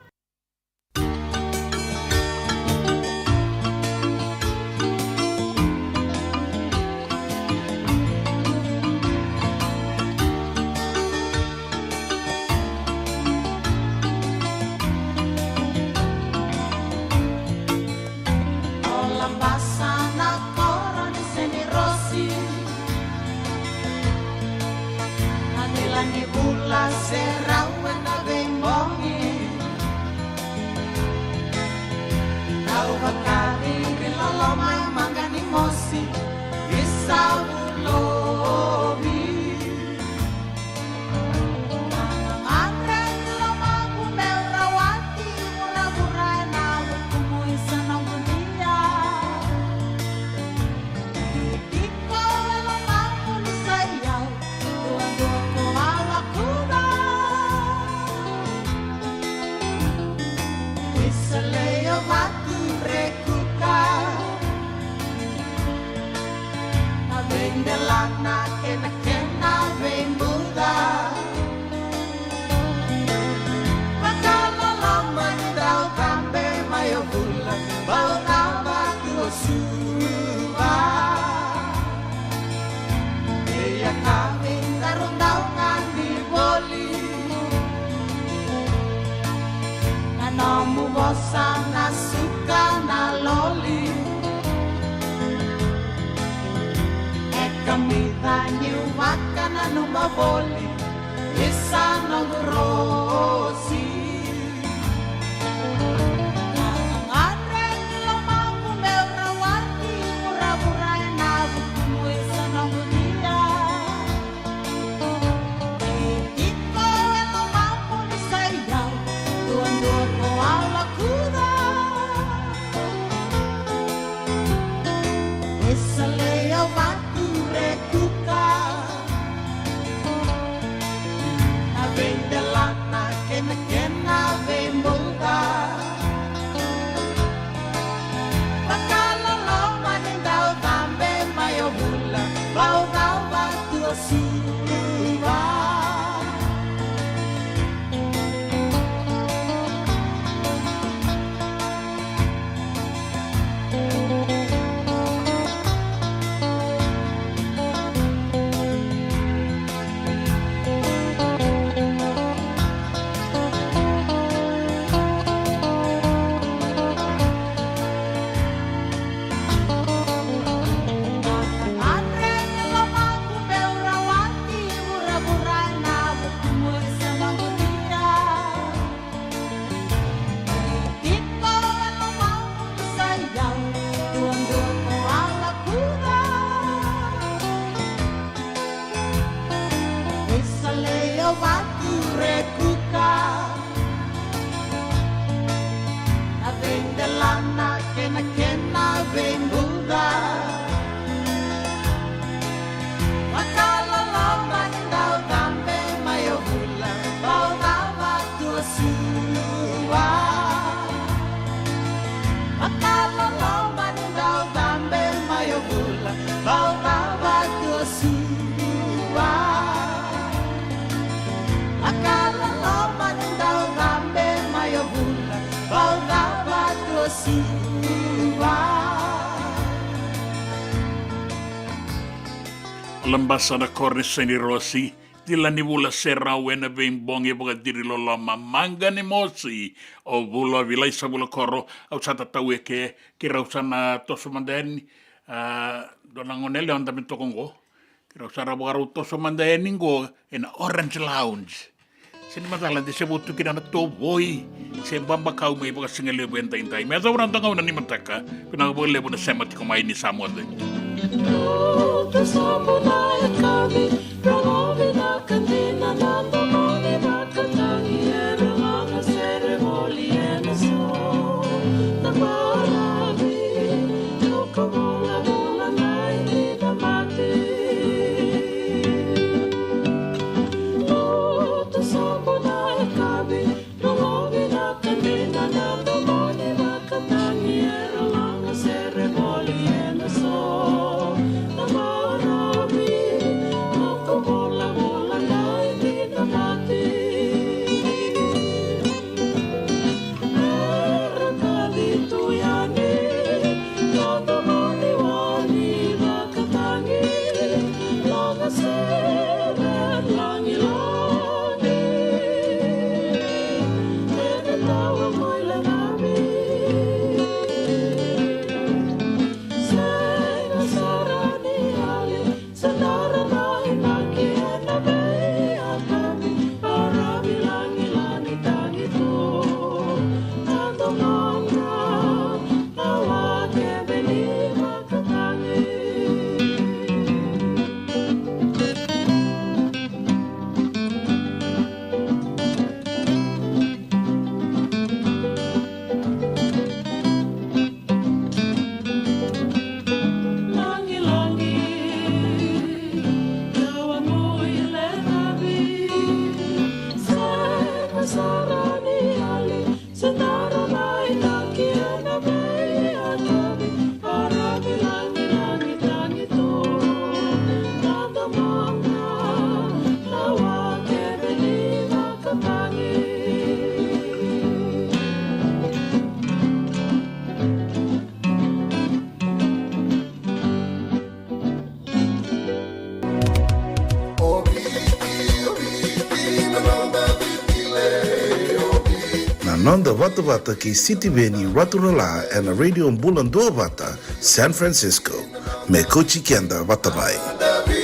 Sana suka na loli e camita nyuwaka na numaboli isa ng rosi ang atreng lamang kumewrawati mura-muray na bukumoy o watu rekuka a vem de lana kena vem buda makala lama ndau dambe mai o hula bau dava tua sua makala lama ndau dambe mai o hula bau dava tua sua makala lama ndau dambe mai o hula bau dava tua sua. Lambasa na korne seni rosi, tila ni vula sera wena vein bonge boga diri lolo mamanga ni mosi, o vula vilai sa vula koro, au sata tau e ke rausana toso mandeni, dona ngonele onda me tokongo, ke rausara bogaru toso mandeni ngo, ena Orange Lounge. Sini matala de se botu kina na to voi, se bamba kau mai boga singale benta intai, me asa uranta ngau na ni mataka, pina bole bona sema tiko mai ni samuade. Nanda Vata Vata ki City Veni Raturala and a radio Mbulandua Vata, San Francisco. Me kochi kianda Vata Vai.